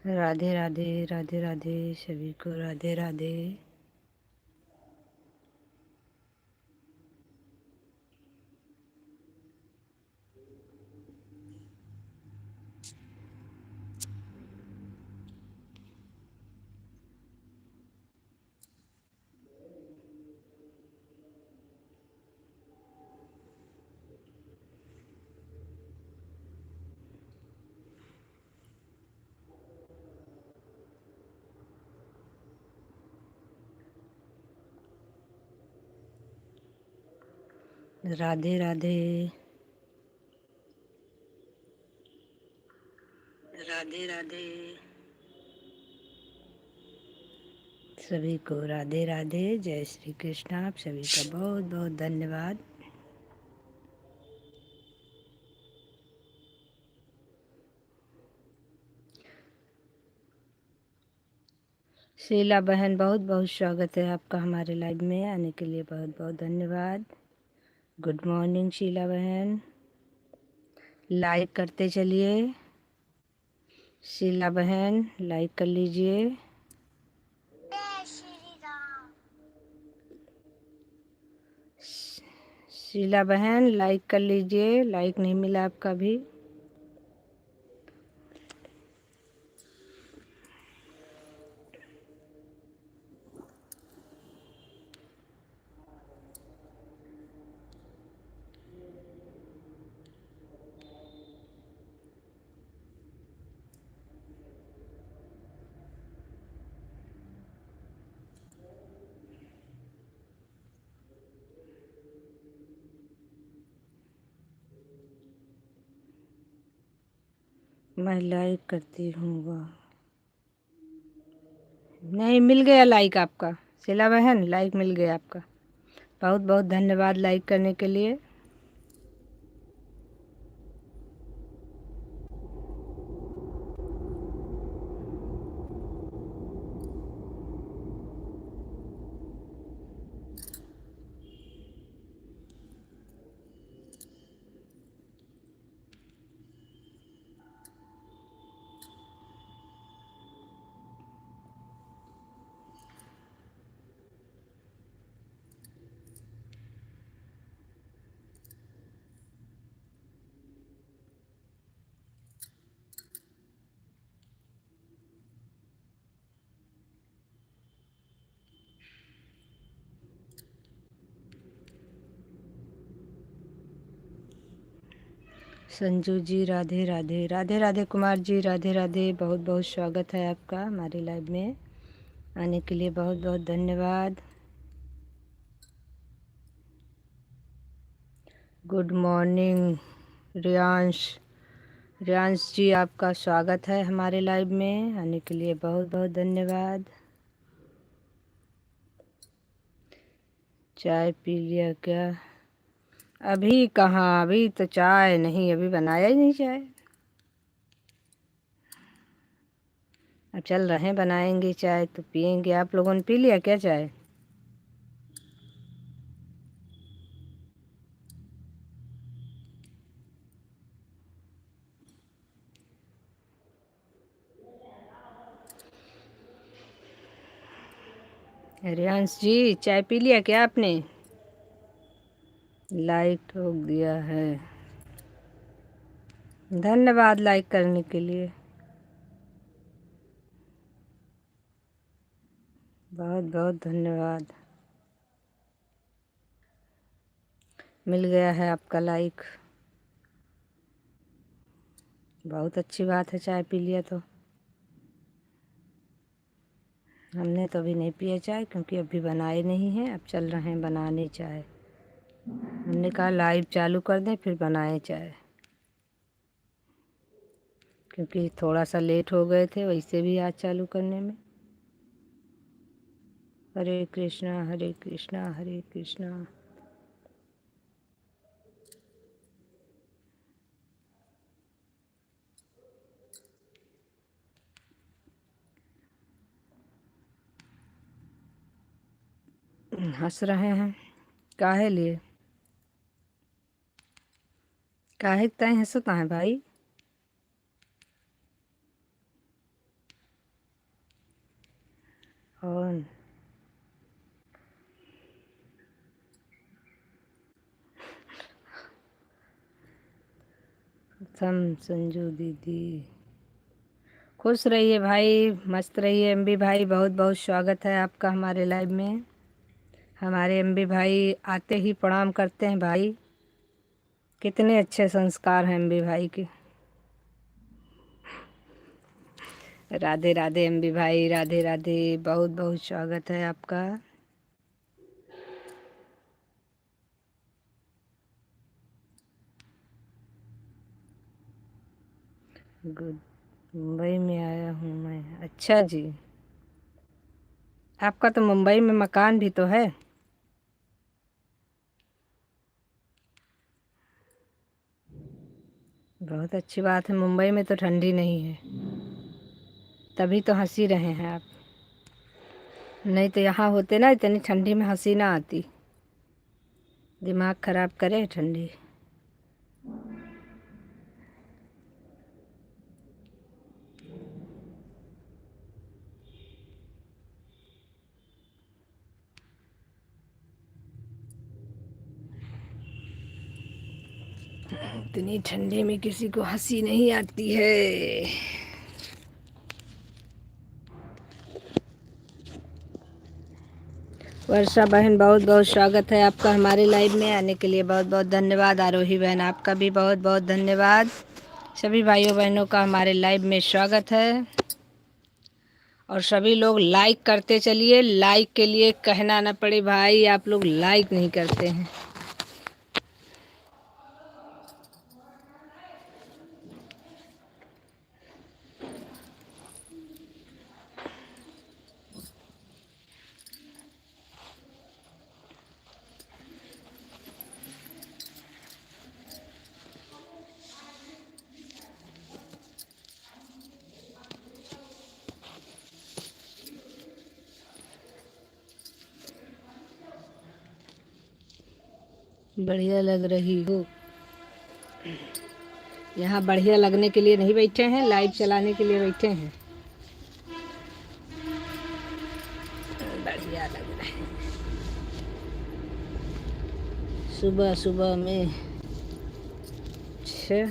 राधे राधे राधे राधे सभी को राधे राधे। राधे राधे राधे राधे सभी को राधे राधे। जय श्री कृष्ण। आप सभी का बहुत बहुत धन्यवाद। शीला बहन, बहुत बहुत स्वागत है आपका हमारे लाइव में आने के लिए। बहुत बहुत धन्यवाद। गुड मॉर्निंग शीला बहन, लाइक करते चलिए। शीला बहन लाइक कर लीजिए। शीला बहन लाइक कर लीजिए, लाइक नहीं मिला आपका भी। मैं लाइक करती हूँ। वाह, नहीं मिल गया लाइक आपका। शीला बहन लाइक मिल गया आपका। बहुत बहुत धन्यवाद लाइक करने के लिए। संजू जी राधे राधे। राधे राधे कुमार जी राधे राधे। बहुत बहुत स्वागत है आपका हमारे लाइव में आने के लिए। बहुत बहुत धन्यवाद। Good morning Riyansh. रियांश जी आपका स्वागत है हमारे लाइव में आने के लिए। बहुत बहुत धन्यवाद। चाय पी लिया क्या? अभी कहाँ, अभी तो चाय नहीं, अभी बनाया ही नहीं चाय। अब चल रहे हैं, बनाएंगे चाय तो पियेंगे। आप लोगों ने पी लिया क्या चाय? रियांश जी चाय पी लिया क्या आपने? लाइक ठोक दिया है। धन्यवाद लाइक करने के लिए। बहुत बहुत धन्यवाद। मिल गया है आपका लाइक, बहुत अच्छी बात है। चाय पी लिया तो। हमने तो अभी नहीं पिया चाय क्योंकि अभी बनाए नहीं हैं। अब चल रहे हैं बनाने चाय। हमने कहा लाइव चालू कर दें फिर बनाएं चाय, क्योंकि थोड़ा सा लेट हो गए थे वैसे भी आज चालू करने में। हरे कृष्णा हरे कृष्णा हरे कृष्णा। हंस रहे हैं काहे लिए? काहे तय हंसता है भाई? थम संजू दीदी, खुश रहिए भाई, मस्त रहिए। एमबी भाई बहुत बहुत स्वागत है आपका हमारे लाइव में। हमारे एमबी भाई आते ही प्रणाम करते हैं भाई। कितने अच्छे संस्कार हैं एमबी भाई के। राधे राधे एमबी भाई, राधे राधे, बहुत बहुत स्वागत है आपका। गुड, मुंबई में आया हूँ मैं। अच्छा जी, आपका तो मुंबई में मकान भी तो है। बहुत अच्छी बात है, मुंबई में तो ठंडी नहीं है, तभी तो हंसी रहे हैं आप। नहीं तो यहाँ होते ना, इतनी ठंडी में हंसी ना आती। दिमाग खराब करे ठंडी। इतनी ठंडी में किसी को हंसी नहीं आती है। वर्षा बहन बहुत बहुत स्वागत है आपका हमारे लाइव में आने के लिए, बहुत बहुत धन्यवाद। आरोही बहन आपका भी बहुत बहुत धन्यवाद। सभी भाइयों बहनों का हमारे लाइव में स्वागत है। और सभी लोग लाइक करते चलिए, लाइक के लिए कहना ना पड़े भाई, आप लोग लाइक नहीं करते हैं। बढ़िया लग रही हो। यहाँ बढ़िया लगने के लिए नहीं बैठे हैं, लाइव चलाने के लिए बैठे हैं। बढ़िया लग रहा है सुबह सुबह में। अच्छा,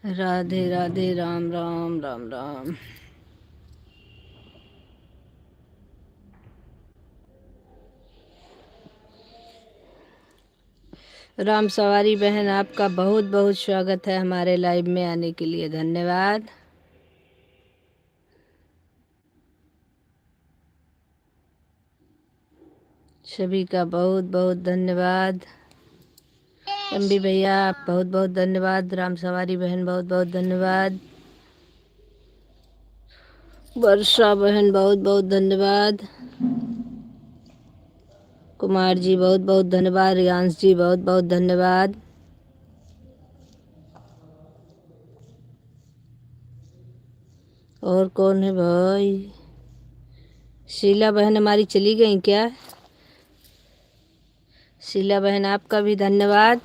राधे राधे, राम राम, राम राम। राम सवारी बहन आपका बहुत बहुत स्वागत है हमारे लाइव में आने के लिए, धन्यवाद। सभी का बहुत बहुत धन्यवाद। एमबी भैया आप बहुत बहुत धन्यवाद। राम सवारी बहन बहुत बहुत धन्यवाद। वर्षा बहन बहुत बहुत धन्यवाद। कुमार जी बहुत बहुत धन्यवाद। रियांश जी बहुत बहुत धन्यवाद। और कौन है भाई? शीला बहन हमारी चली गई क्या? शीला बहन आपका भी धन्यवाद,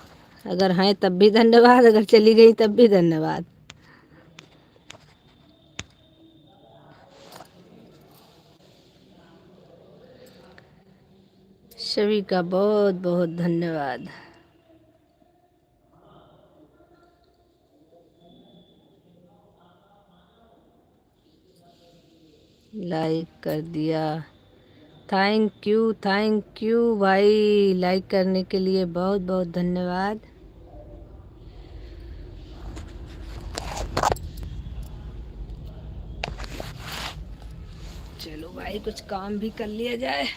अगर हैं तब भी धन्यवाद, अगर चली गई तब भी धन्यवाद। सभी का बहुत बहुत धन्यवाद। लाइक कर दिया, थैंक यू भाई, लाइक करने के लिए बहुत बहुत धन्यवाद। चलो भाई कुछ काम भी कर लिया जाए।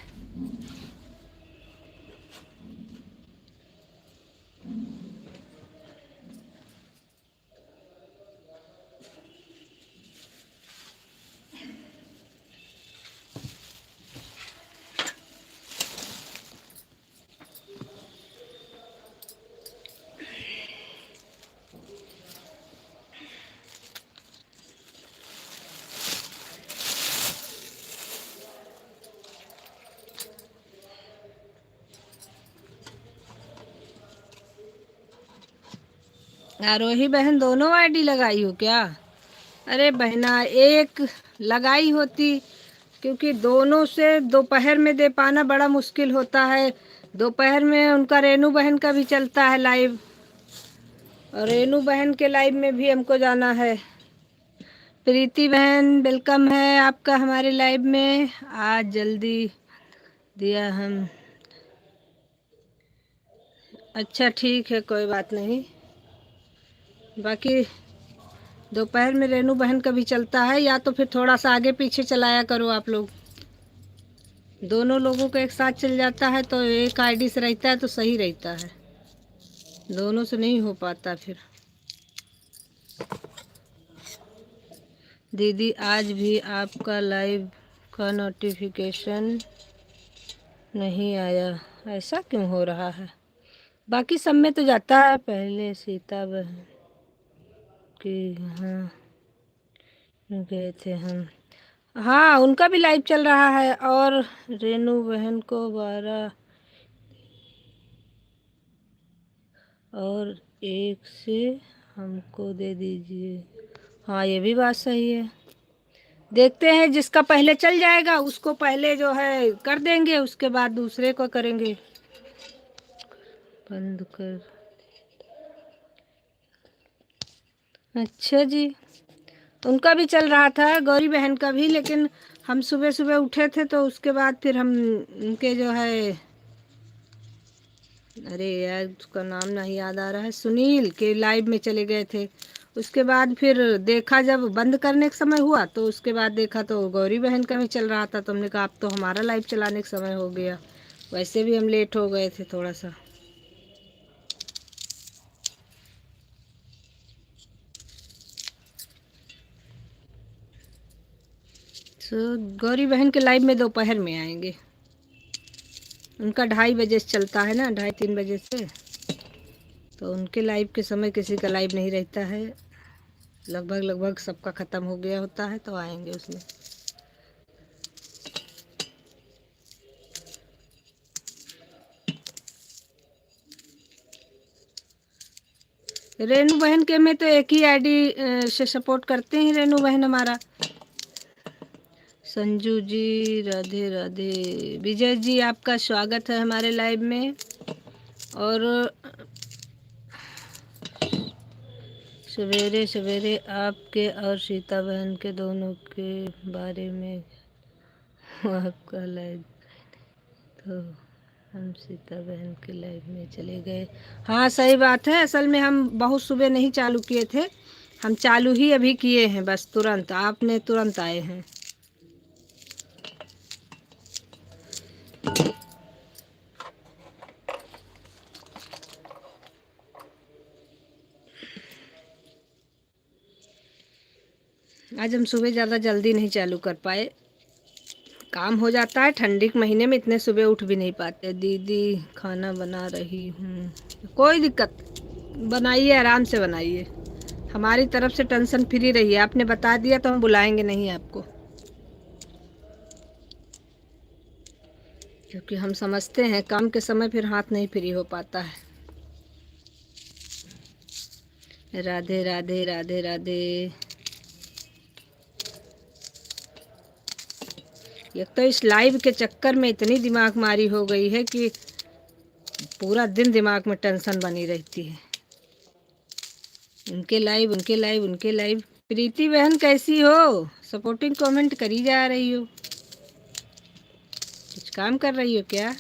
आरोही बहन दोनों आईडी लगाई हो क्या? अरे बहना एक लगाई होती, क्योंकि दोनों से दोपहर में दे पाना बड़ा मुश्किल होता है। दोपहर में उनका रेनू बहन का भी चलता है लाइव, और रेनू बहन के लाइव में भी हमको जाना है। प्रीति बहन वेलकम है आपका हमारे लाइव में। आज जल्दी दिया हम। अच्छा ठीक है, कोई बात नहीं। बाकी दोपहर में रेनू बहन का भी चलता है, या तो फिर थोड़ा सा आगे पीछे चलाया करो आप लोग। दोनों लोगों को एक साथ चल जाता है तो एक आईडी से रहता है तो सही रहता है, दोनों से नहीं हो पाता फिर। दीदी आज भी आपका लाइव का नोटिफिकेशन नहीं आया, ऐसा क्यों हो रहा है? बाकी सब में तो जाता है। पहले सीता बहन की हाँ गए थे हम। हाँ उनका भी लाइव चल रहा है। और रेनू बहन को 12 और 1 से हमको दे दीजिए। हाँ ये भी बात सही है। देखते हैं जिसका पहले चल जाएगा उसको पहले जो है कर देंगे, उसके बाद दूसरे को करेंगे। बंद कर। अच्छा जी, उनका भी चल रहा था गौरी बहन का भी, लेकिन हम सुबह सुबह उठे थे तो उसके बाद फिर हम उनके जो है, अरे यार उसका नाम नहीं याद आ रहा है, सुनील के लाइव में चले गए थे। उसके बाद फिर देखा जब बंद करने का समय हुआ तो उसके बाद देखा तो गौरी बहन का भी चल रहा था, तो हमने कहा अब तो हमारा लाइव चलाने का समय हो गया। वैसे भी हम लेट हो गए थे थोड़ा सा। तो गौरी बहन के लाइव में दोपहर में आएंगे। उनका 2:30 बजे से चलता है ना, 2:30-3 बजे से, तो उनके लाइव के समय किसी का लाइव नहीं रहता है। लगभग लगभग सबका ख़त्म हो गया होता है तो आएंगे उसमें। रेनू बहन के में तो एक ही आईडी से सपोर्ट करते हैं रेनू बहन हमारा। संजू जी राधे राधे। विजय जी आपका स्वागत है हमारे लाइव में। और सवेरे सवेरे आपके और सीता बहन के दोनों के बारे में आपका लाइव, तो हम सीता बहन के लाइव में चले गए। हाँ सही बात है, असल में हम बहुत सुबह नहीं चालू किए थे, हम चालू ही अभी किए हैं बस, तुरंत आपने तुरंत आए हैं। आज हम सुबह ज़्यादा जल्दी नहीं चालू कर पाए, काम हो जाता है, ठंडी के महीने में इतने सुबह उठ भी नहीं पाते। दीदी खाना बना रही हूँ, कोई दिक्कत, बनाइए आराम से बनाइए, हमारी तरफ से टेंशन फ्री रहिए। आपने बता दिया तो हम बुलाएंगे नहीं आपको, क्योंकि हम समझते हैं काम के समय फिर हाथ नहीं फ्री हो पाता है। राधे राधे राधे राधे। एक तो इस लाइव के चक्कर में इतनी दिमाग मारी हो गई है कि पूरा दिन दिमाग में टेंशन बनी रहती है। उनके लाइव उनके लाइव उनके लाइव। प्रीति बहन कैसी हो? सपोर्टिंग कमेंट करी जा रही हो, कुछ काम कर रही हो क्या?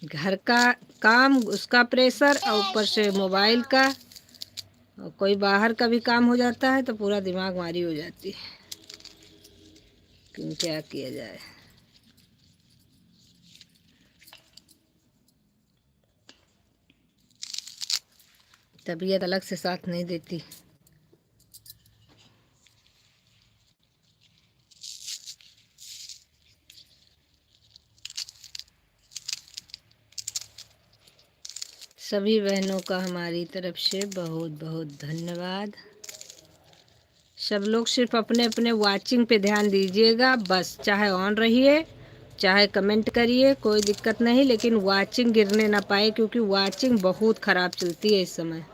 घर का काम, उसका प्रेशर, और ऊपर से मोबाइल का, और कोई बाहर का भी काम हो जाता है तो पूरा दिमाग मारी हो जाती है, क्या किया जाए। तबीयत अलग से साथ नहीं देती। सभी बहनों का हमारी तरफ से बहुत बहुत धन्यवाद। सब लोग सिर्फ अपने अपने वाचिंग पे ध्यान दीजिएगा बस। चाहे ऑन रहिए, चाहे कमेंट करिए, कोई दिक्कत नहीं, लेकिन वाचिंग गिरने ना पाए, क्योंकि वाचिंग बहुत ख़राब चलती है इस समय।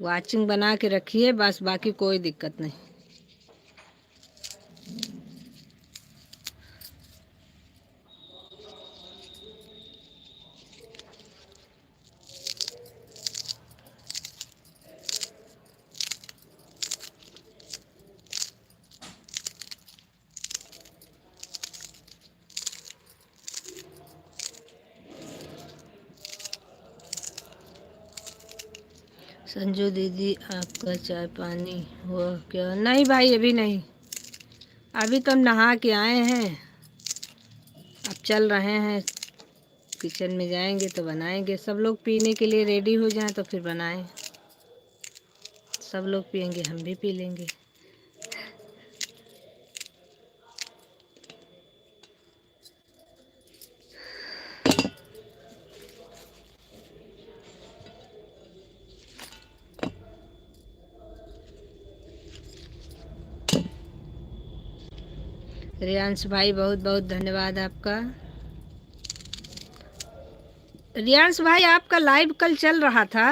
वाचिंग बना के रखिए बस, बाकी कोई दिक्कत नहीं। संजू दीदी, आपका चाय पानी हुआ क्या? नहीं भाई, अभी नहीं। अभी तो हम नहा के आए हैं, अब चल रहे हैं, किचन में जाएंगे तो बनाएंगे। सब लोग पीने के लिए रेडी हो जाएं तो फिर बनाएं। सब लोग पियेंगे, हम भी पी लेंगे। रियांश भाई, बहुत बहुत धन्यवाद आपका। रियांश भाई, आपका लाइव कल चल रहा था,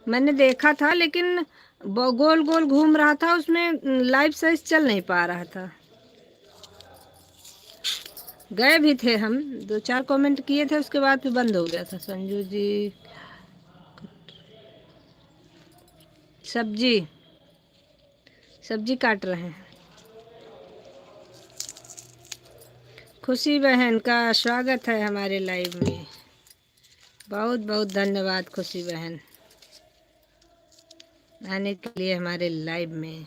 मैंने देखा था, लेकिन गोल गोल घूम रहा था, उसमें लाइव सही चल नहीं पा रहा था। गए भी थे हम, 2-4 कमेंट किए थे, उसके बाद फिर बंद हो गया था। संजू जी, सब्जी सब्जी काट रहे हैं। खुशी बहन का स्वागत है हमारे लाइव में, बहुत बहुत धन्यवाद खुशी बहन आने के लिए हमारे लाइव में।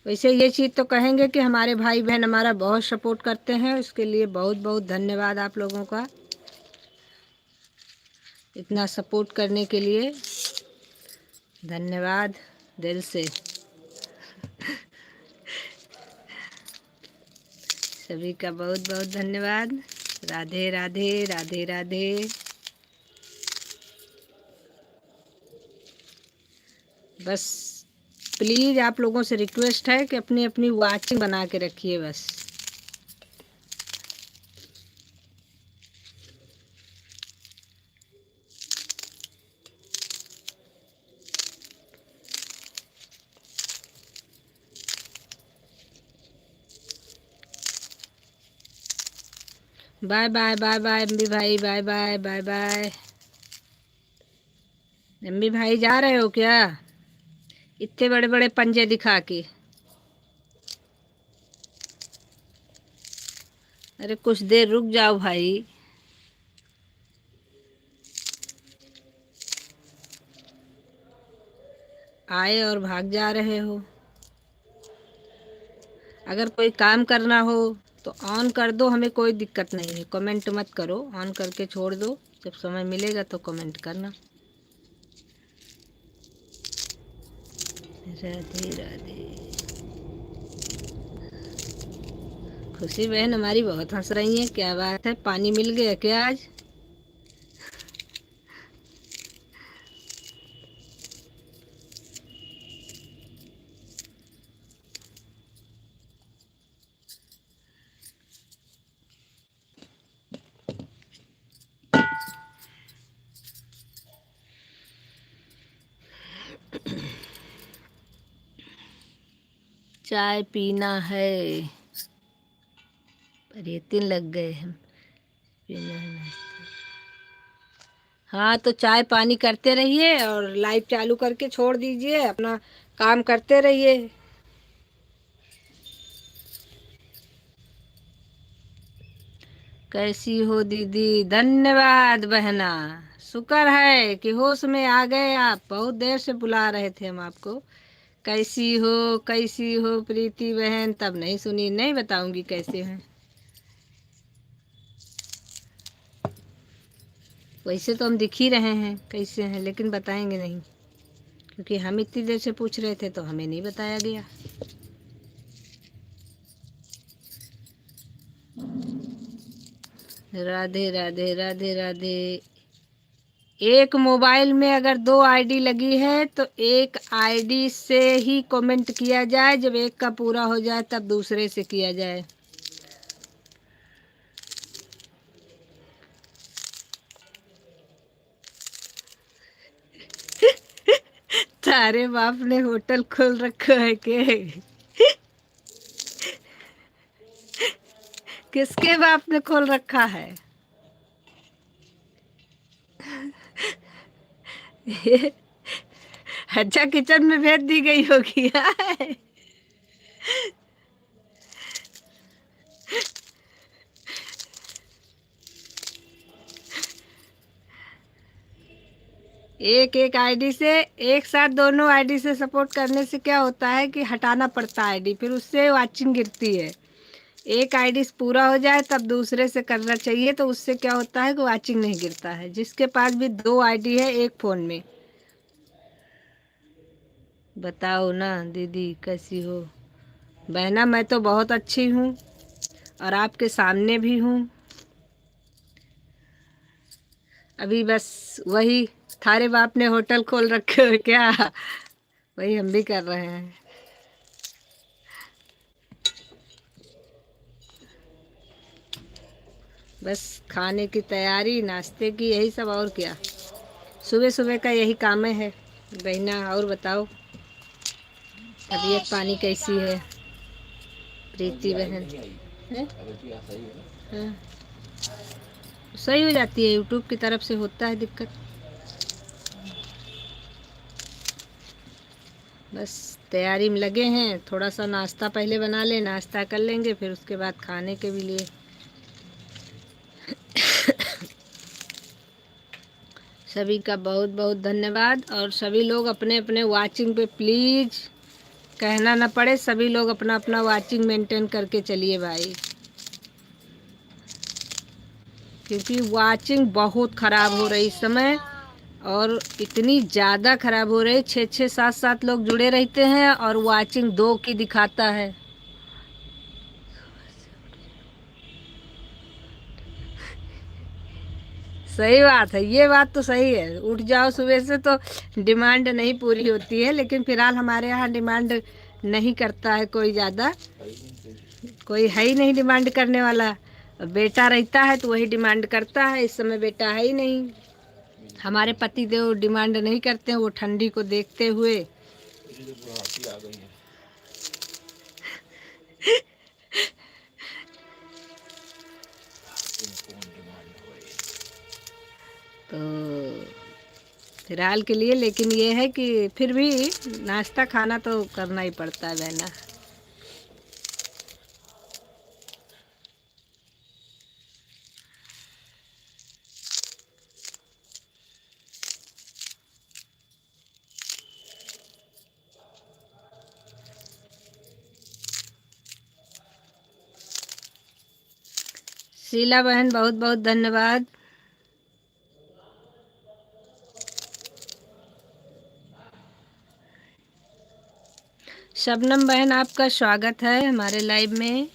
वैसे ये चीज़ तो कहेंगे कि हमारे भाई बहन हमारा बहुत सपोर्ट करते हैं, उसके लिए बहुत बहुत धन्यवाद आप लोगों का, इतना सपोर्ट करने के लिए धन्यवाद दिल से। सभी का बहुत बहुत धन्यवाद। राधे राधे, राधे राधे। बस प्लीज़ आप लोगों से रिक्वेस्ट है कि अपनी अपनी वाचिंग बना के रखिए बस। Bye bye bye bye MB भाई, bye bye bye bye. MB भाई जा रहे हो क्या इतने बड़े बड़े पंजे दिखा के? अरे कुछ देर रुक जाओ भाई। आए और भाग जा रहे हो। अगर कोई काम करना हो तो ऑन कर दो, हमें कोई दिक्कत नहीं है। कमेंट मत करो, ऑन करके छोड़ दो, जब समय मिलेगा तो कमेंट करना। राधे राधे। खुशी बहन हमारी बहुत हंस रही है, क्या बात है, पानी मिल गया क्या आज? चाय पीना है, पर ये 3 लग गए हैं, पीना है। हाँ तो चाय पानी करते रहिए और लाइव चालू करके छोड़ दीजिए, अपना काम करते रहिए। कैसी हो दीदी? धन्यवाद बहना, शुक्र है कि होश में आ गए आप, बहुत देर से बुला रहे थे हम आपको। कैसी हो, कैसी हो प्रीति बहन? तब नहीं सुनी, नहीं बताऊंगी कैसे हैं। वैसे तो हम दिख ही रहे हैं कैसे हैं, लेकिन बताएंगे नहीं, क्योंकि हम इतनी देर से पूछ रहे थे तो हमें नहीं बताया गया। राधे राधे राधे राधे। एक मोबाइल में अगर 2 आईडी लगी है तो एक आईडी से ही कमेंट किया जाए, जब एक का पूरा हो जाए तब दूसरे से किया जाए। तारे बाप ने होटल खोल रखा है के? किसके बाप ने खोल रखा है? अच्छा, किचन में भेज दी गई होगी। एक एक आईडी से, एक साथ दोनों आईडी से सपोर्ट करने से क्या होता है कि हटाना पड़ता है आईडी, फिर उससे वाचिंग गिरती है। एक आईडी पूरा हो जाए तब दूसरे से करना चाहिए, तो उससे क्या होता है कि वाचिंग नहीं गिरता है। जिसके पास भी 2 आईडी है एक फ़ोन में। बताओ ना दीदी, कैसी हो? बहना, मैं तो बहुत अच्छी हूँ और आपके सामने भी हूँ। अभी बस वही थारे बाप ने होटल खोल रखे हो क्या, वही हम भी कर रहे हैं। बस खाने की तैयारी, नाश्ते की, यही सब, और क्या। सुबह सुबह का यही काम है बहना। और बताओ, तबीयत पानी कैसी है प्रीति बहन? है? हाँ, सही हो जाती है, यूट्यूब की तरफ से होता है दिक्कत। बस तैयारी में लगे हैं, थोड़ा सा नाश्ता पहले बना लें, नाश्ता कर लेंगे, फिर उसके बाद खाने के भी लिए। सभी का बहुत बहुत धन्यवाद। और सभी लोग अपने अपने वाचिंग पे प्लीज़, कहना ना पड़े, सभी लोग अपना अपना वाचिंग मेंटेन करके चलिए भाई, क्योंकि वाचिंग बहुत ख़राब हो रही इस समय। और इतनी ज़्यादा ख़राब हो रही, 6-6 7-7 लोग जुड़े रहते हैं और वाचिंग 2 की दिखाता है। सही बात है, ये बात तो सही है। उठ जाओ सुबह से तो डिमांड नहीं पूरी होती है, लेकिन फिलहाल हमारे यहाँ डिमांड नहीं करता है कोई ज़्यादा, कोई है ही नहीं डिमांड करने वाला। बेटा रहता है तो वही डिमांड करता है, इस समय बेटा है ही नहीं। हमारे पति देव डिमांड नहीं करते हैं, वो ठंडी को देखते हुए। तो फिलहाल के लिए, लेकिन ये है कि फिर भी नाश्ता खाना तो करना ही पड़ता है बहना। शीला बहन, बहुत बहुत धन्यवाद। शबनम बहन, आपका स्वागत है हमारे लाइव में।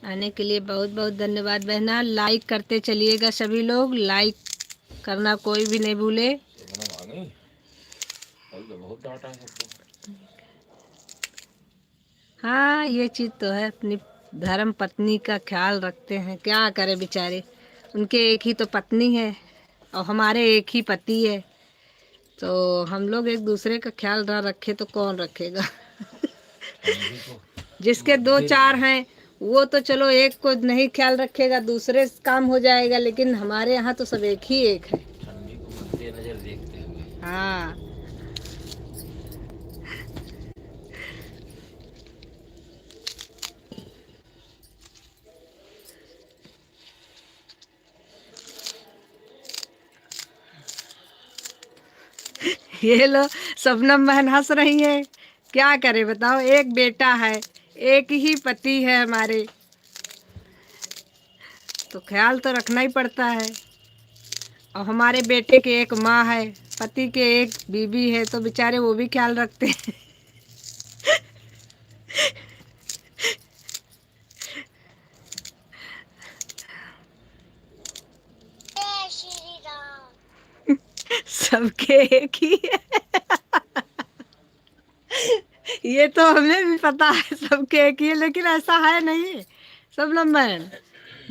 आने के लिए बहुत बहुत धन्यवाद बहना। लाइक करते चलिएगा, सभी लोग लाइक करना कोई भी नहीं भूले। हाँ, ये चीज़ तो है, अपनी धर्म पत्नी का ख्याल रखते हैं, क्या करें बेचारे, उनके एक ही तो पत्नी है और हमारे एक ही पति है, तो हम लोग एक दूसरे का ख्याल ना रखे तो कौन रखेगा। जिसके 2-4 हैं वो तो चलो एक को नहीं ख्याल रखेगा, दूसरे से काम हो जाएगा, लेकिन हमारे यहाँ तो सब एक ही एक है। हाँ, ये लो, शबनम बहन हंस रही है। क्या करे बताओ, एक बेटा है, एक ही पति है हमारे, तो ख्याल तो रखना ही पड़ता है। और हमारे बेटे के एक माँ है, पति के एक बीबी है, तो बेचारे वो भी ख्याल रखते हैं। सबके एक ही है। ये तो हमें भी पता है सबके एक ही है, लेकिन ऐसा है नहीं शबनम बहन।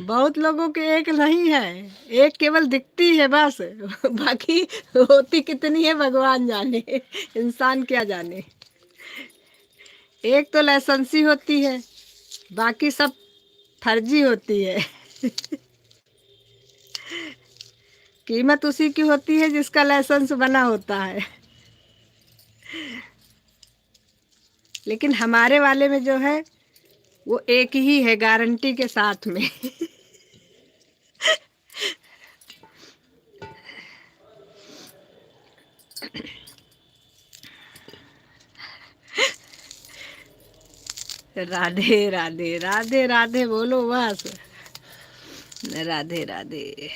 बहुत लोगों के एक नहीं है, एक केवल दिखती है बस। बाकी होती कितनी है भगवान जाने, इंसान क्या जाने। एक तो लाइसेंसी होती है, बाकी सब फर्जी होती है। कीमत उसी की होती है जिसका लाइसेंस बना होता है। लेकिन हमारे वाले में जो है वो एक ही है, गारंटी के साथ में। राधे राधे राधे राधे बोलो बस। राधे राधे।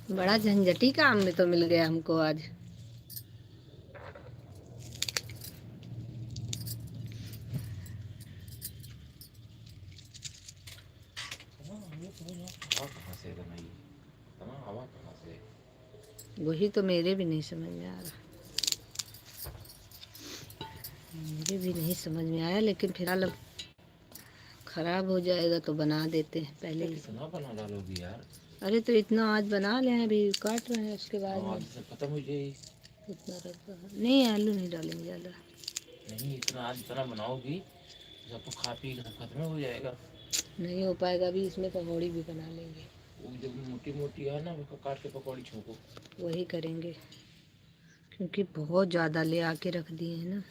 बड़ा झंझटी काम में तो मिल गया हमको आज। वही तो मेरे भी नहीं समझ में आ रहा, मुझे भी नहीं समझ में आया, लेकिन फिलहाल अब खराब हो जाएगा तो बना देते हैं पहले ही। कितना बना डालोगी यार? अरे तो इतना आज बना ले, अभी काट रहे हैं उसके बाद में आज से खत्म हो जाएगी। इतना रखा है। नहीं आलू नहीं डालेंगे ज़्यादा। नहीं इतना आज इतना बनाओगी सब तो खा पी के खत्म हो जाएगा। नहीं हो पाएगा, अभी इसमें पकौड़ी भी बना लेंगे। वो जब मोटी मोटी है ना उसको काट के पकौड़ी छोको। वही करेंगे, क्योंकि बहुत ज़्यादा ले आके रख दिए हैं ना।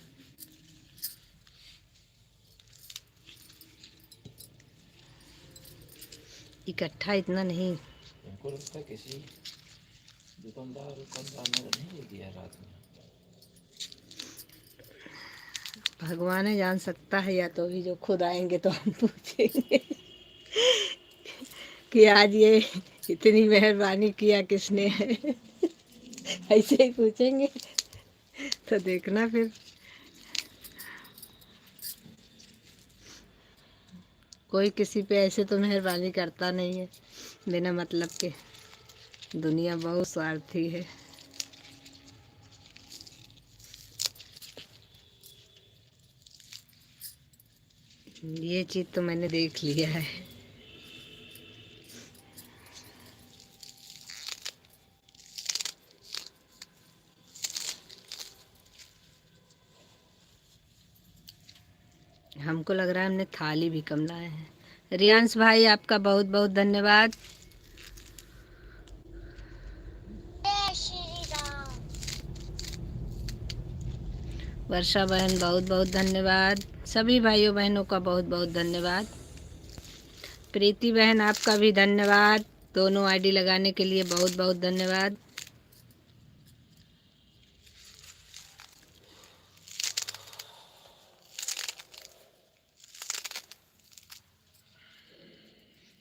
इकट्ठा इतना नहीं। उनको लगता है किसी दुकानदार ने नहीं दे दिया रात में। भगवान ही जान सकता है, या तो अभी जो खुद आएंगे तो हम पूछेंगे कि आज ये इतनी मेहरबानी किया किसने है। ऐसे ही पूछेंगे तो देखना फिर। कोई किसी पे ऐसे तो मेहरबानी करता नहीं है बिना मतलब के। दुनिया बहुत स्वार्थी है। ये चीज़ तो मैंने देख लिया है। हमको लग रहा है हमने थाली भी कम लाए हैं। रियांश भाई आपका बहुत बहुत धन्यवाद। वर्षा बहन बहुत बहुत धन्यवाद। सभी भाइयों बहनों का बहुत बहुत धन्यवाद। प्रीति बहन आपका भी धन्यवाद, दोनों आईडी लगाने के लिए बहुत बहुत धन्यवाद।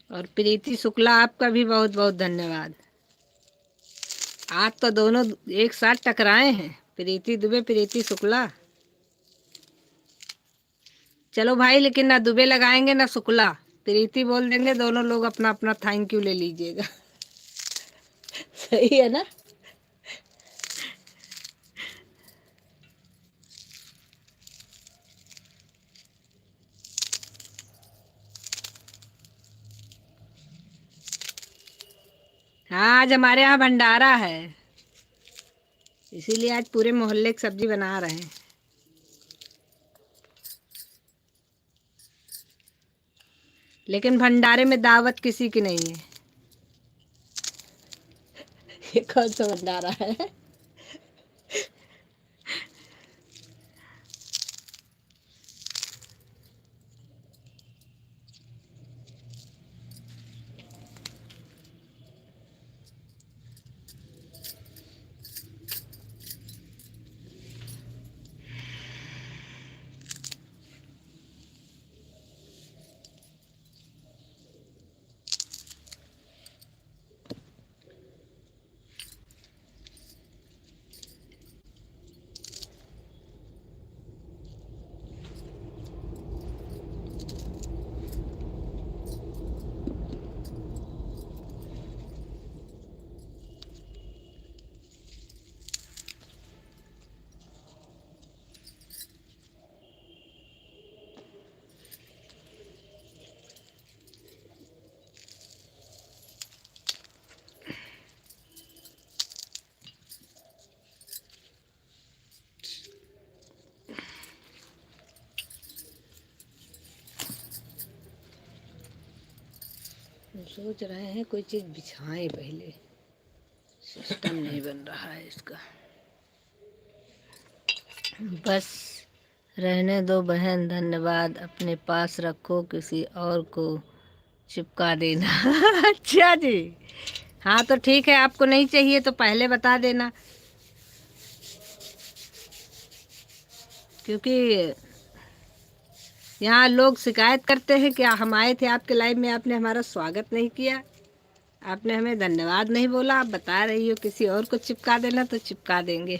और प्रीति शुक्ला आपका भी बहुत बहुत धन्यवाद। आज तो दोनों एक साथ टकराए हैं, प्रीति दुबे प्रीति शुक्ला। चलो भाई, लेकिन ना दुबे लगाएंगे ना शुक्ला, प्रीति बोल देंगे, दोनों लोग अपना अपना थैंक यू ले लीजिएगा। सही है ना। हाँ, आज हमारे यहाँ भंडारा है, इसीलिए आज पूरे मोहल्ले की सब्जी बना रहे हैं। लेकिन भंडारे में दावत किसी की नहीं है। ये कौन सा भंडारा है? सोच रहे हैं कोई चीज़ बिछाएं, पहले सिस्टम नहीं बन रहा है इसका। बस रहने दो बहन, धन्यवाद। अपने पास रखो, किसी और को चिपका देना। अच्छा जी, हाँ तो ठीक है, आपको नहीं चाहिए तो पहले बता देना, क्योंकि यहाँ लोग शिकायत करते हैं कि हम आए थे आपके लाइव में, आपने हमारा स्वागत नहीं किया, आपने हमें धन्यवाद नहीं बोला, आप बता रही हो किसी और को चिपका देना, तो चिपका देंगे।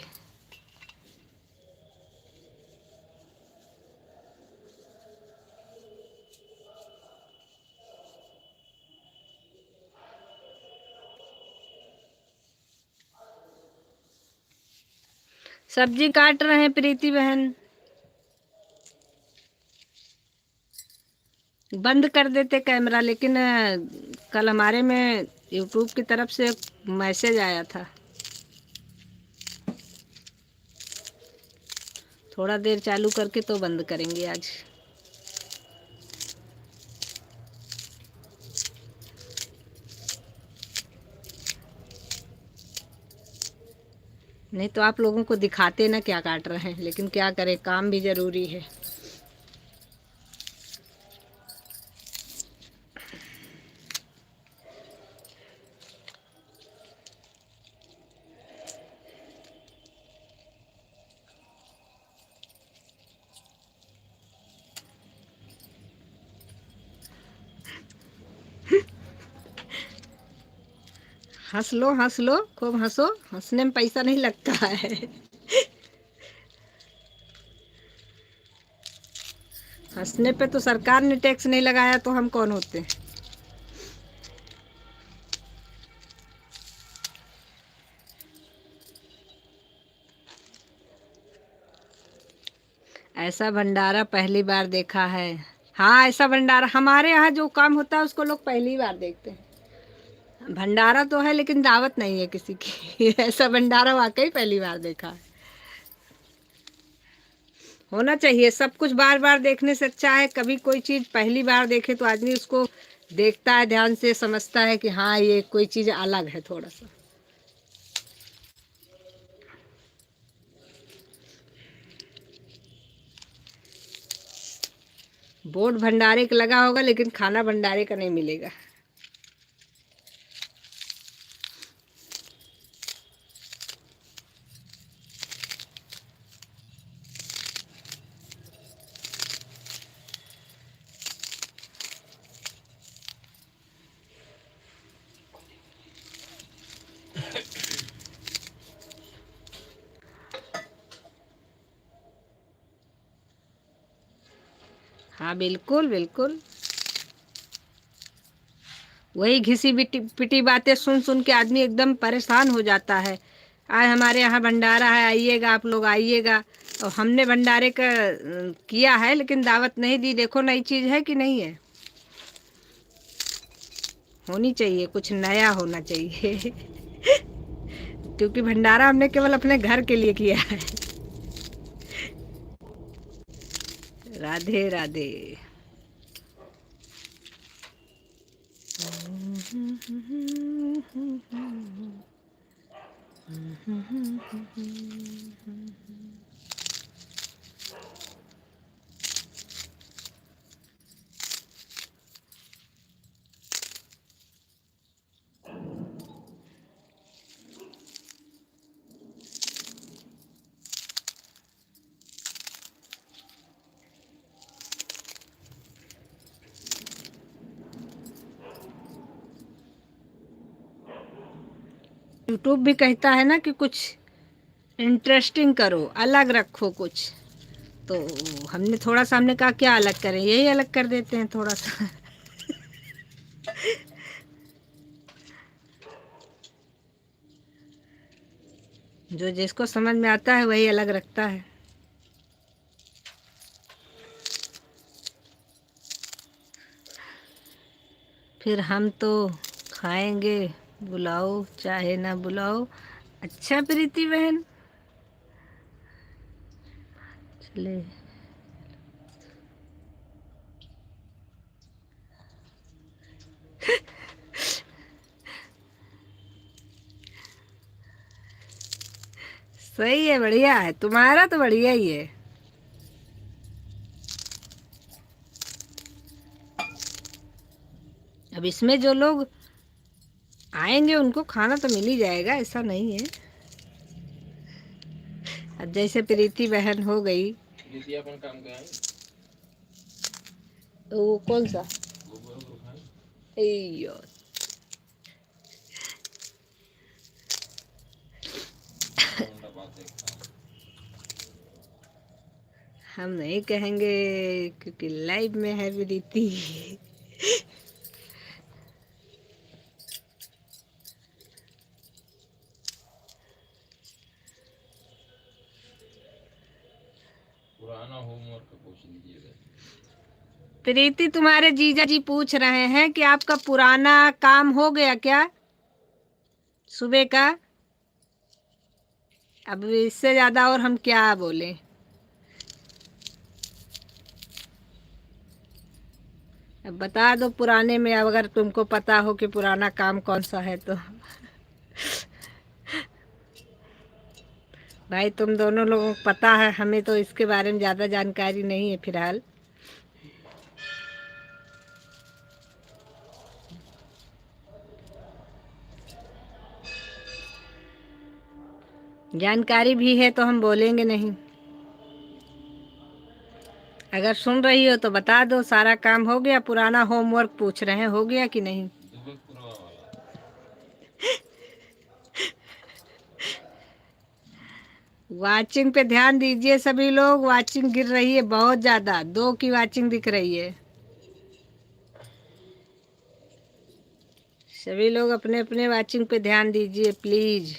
सब्जी काट रहे हैं प्रीति बहन, बंद कर देते कैमरा, लेकिन कल हमारे में यूट्यूब की तरफ से मैसेज आया था, थोड़ा देर चालू करके तो बंद करेंगे आज। नहीं तो आप लोगों को दिखाते ना क्या काट रहे हैं, लेकिन क्या करें, काम भी ज़रूरी है। हंस लो, खूब हंसो, हंसने में पैसा नहीं लगता है। हंसने पे तो सरकार ने टैक्स नहीं लगाया, तो हम कौन होते हैं। ऐसा भंडारा पहली बार देखा है। हाँ, ऐसा भंडारा हमारे यहाँ जो काम होता है उसको लोग पहली बार देखते हैं। भंडारा तो है लेकिन दावत नहीं है किसी की। ऐसा भंडारा वाकई पहली बार देखा है। होना चाहिए, सब कुछ बार बार देखने से अच्छा है कभी कोई चीज़ पहली बार देखे तो आदमी उसको देखता है, ध्यान से समझता है कि हाँ ये कोई चीज़ अलग है थोड़ा सा। बोर्ड भंडारे का लगा होगा लेकिन खाना भंडारे का नहीं मिलेगा। हाँ बिल्कुल बिल्कुल, वही घिसी पिटी बातें सुन सुन के आदमी एकदम परेशान हो जाता है। आज हमारे यहाँ भंडारा है, आइएगा आप लोग आइएगा, और हमने भंडारे का किया है लेकिन दावत नहीं दी। देखो नई चीज़ है कि नहीं है, होनी चाहिए, कुछ नया होना चाहिए। क्योंकि भंडारा हमने केवल अपने घर के लिए किया है। राधे राधे। यूट्यूब भी कहता है ना कि कुछ इंटरेस्टिंग करो, अलग रखो कुछ, तो हमने थोड़ा सा, हमने कहा क्या अलग करें, यही अलग कर देते हैं थोड़ा सा। जो जिसको समझ में आता है वही अलग रखता है। फिर हम तो खाएंगे, बुलाओ चाहे ना बुलाओ। अच्छा प्रीति बहन, चले। सही है, बढ़िया है, तुम्हारा तो बढ़िया ही है। अब इसमें जो लोग आएंगे उनको खाना तो मिल ही जाएगा, ऐसा नहीं है। अब जैसे प्रीति बहन हो गई, दीदी अपन काम के आई तो वो कौन सा गोबर खाई एयो, घंटा बाद देखता हूँ। हम नहीं कहेंगे क्योंकि लाइव में है प्रीति। पुराना होमवर्क पूछ लीजिएगा। प्रीति, तुम्हारे जीजा जी पूछ रहे हैं कि आपका पुराना काम हो गया क्या सुबह का। अब इससे ज्यादा और हम क्या बोलें। अब बता दो पुराने में, अगर तुमको पता हो कि पुराना काम कौन सा है तो। भाई तुम दोनों लोगों को पता है, हमें तो इसके बारे में ज़्यादा जानकारी नहीं है फिलहाल। जानकारी भी है तो हम बोलेंगे नहीं। अगर सुन रही हो तो बता दो सारा काम हो गया। पुराना होमवर्क पूछ रहे हैं, हो गया कि नहीं। दुबकपुरा वाला वाचिंग पे ध्यान दीजिए सभी लोग, वाचिंग गिर रही है बहुत ज़्यादा, 2 की वाचिंग दिख रही है। सभी लोग अपने अपने वाचिंग पे ध्यान दीजिए प्लीज़।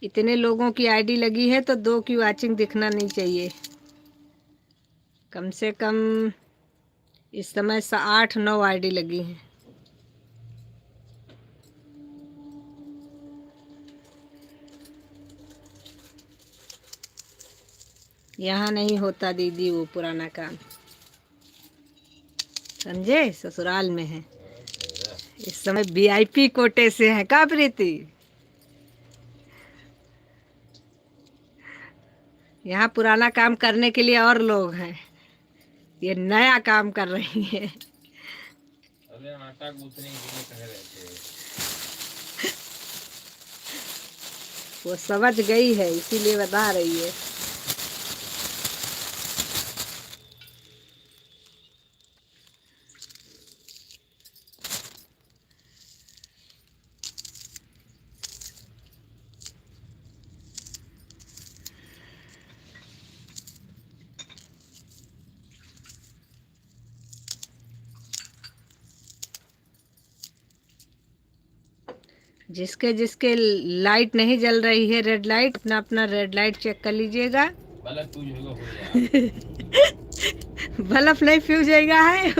इतने लोगों की आईडी लगी है तो 2 की वाचिंग दिखना नहीं चाहिए। कम से कम इस समय 8-9 आईडी लगी हैं। यहाँ नहीं होता दीदी वो पुराना काम, समझे, ससुराल में है। इस समय वीआईपी कोटे से है का प्रीति। यहाँ पुराना काम करने के लिए और लोग हैं, ये नया काम कर रही है। अरे आटा गूंथने के लिए कह रहे थे। वो समझ गई है इसीलिए बता रही है। जिसके जिसके लाइट नहीं जल रही है, रेड लाइट, अपना अपना रेड लाइट चेक कर लीजिएगा। बल्ब फ्यूज होगा हो यार। बल्ब नहीं फ्यूज होगा है।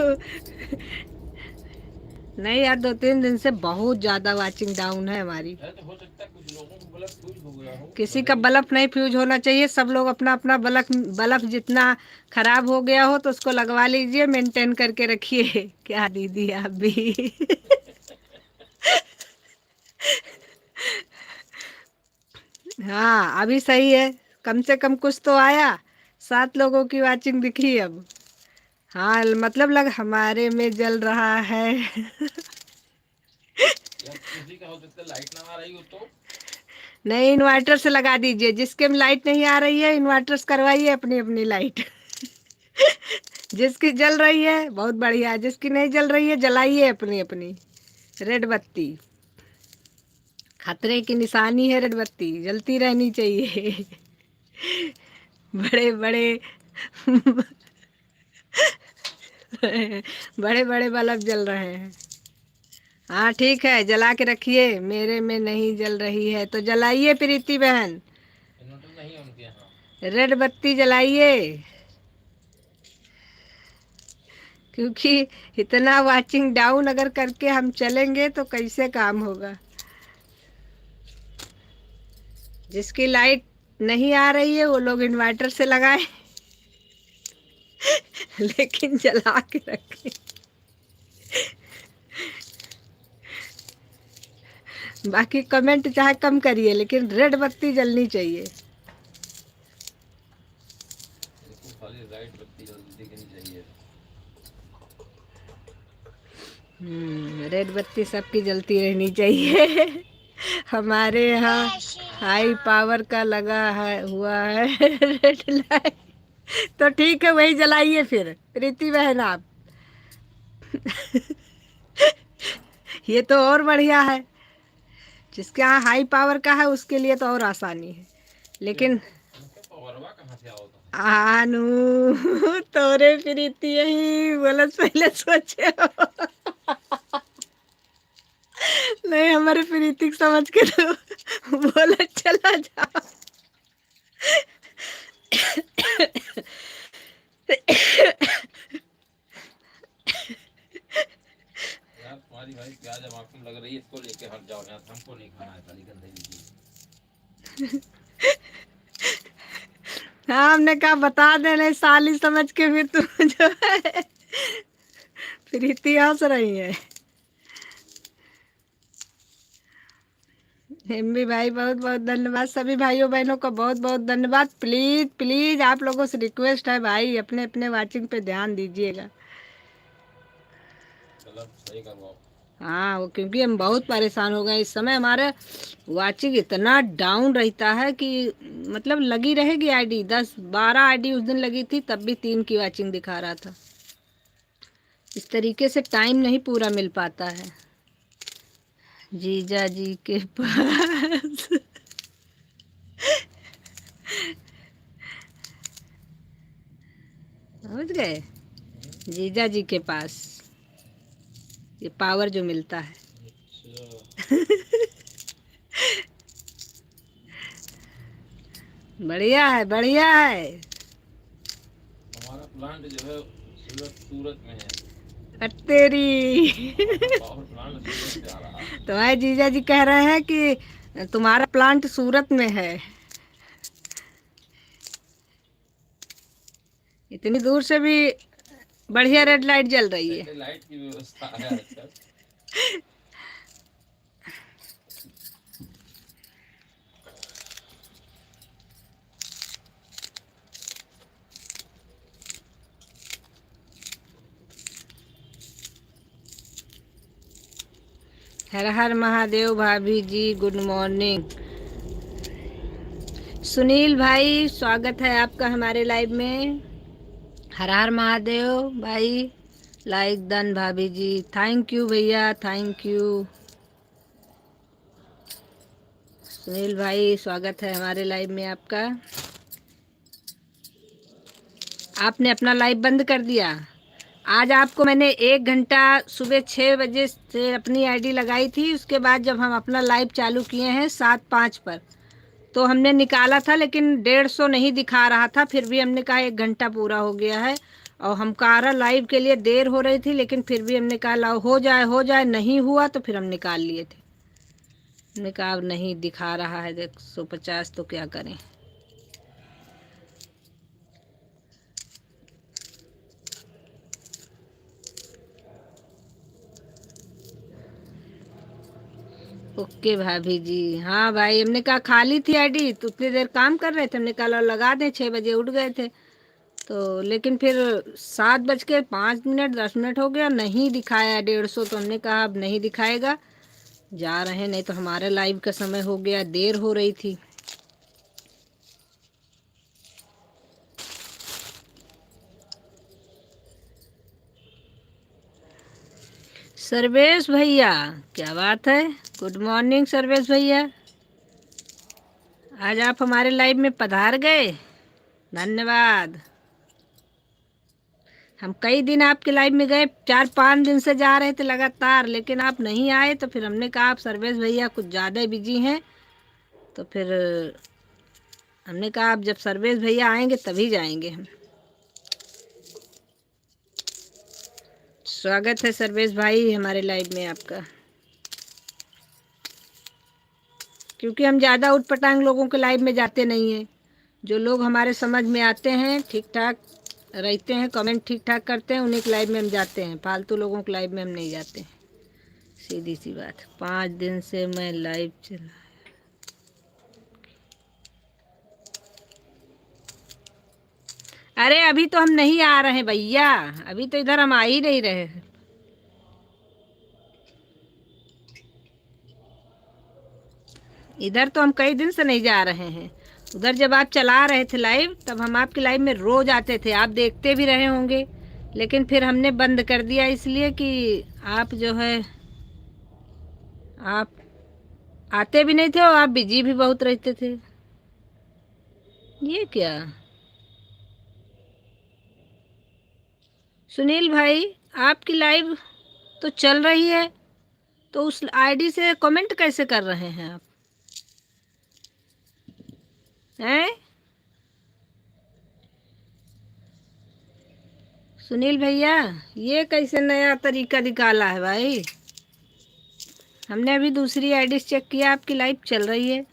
नहीं यार, 2-3 दिन से बहुत ज्यादा वाचिंग डाउन है हमारी। अरे तो हो सकता है कुछ लोगों को बल्ब फ्यूज हो गया हो। किसी का बल्ब नहीं फ्यूज होना चाहिए। सब लोग अपना अपना बल्ब जितना खराब हो गया हो तो उसको लगवा लीजिए, मेंटेन करके रखिए। क्या दीदी आप भी। हाँ अभी सही है, कम से कम कुछ तो आया। 7 लोगों की वाचिंग दिखी अब। हाँ मतलब लग हमारे में जल रहा है। या किसी का हो सकता है लाइट ना आ रही हो तो। नहीं, इन्वर्टर से लगा दीजिए। जिसके में लाइट नहीं आ रही है इन्वर्टर से करवाइए अपनी अपनी लाइट। जिसकी जल रही है बहुत बढ़िया, जिसकी नहीं जल रही है जलाइए अपनी अपनी रेड बत्ती। खतरे की निशानी है रेड बत्ती, जलती रहनी चाहिए। बड़े बड़े बड़े बड़े बल्ब जल रहे हैं। हाँ ठीक है, जला के रखिए। मेरे में नहीं जल रही है तो जलाइए प्रीति बहन, इन्वर्टर नहीं है उनके यहाँ। रेड बत्ती जलाइए। क्योंकि इतना वाचिंग डाउन अगर करके हम चलेंगे तो कैसे काम होगा। जिसकी लाइट नहीं आ रही है वो लोग इन्वर्टर से लगाए। लेकिन जला के रखें। बाकी कमेंट चाहे कम करिए, लेकिन रेड बत्ती जलनी चाहिए। खाली राइट बत्ती दिखनी चाहिए। रेड बत्ती सबकी जलती रहनी चाहिए। हमारे यहाँ हाई पावर का लगा है हुआ है रेड लाइट। तो ठीक है, वही जलाइए फिर प्रीति बहन आप। ये तो और बढ़िया है। जिसके यहाँ हाई पावर का है उसके लिए तो और आसानी है, लेकिन कहाँ से आओ तुम? आनू तोरे प्रीति यही बोलत पहले सोचे हो। नहीं, हमारे प्रीति को समझ के तो बोला चला जाओ। यार तुम्हारी भाई प्याज अब आंखों में लग रही है, इसको लेके हट जाओ यार, हमको नहीं खाना है खाली गंदगी चीज। हाँ, हमने कहा बता देने साली समझ के, फिर तुम जो है प्रीति हंस रही है। एमबी भाई बहुत बहुत धन्यवाद। सभी भाइयों बहनों का बहुत बहुत धन्यवाद। प्लीज प्लीज आप लोगों से रिक्वेस्ट है भाई, अपने अपने वाचिंग पे ध्यान दीजिएगा। सही करवाओ। हाँ, वो क्योंकि हम बहुत परेशान हो गए इस समय। हमारा वाचिंग इतना डाउन रहता है कि मतलब लगी रहेगी आईडी 10-12 आईडी उस दिन लगी थी, तब भी 3 की वाचिंग दिखा रहा था। इस तरीके से टाइम नहीं पूरा मिल पाता है। जीजा जी के पास समझ गए, जीजा जी के पास ये पावर जो मिलता है। बढ़िया है, बढ़िया है। हमारा प्लांट जो है सूरत में है। तेरी पावर प्लांट सूरत से आ रहा है। तुम्हारे जीजा जी कह रहे हैं कि तुम्हारा प्लांट सूरत में है। इतनी दूर से भी बढ़िया रेड लाइट जल रही है। लाइट की व्यवस्था है आजकल। हर हर महादेव भाभी जी, गुड मॉर्निंग। सुनील भाई स्वागत है आपका हमारे लाइव में। हर हर महादेव भाई, लाइक डन भाभी जी, थैंक यू भैया, थैंक यू। सुनील भाई स्वागत है हमारे लाइव में आपका। आपने अपना लाइव बंद कर दिया। आज आपको मैंने 1 घंटा सुबह 6 बजे से अपनी आईडी लगाई थी, उसके बाद जब हम अपना लाइव चालू किए हैं 7:05 पर, तो हमने निकाला था लेकिन 150 नहीं दिखा रहा था। फिर भी हमने कहा 1 घंटा पूरा हो गया है और हम कारा लाइव के लिए देर हो रही थी, लेकिन फिर भी हमने कहा लाओ हो जाए हो जाए। नहीं हुआ तो फिर हम निकाल लिए थे। हमने कहा अब नहीं दिखा रहा है 150 तो क्या करें। ओके भाभी जी। हाँ भाई, हमने कहा खाली थी आईडी तो उतनी देर काम कर रहे थे, हमने कहा लगा दें। 6 बजे उठ गए थे तो, लेकिन फिर 7:05 10 मिनट हो गया, नहीं दिखाया 150। तो हमने कहा अब नहीं दिखाएगा, जा रहे हैं, नहीं तो हमारे लाइव का समय हो गया, देर हो रही थी। सर्वेश भैया क्या बात है, गुड मॉर्निंग सर्वेश भैया। आज आप हमारे लाइव में पधार गए, धन्यवाद। हम कई दिन आपके लाइव में गए, 4-5 दिन से जा रहे थे लगातार, लेकिन आप नहीं आए। तो फिर हमने कहा आप सर्वेश भैया कुछ ज़्यादा बिजी हैं, तो फिर हमने कहा अब जब सर्वेश भैया आएंगे तभी जाएंगे हम। स्वागत है सर्वेश भाई हमारे लाइव में आपका। क्योंकि हम ज़्यादा उटपटांग लोगों के लाइव में जाते नहीं हैं। जो लोग हमारे समझ में आते हैं, ठीक ठाक रहते हैं, कमेंट ठीक ठाक करते हैं, उन्हीं के लाइव में हम जाते हैं। फालतू लोगों के लाइव में हम नहीं जाते हैं। सीधी सी बात, 5 दिन से मैं लाइव चला। अरे अभी तो हम नहीं आ रहे हैं भैया, अभी तो इधर हम आ ही नहीं रहे हैं। इधर तो हम कई दिन से नहीं जा रहे हैं। उधर जब आप चला रहे थे लाइव, तब हम आपकी लाइव में रोज आते थे, आप देखते भी रहे होंगे। लेकिन फिर हमने बंद कर दिया, इसलिए कि आप जो है, आप आते भी नहीं थे और आप बिजी भी बहुत रहते थे। ये क्या सुनील भाई, आपकी लाइव तो चल रही है, तो उस आईडी से कमेंट कैसे कर रहे हैं आप? हैं सुनील भैया, ये कैसे नया तरीका निकाला है भाई? हमने अभी दूसरी आईडी से चेक किया, आपकी लाइव चल रही है।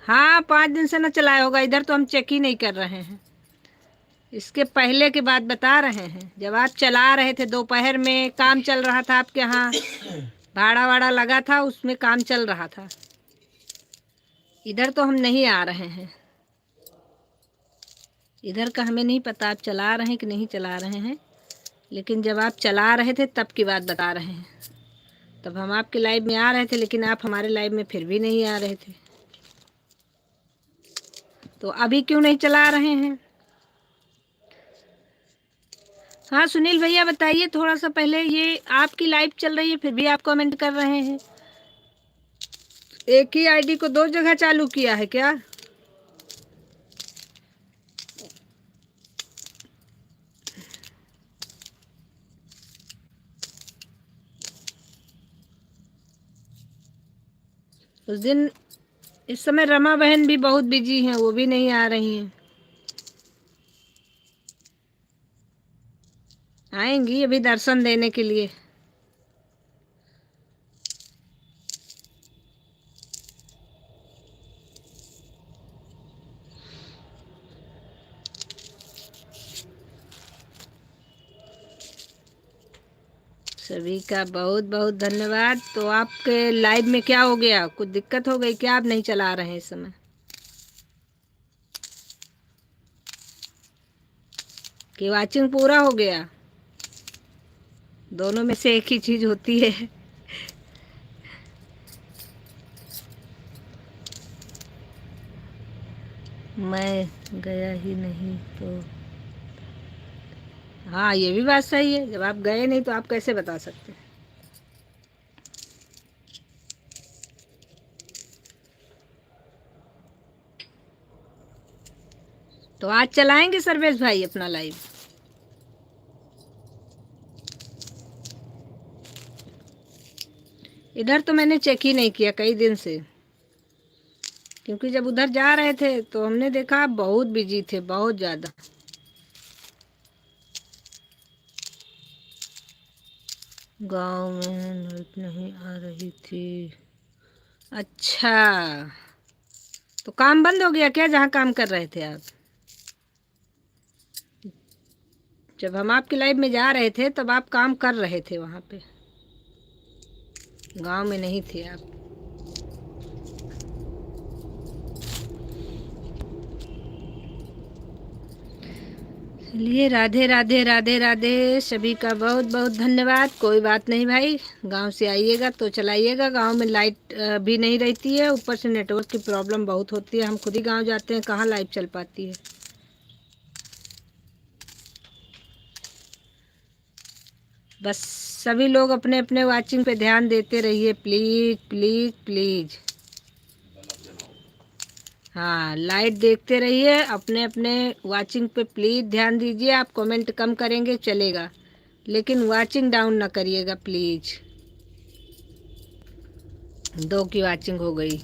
हाँ, 5 दिन से ना चलाया होगा, इधर तो हम चेक ही नहीं कर रहे हैं। इसके पहले की बात बता रहे हैं, जब आप चला रहे थे दोपहर में, काम चल रहा था आपके यहाँ, भाड़ा वाड़ा लगा था, उसमें काम चल रहा था। इधर तो हम नहीं आ रहे हैं, इधर का हमें नहीं पता आप चला रहे हैं कि नहीं चला रहे हैं। लेकिन जब आप चला रहे थे तब की बात बता रहे हैं, तब हम आपके लाइव में आ रहे थे, लेकिन आप हमारे लाइव में फिर भी नहीं आ रहे थे। तो अभी क्यों नहीं चला रहे हैं? हाँ सुनील भैया बताइए, थोड़ा सा पहले ये आपकी लाइव चल रही है फिर भी आप कमेंट कर रहे हैं। एक ही आईडी को 2 जगह चालू किया है क्या? उस दिन, इस समय रमा बहन भी बहुत बिजी हैं, वो भी नहीं आ रही हैं। आएंगी अभी दर्शन देने के लिए। सभी का बहुत बहुत धन्यवाद। तो आपके लाइव में क्या हो गया, कुछ दिक्कत हो गई क्या? आप नहीं चला रहे हैं इस समय कि वाचिंग पूरा हो गया? दोनों में से एक ही चीज होती है। मैं गया ही नहीं तो हाँ, ये भी बात सही है, जब आप गए नहीं तो आप कैसे बता सकते हैं? तो आज चलाएंगे सर्वेश भाई अपना लाइव? इधर तो मैंने चेक ही नहीं किया कई दिन से, क्योंकि जब उधर जा रहे थे तो हमने देखा आप बहुत बिजी थे, बहुत ज़्यादा। गांव में लाइट नहीं आ रही थी? अच्छा, तो काम बंद हो गया क्या जहाँ काम कर रहे थे आप? जब हम आपकी लाइव में जा रहे थे तब आप काम कर रहे थे वहाँ पे, गांव में नहीं थे आप। चलिए, राधे राधे राधे राधे, सभी का बहुत बहुत धन्यवाद। कोई बात नहीं भाई, गांव से आइएगा तो चलाइएगा। गांव में लाइट भी नहीं रहती है, ऊपर से नेटवर्क की प्रॉब्लम बहुत होती है। हम खुद ही गांव जाते हैं, कहाँ लाइट चल पाती है। बस सभी लोग अपने अपने वाचिंग पे ध्यान देते रहिए, प्लीज़ प्लीज़ प्लीज़। हाँ, लाइट देखते रहिए, अपने अपने वाचिंग पे प्लीज़ ध्यान दीजिए। आप कमेंट कम करेंगे चलेगा, लेकिन वाचिंग डाउन ना करिएगा प्लीज़। 2 की वाचिंग हो गई।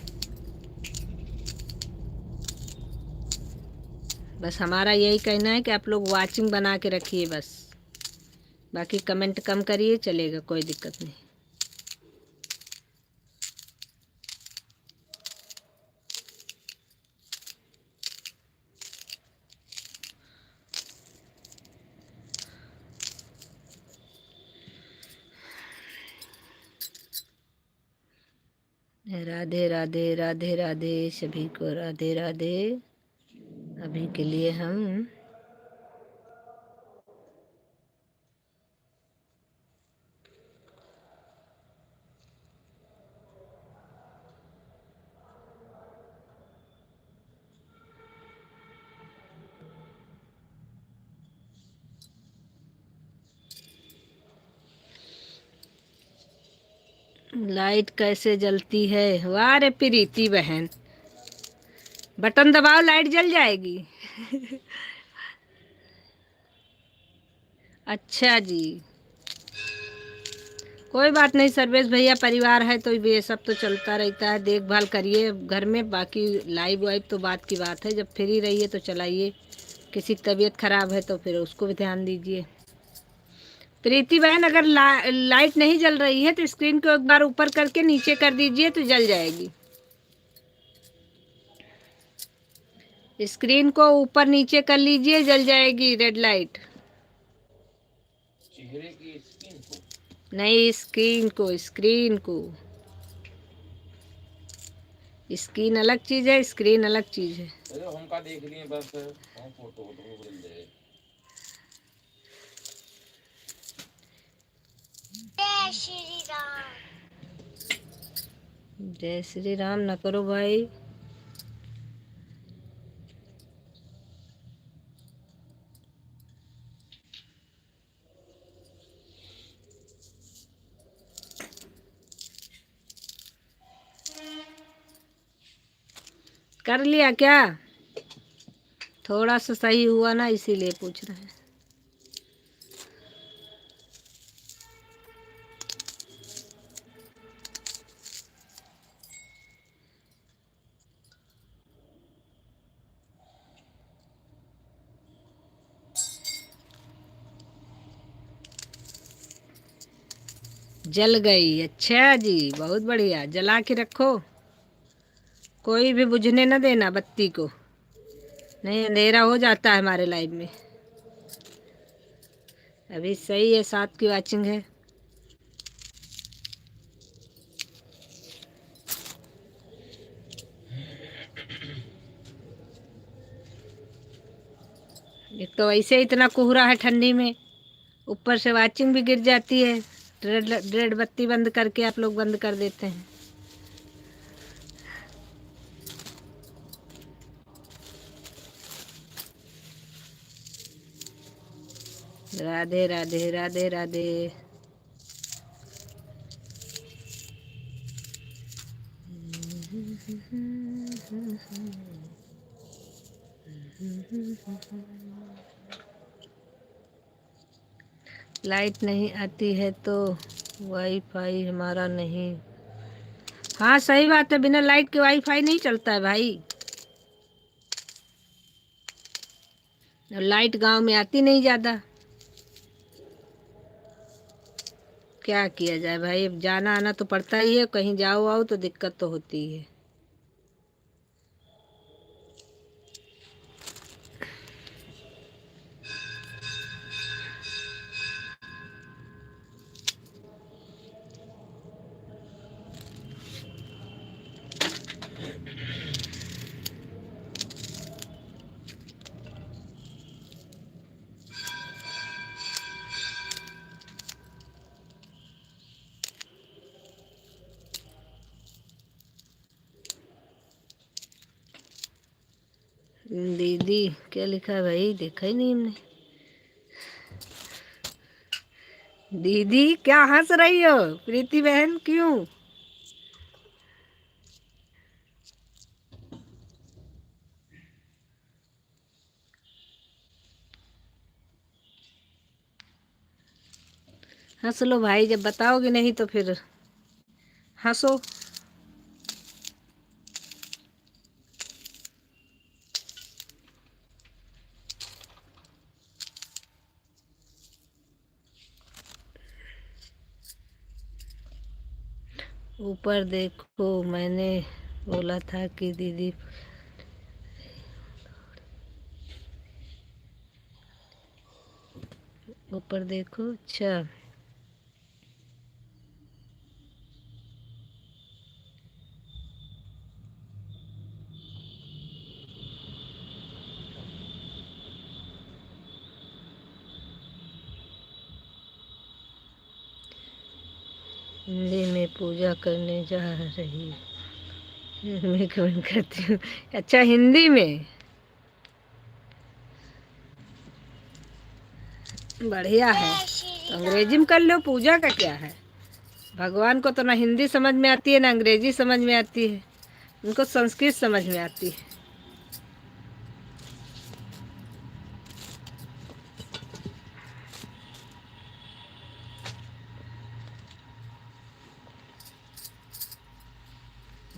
बस हमारा यही कहना है कि आप लोग वाचिंग बना के रखिए बस, बाकी कमेंट कम करिए चलेगा, कोई दिक्कत नहीं। राधे राधे राधे राधे सभी को राधे राधे। अभी के लिए हम लाइट कैसे जलती है। वाह रे प्रीति बहन, बटन दबाओ लाइट जल जाएगी। अच्छा जी, कोई बात नहीं सर्वेश भैया, परिवार है तो ये सब तो चलता रहता है। देखभाल करिए घर में, बाकी लाइव वाइव तो बात की बात है, जब फ्री रहिए तो चलाइए। किसी की तबीयत खराब है तो फिर उसको भी ध्यान दीजिए। प्रीति बहन, अगर लाइट नहीं जल रही है तो स्क्रीन को एक बार ऊपर करके नीचे कर दीजिए तो जल जाएगी। स्क्रीन को ऊपर नीचे कर लीजिए, जल जाएगी रेड लाइट। चेहरे की स्किन को नहीं, स्क्रीन को, स्क्रीन को। स्क्रीन अलग चीज है, स्क्रीन अलग चीज है। अरे हमका देख लिए बस हम फोटो फोटो बोल दे। जय श्री राम। जय श्री राम न करो भाई। कर लिया क्या? थोड़ा सा सही हुआ ना, इसीलिए पूछ रहे हैं। जल गई, अच्छा जी, बहुत बढ़िया। जला के रखो, कोई भी बुझने न देना बत्ती को, नहीं अंधेरा हो जाता है हमारे लाइफ में। अभी सही है, 7 की वाचिंग है। एक तो ऐसे इतना कोहरा है ठंडी में, ऊपर से वाचिंग भी गिर जाती है। रेड बत्ती बंद करके आप लोग बंद कर देते हैं। राधे राधे राधे राधे। लाइट नहीं आती है तो वाईफाई हमारा नहीं। हाँ सही बात है, बिना लाइट के वाईफाई नहीं चलता है भाई। लाइट गांव में आती नहीं ज़्यादा, क्या किया जाए भाई, अब जाना आना तो पड़ता ही है, कहीं जाओ आओ तो दिक्कत तो होती ही है। दीदी क्या लिखा है भाई, देखा ही नहीं हमने। दीदी क्या हंस रही हो प्रीति बहन, क्यों? हंस लो भाई, जब बताओगे नहीं तो फिर हंसो। ऊपर देखो, मैंने बोला था कि दीदी। ऊपर देखो, अच्छा। हिंदी में पूजा करने जा रही मैं कमेंट करती हूँ। अच्छा, हिंदी में बढ़िया है। जय श्री तो अंग्रेजी में कर लो, पूजा का क्या है। भगवान को तो ना हिंदी समझ में आती है ना अंग्रेजी समझ में आती है, उनको संस्कृत समझ में आती है।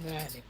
अरे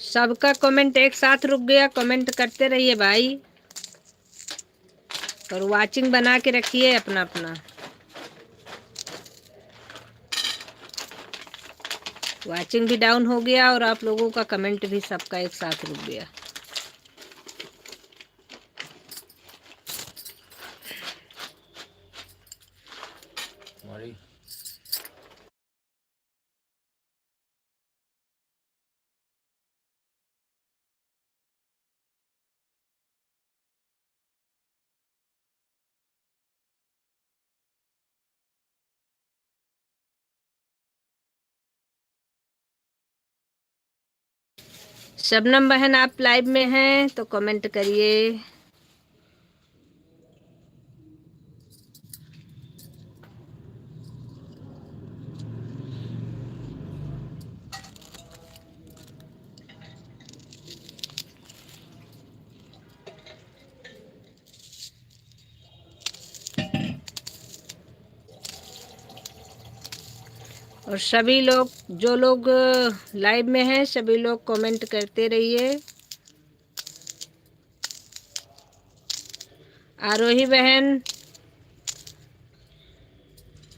सबका कमेंट एक साथ रुक गया, कमेंट करते रहिए भाई, और वाचिंग बना के रखिए अपना अपना। वाचिंग भी डाउन हो गया और आप लोगों का कमेंट भी सबका एक साथ रुक गया। हमारी शबनम बहन, आप लाइव में हैं तो कमेंट करिए। और सभी लोग, जो लोग लाइव में हैं, सभी लोग कमेंट करते रहिए। आरोही बहन,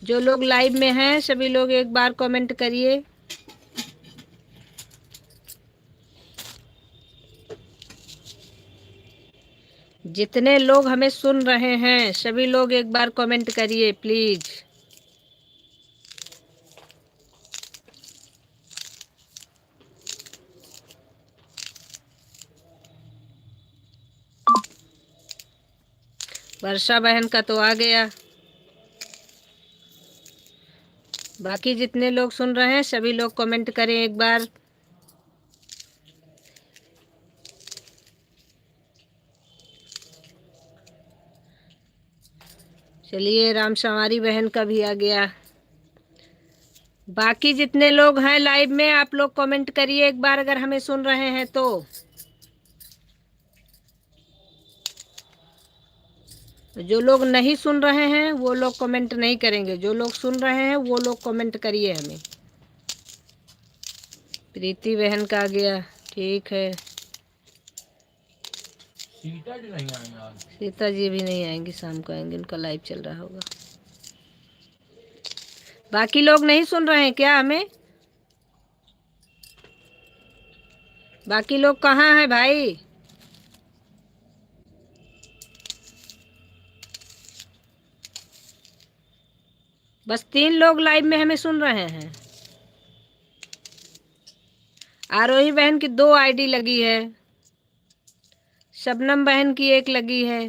जो लोग लाइव में हैं सभी लोग एक बार कमेंट करिए। जितने लोग हमें सुन रहे हैं सभी लोग एक बार कमेंट करिए प्लीज। वर्षा बहन का तो आ गया। बाकी जितने लोग सुन रहे हैं सभी लोग कमेंट करें एक बार। चलिए, राम संवारी बहन का भी आ गया। बाकी जितने लोग हैं लाइव में, आप लोग कमेंट करिए एक बार अगर हमें सुन रहे हैं तो। जो लोग नहीं सुन रहे हैं वो लोग कमेंट नहीं करेंगे, जो लोग सुन रहे हैं वो लोग कमेंट करिए हमें। प्रीति बहन का आ गया, ठीक है। सीता जी नहीं आएंगे आज। सीता जी भी नहीं आएंगी, शाम को आएंगे, उनका लाइव चल रहा होगा। बाकी लोग नहीं सुन रहे हैं क्या हमें? बाकी लोग कहाँ हैं भाई? बस 3 लोग लाइव में हमें सुन रहे हैं। आरोही बहन की 2 आईडी लगी है, शबनम बहन की 1 लगी है।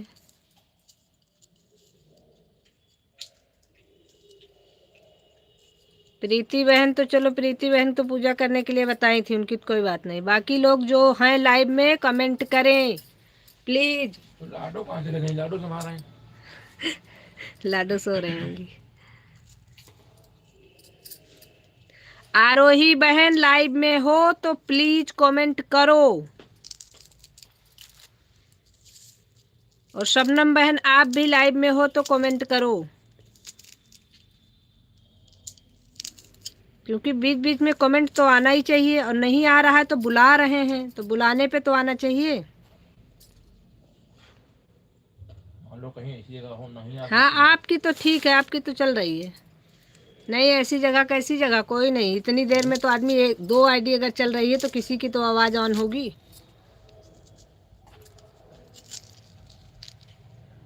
प्रीति बहन तो चलो, प्रीति बहन तो पूजा करने के लिए बताई थी, उनकी तो कोई बात नहीं। बाकी लोग जो हैं लाइव में कमेंट करें प्लीज। तो लाडो कहाँ चले गए? लाडो संभाल रहे हैं। लाडो सो रहे होंगी। आरोही बहन लाइव में हो तो प्लीज कमेंट करो। और शबनम बहन आप भी लाइव में हो तो कमेंट करो, क्योंकि बीच बीच में कमेंट तो आना ही चाहिए। और नहीं आ रहा है तो बुला रहे हैं, तो बुलाने पे तो आना चाहिए। मान लो कहीं ऐसी जगह हो नहीं आ हाँ सकती। आपकी तो ठीक है, आपकी तो चल रही है। नहीं ऐसी जगह कैसी जगह, कोई नहीं। इतनी देर में तो आदमी एक दो आईडी अगर चल रही है तो किसी की तो आवाज ऑन होगी।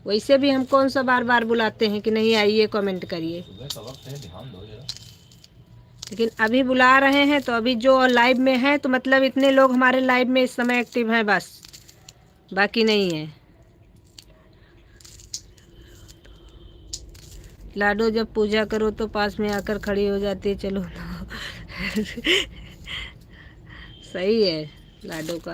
वैसे भी हम कौन सा बार बार बुलाते हैं कि नहीं आइए कमेंट करिए। सुबह का वक्त है, ध्यान दो जरा। लेकिन अभी बुला रहे हैं तो अभी जो लाइव में है तो मतलब इतने लोग हमारे लाइव में इस समय एक्टिव हैं बस, बाकी नहीं है। लाडो जब पूजा करो तो पास में आकर खड़ी हो जाती है, चलो तो सही है लाडो का।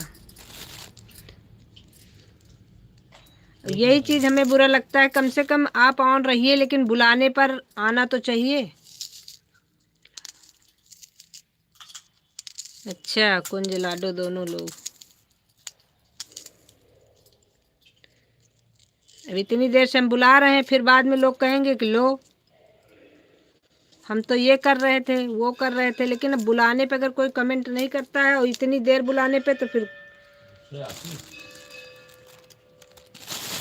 यही चीज हमें बुरा लगता है, कम से कम आप ऑन रहिए लेकिन बुलाने पर आना तो चाहिए। अच्छा कुंज लाडो दोनों लोग। अब इतनी देर से हम बुला रहे हैं, फिर बाद में लोग कहेंगे कि लो हम तो ये कर रहे थे वो कर रहे थे, लेकिन अब बुलाने पे अगर कोई कमेंट नहीं करता है और इतनी देर बुलाने पे, तो फिर ले आती।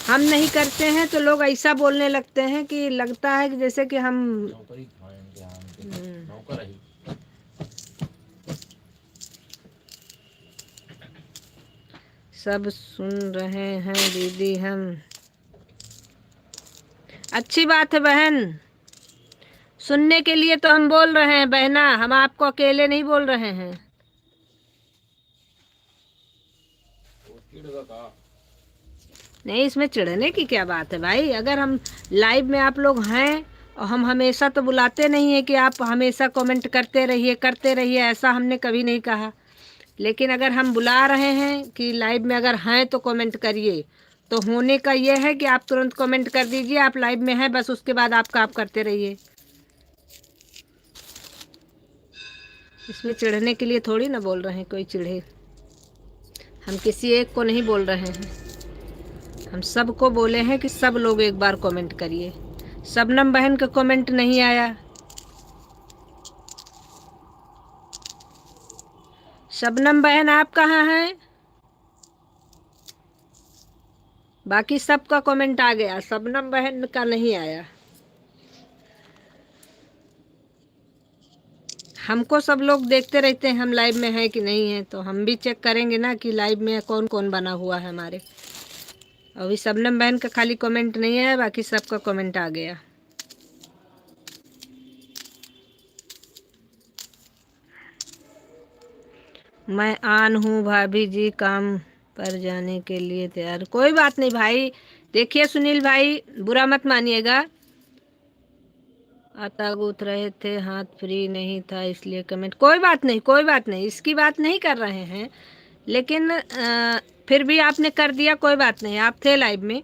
हम नहीं करते हैं तो लोग ऐसा बोलने लगते हैं कि लगता है कि जैसे कि हम नौकरी खाएं के आम के नौकर ही। सब सुन रहे हैं दीदी हम। अच्छी बात है बहन, सुनने के लिए तो हम बोल रहे हैं बहना, हम आपको अकेले नहीं बोल रहे हैं। वो चिढ़ का। नहीं इसमें चिढ़ने की क्या बात है भाई। अगर हम लाइव में आप लोग हैं और हम हमेशा तो बुलाते नहीं है कि आप हमेशा कमेंट करते रहिए, ऐसा हमने कभी नहीं कहा। लेकिन अगर हम बुला रहे हैं कि लाइव में अगर हैं तो कमेंट करिए, तो होने का ये है कि आप तुरंत कमेंट कर दीजिए आप लाइव में हैं, बस उसके बाद आपका आप करते रहिए। इसमें चिढ़ने के लिए थोड़ी ना बोल रहे हैं, कोई चिढ़े। हम किसी एक को नहीं बोल रहे हैं, हम सबको बोले हैं कि सब लोग एक बार कमेंट करिए। शबनम बहन का कमेंट नहीं आया। शबनम बहन आप कहाँ हैं? बाकी सबका कमेंट आ गया, शबनम बहन का नहीं आया। हमको सब लोग देखते रहते हैं हम लाइव में हैं कि नहीं है, तो हम भी चेक करेंगे ना कि लाइव में कौन कौन बना हुआ है हमारे। अभी शबनम बहन का खाली कमेंट नहीं आया, बाकी सबका कमेंट आ गया। मैं आन हूँ भाभी जी, काम पर जाने के लिए तैयार। कोई बात नहीं भाई, देखिए सुनील भाई बुरा मत मानिएगा। आटा गूंथ रहे थे, हाथ फ्री नहीं था इसलिए कमेंट। कोई बात नहीं, कोई बात नहीं, इसकी बात नहीं कर रहे हैं। लेकिन फिर भी आपने कर दिया, कोई बात नहीं, आप थे लाइव में।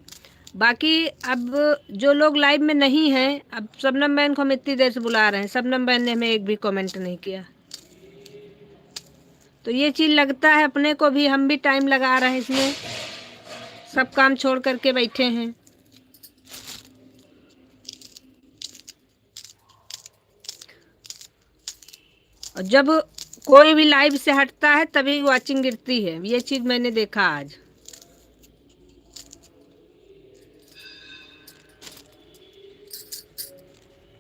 बाकी अब जो लोग लाइव में नहीं हैं, अब शबनम बहन को हम इतनी देर से बुला रहे हैं, शबनम बहन ने हमें एक भी कमेंट नहीं किया। तो ये चीज़ लगता है अपने को भी, हम भी टाइम लगा रहे हैं इसमें, सब काम छोड़ करके बैठे हैं। और जब कोई भी लाइव से हटता है तभी वॉचिंग गिरती है, ये चीज़ मैंने देखा आज।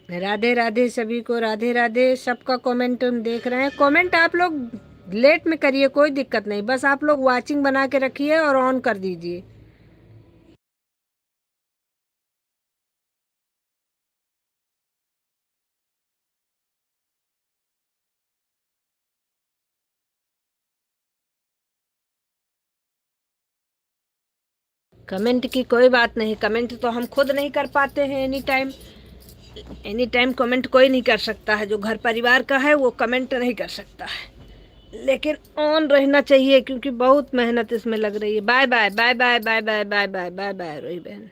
राधे राधे सभी को, राधे राधे। सबका कमेंट हम देख रहे हैं। कमेंट आप लोग लेट में करिए, कोई दिक्कत नहीं, बस आप लोग वॉचिंग बना के रखिए और ऑन कर दीजिए। कमेंट की कोई बात नहीं, कमेंट तो हम खुद नहीं कर पाते हैं एनी टाइम कमेंट कोई नहीं कर सकता है। जो घर परिवार का है वो कमेंट नहीं कर सकता है, लेकिन ऑन रहना चाहिए क्योंकि बहुत मेहनत इसमें लग रही है। Bye bye bye bye bye bye bye bye bye bye Rohi बहन।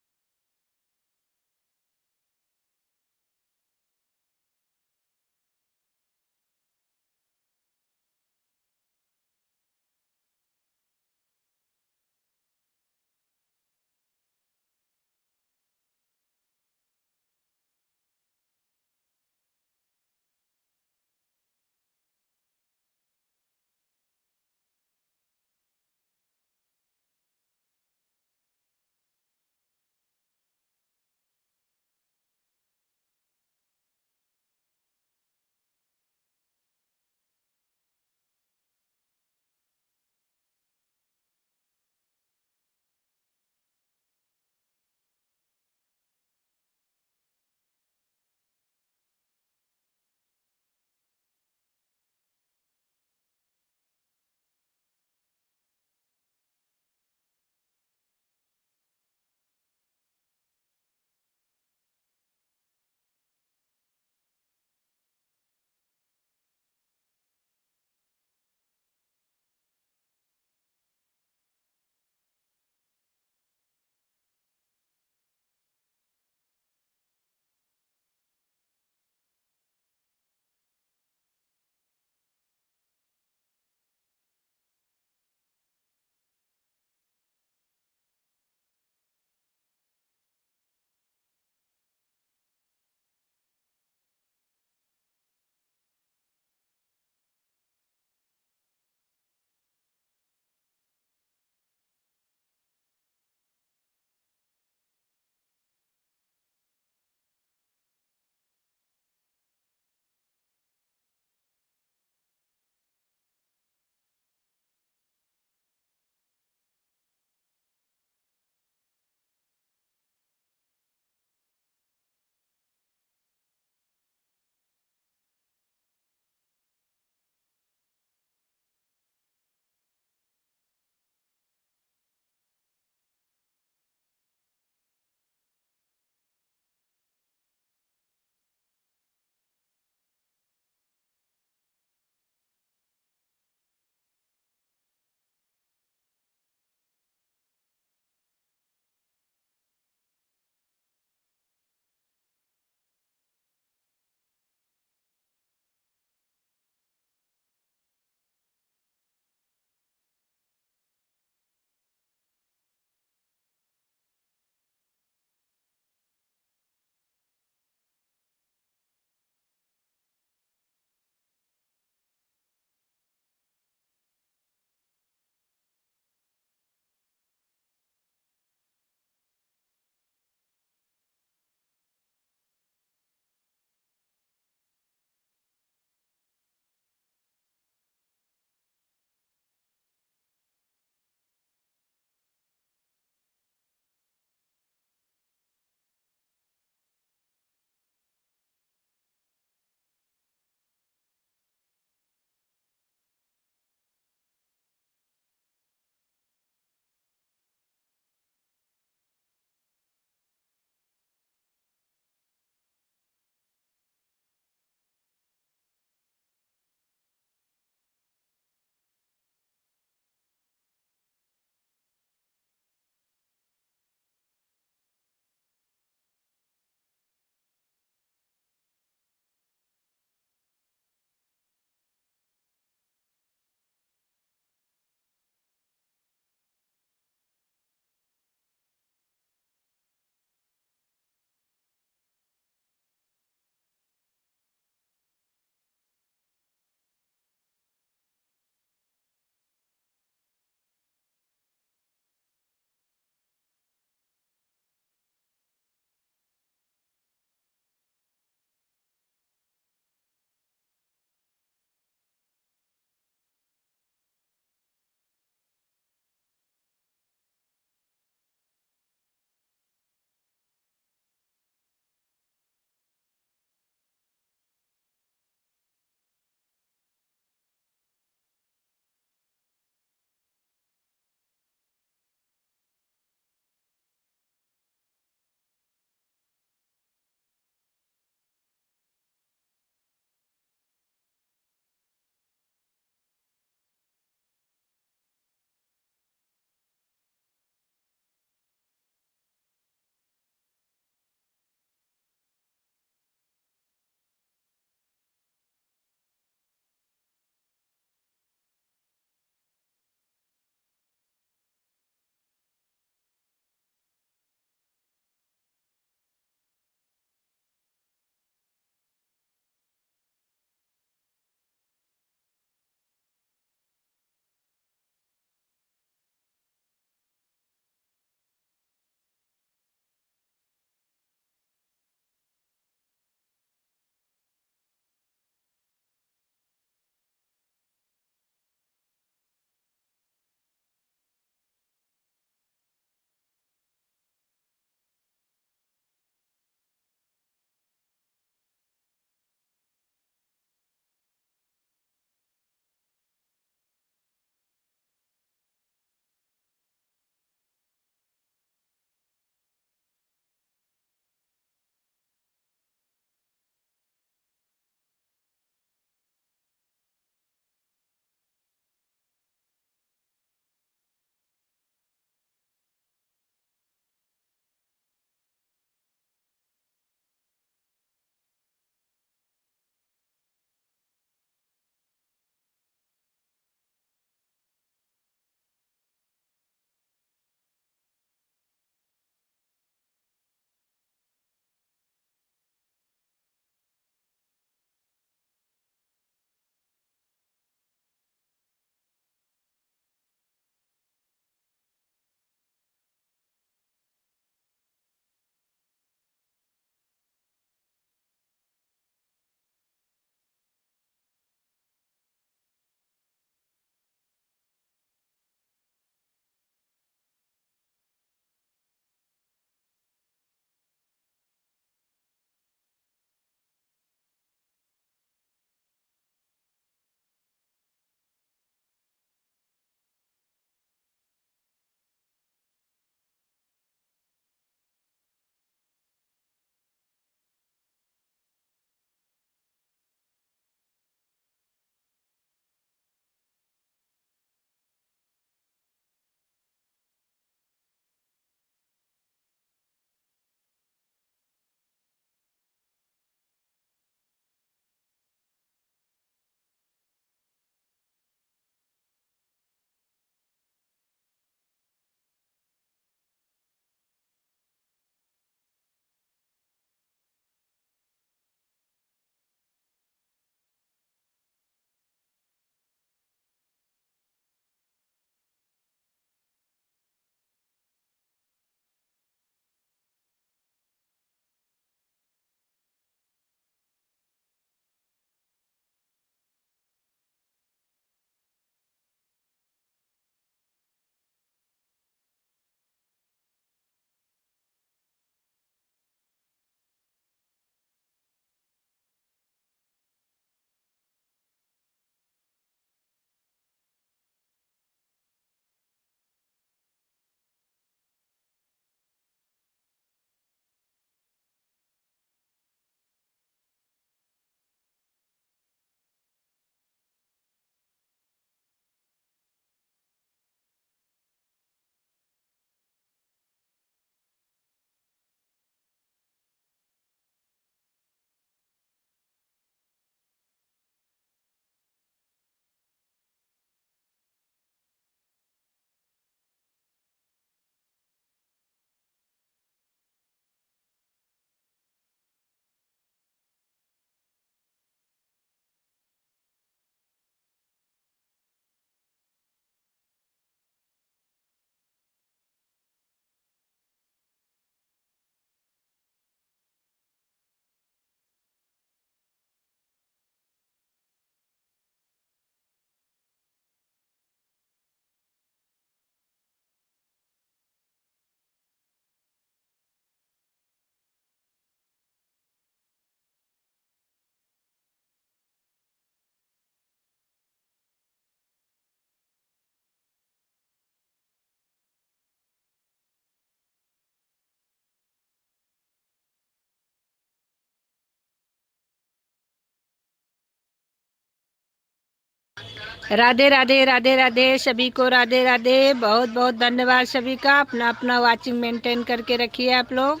राधे राधे राधे राधे सभी को, राधे राधे। बहुत बहुत धन्यवाद सभी का। अपना अपना वाचिंग मेंटेन करके रखिए आप लोग।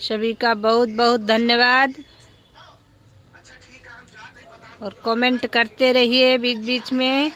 सभी का बहुत बहुत धन्यवाद। और कमेंट करते रहिए बीच बीच में।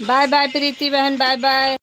बाय बाय प्रीति बहन, बाय बाय।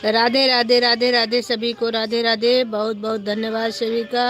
राधे राधे राधे राधे सभी को, राधे राधे। बहुत बहुत धन्यवाद सभी का।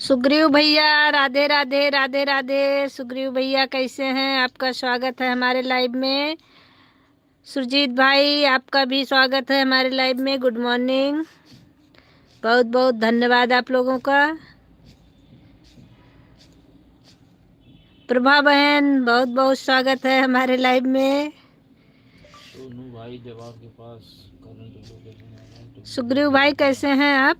सुग्रीव भैया, राधे राधे राधे राधे। सुग्रीव भैया कैसे हैं? आपका स्वागत है हमारे लाइव में। सुरजीत भाई, आपका भी स्वागत है हमारे लाइव में। गुड मॉर्निंग, बहुत बहुत धन्यवाद आप लोगों का। प्रभा बहन, बहुत बहुत स्वागत है हमारे लाइव में। सोनू भाई, जब आपके पास करंट लोकेशन आ तो सुग्रीव भाई कैसे हैं आप?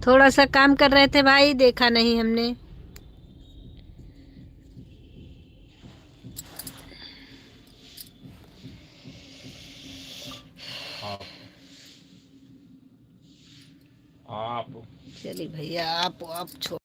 थोड़ा सा काम कर रहे थे भाई, देखा नहीं हमने। आप चलिए भैया, आप छोड़।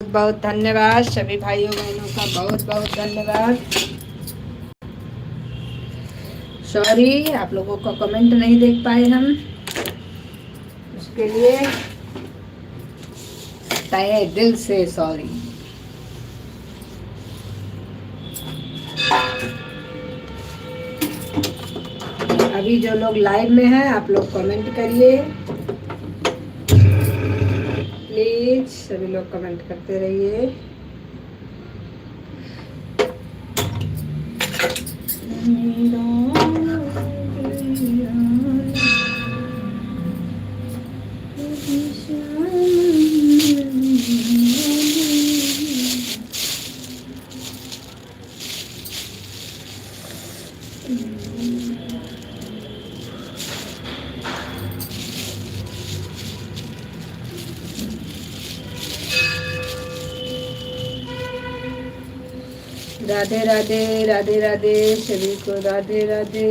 बहुत धन्यवाद सभी भाइयों बहनों का, बहुत बहुत धन्यवाद। सॉरी, आप लोगों का कमेंट नहीं देख पाए हम, उसके लिए तहे दिल से सॉरी। अभी जो लोग लाइव में हैं, आप लोग कमेंट करिए प्लीज, सभी लोग कमेंट करते रहिए। राधे राधे राधे राधे सभी को, राधे राधे।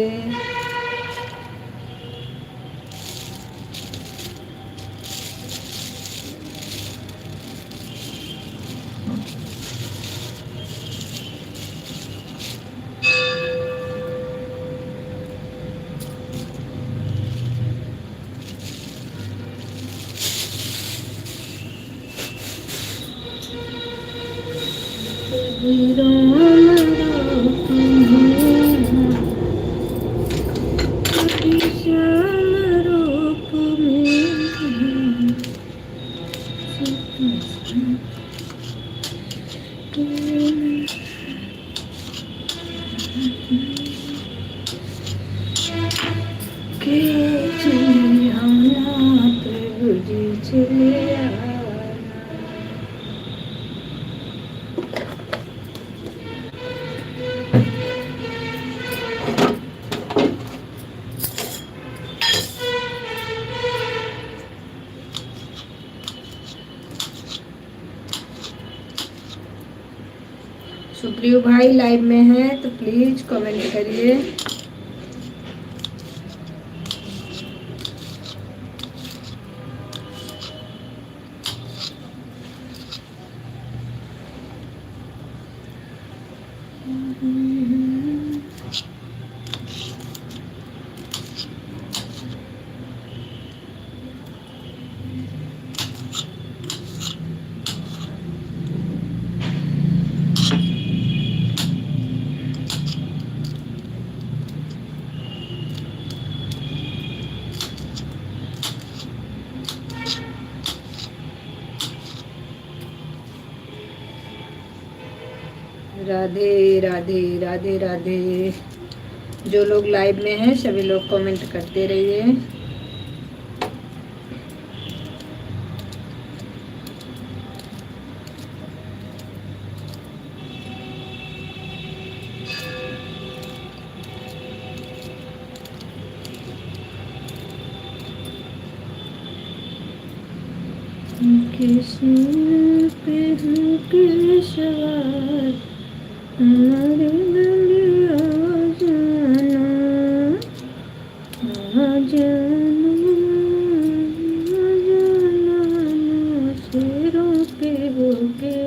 सुप्रियो भाई लाइव में हैं तो प्लीज कमेंट करिए। राधे राधे राधे राधे। जो लोग लाइव में हैं सभी लोग कमेंट करते रहिए। किस्मत पे हूँ के सवार, हमारे दिल आ जाना, आ जाना, आ जाना, शेरों पे होके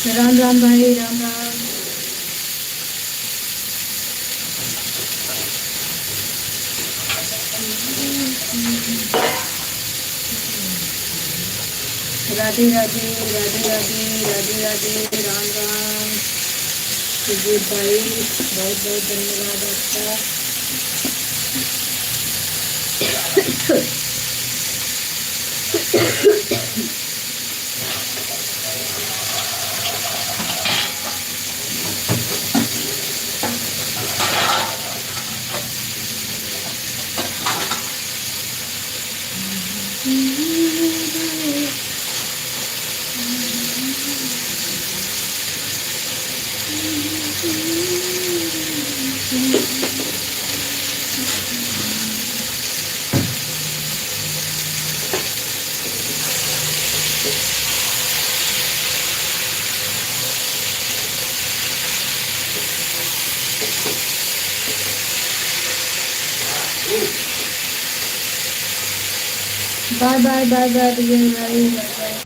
राम राम भाई, राम राम। राधे राधे, राधे राधे, राधे राधे, राम राम। सुजीत भाई, बहुत बहुत धन्यवाद आपका। बाय बाय बाय बाय विजय भाई, बाय बाय।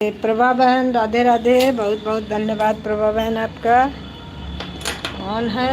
प्रभा बहन, राधे राधे, बहुत बहुत धन्यवाद प्रभा बहन आपका। कौन है?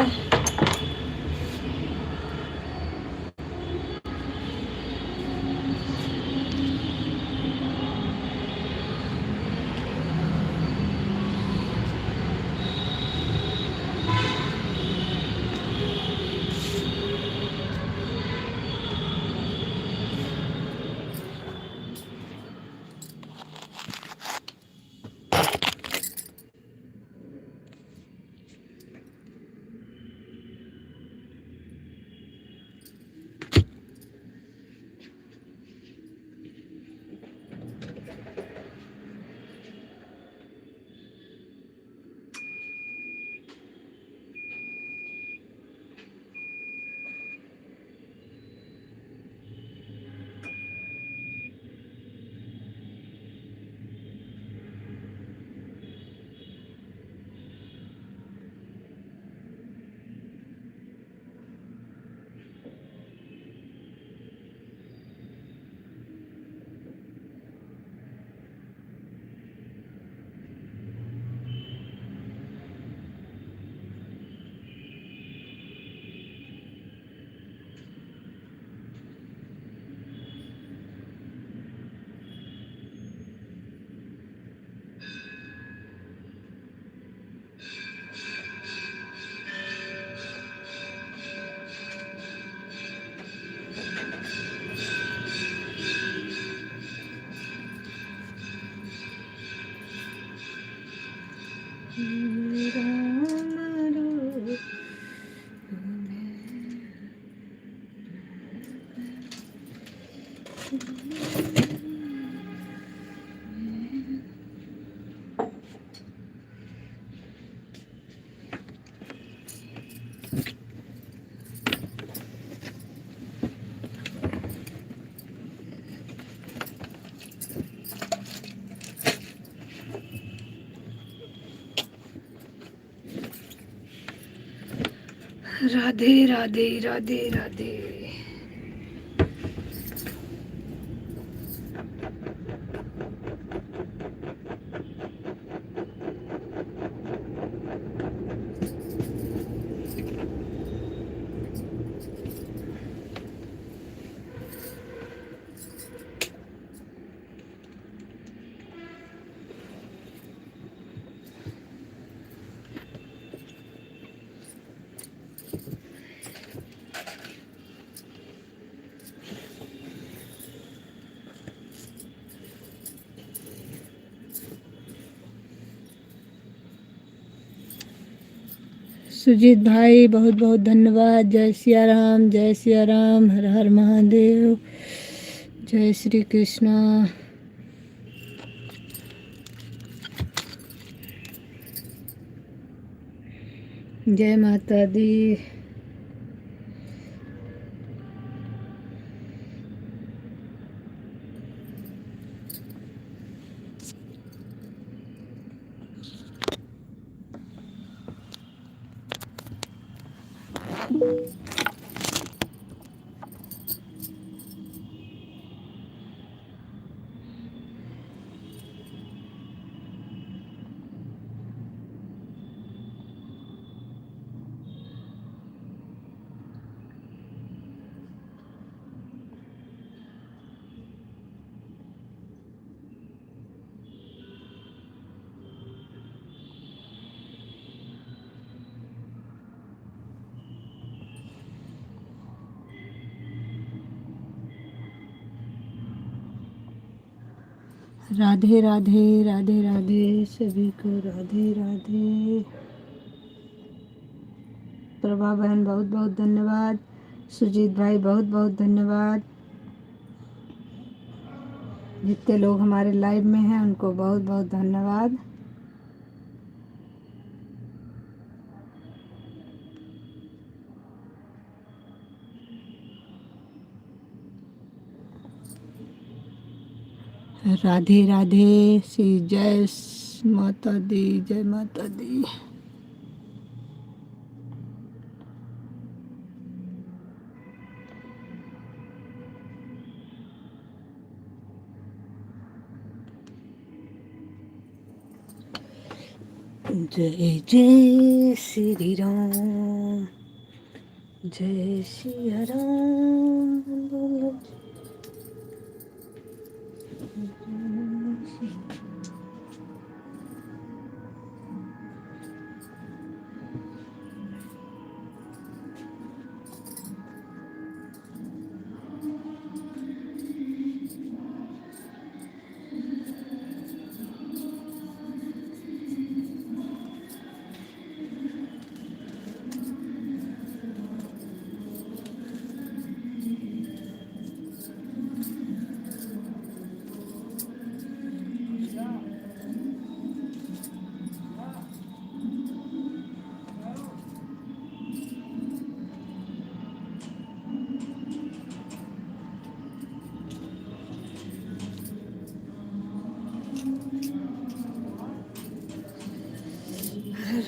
राधे राधे राधे राधे। सुजीत भाई बहुत बहुत धन्यवाद। जय सिया राम, जय सिया राम, हर हर महादेव, जय श्री कृष्णा। जय माता दी। राधे राधे राधे राधे सभी को राधे राधे। प्रभा बहन बहुत बहुत धन्यवाद। सुजीत भाई बहुत बहुत धन्यवाद। जितने लोग हमारे लाइव में हैं उनको बहुत बहुत धन्यवाद। राधे राधे श्री जय माता दी, जय माता दी। जय जय श्री राम, जय सिया राम, बोलो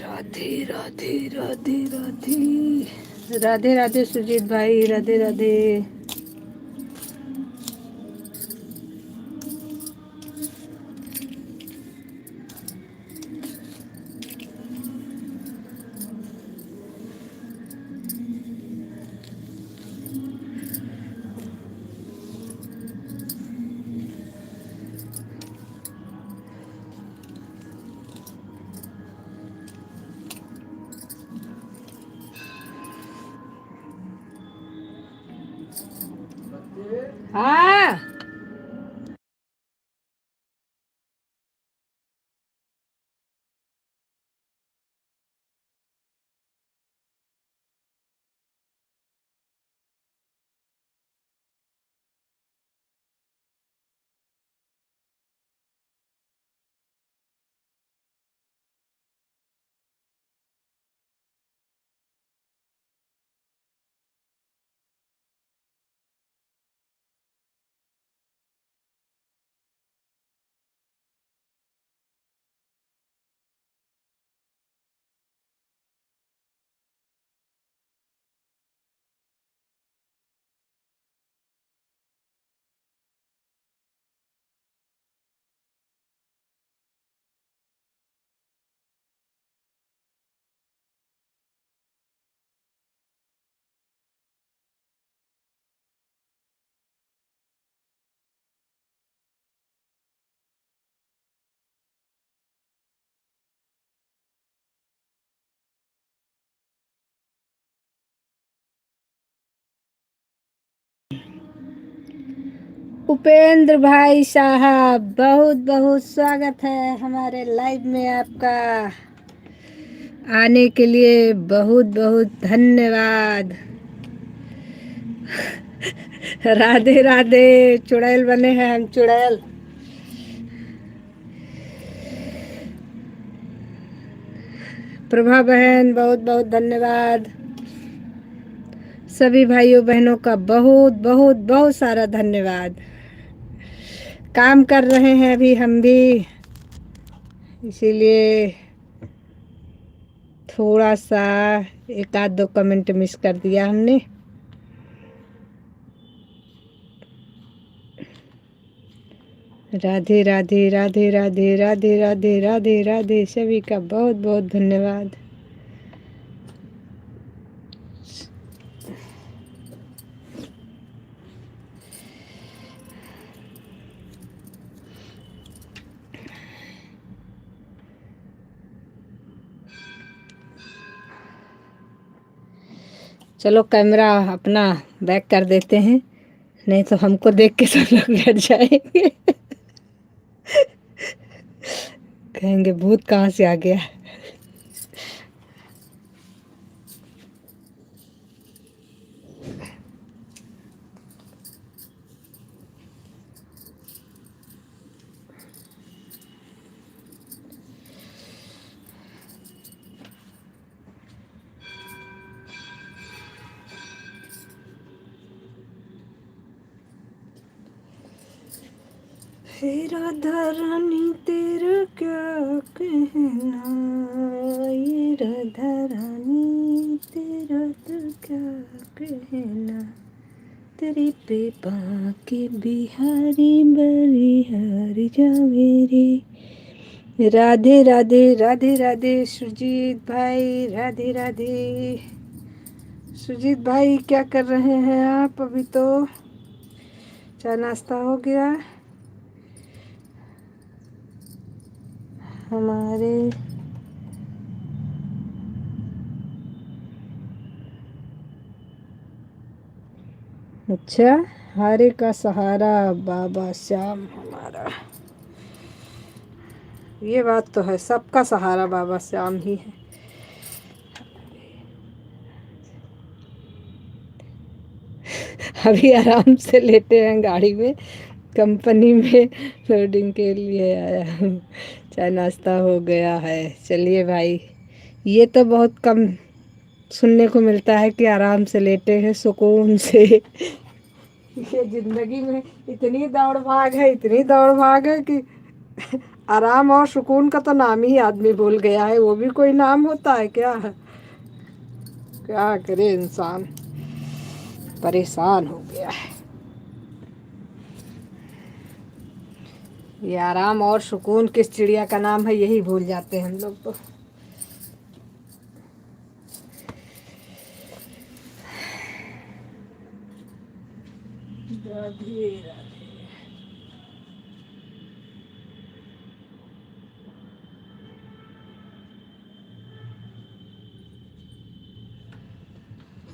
राधे राधे राधे राधे। राधे राधे सुजीत भाई, राधे राधे। हाँ। उपेंद्र भाई साहब, बहुत बहुत स्वागत है हमारे लाइव में आपका। आने के लिए बहुत बहुत धन्यवाद। राधे राधे। चुड़ैल बने हैं हम, चुड़ैल। प्रभा बहन, बहुत बहुत धन्यवाद। सभी भाइयों बहनों का बहुत बहुत बहुत सारा धन्यवाद। काम कर रहे हैं अभी हम भी, इसीलिए थोड़ा सा एक आध दो कमेंट मिस कर दिया हमने। राधे राधे राधे राधे राधे राधे राधे राधे। सभी का बहुत बहुत धन्यवाद। चलो कैमरा अपना बैक कर देते हैं, नहीं तो हमको देख के सब लोग डर जाएंगे। कहेंगे भूत कहाँ से आ गया। हे राधा रानी तेरा क्या कहना, ये राधा रानी तेरा तो क्या कहना, तेरे पे बाके बिहारी बलिहारी जावे रे। राधे राधे राधे राधे। सुजीत भाई राधे राधे। सुजीत भाई क्या कर रहे हैं आप? अभी तो चाय नाश्ता हो गया हमारे। अच्छा, हारे का सहारा बाबा श्याम हमारा। ये बात तो है, सबका सहारा बाबा श्याम ही है। अभी आराम से लेटे हैं गाड़ी में, कंपनी में लोडिंग के लिए आया हूँ। चाय नाश्ता हो गया है। चलिए भाई, ये तो बहुत कम सुनने को मिलता है कि आराम से लेटे हैं सुकून से। ये जिंदगी में इतनी दौड़ भाग है, इतनी दौड़ भाग है कि आराम और सुकून का तो नाम ही आदमी भूल गया है। वो भी कोई नाम होता है क्या? क्या करे इंसान, परेशान हो गया है। ये आराम और सुकून किस चिड़िया का नाम है, यही भूल जाते हैं हम लोग तो। राधे राधे।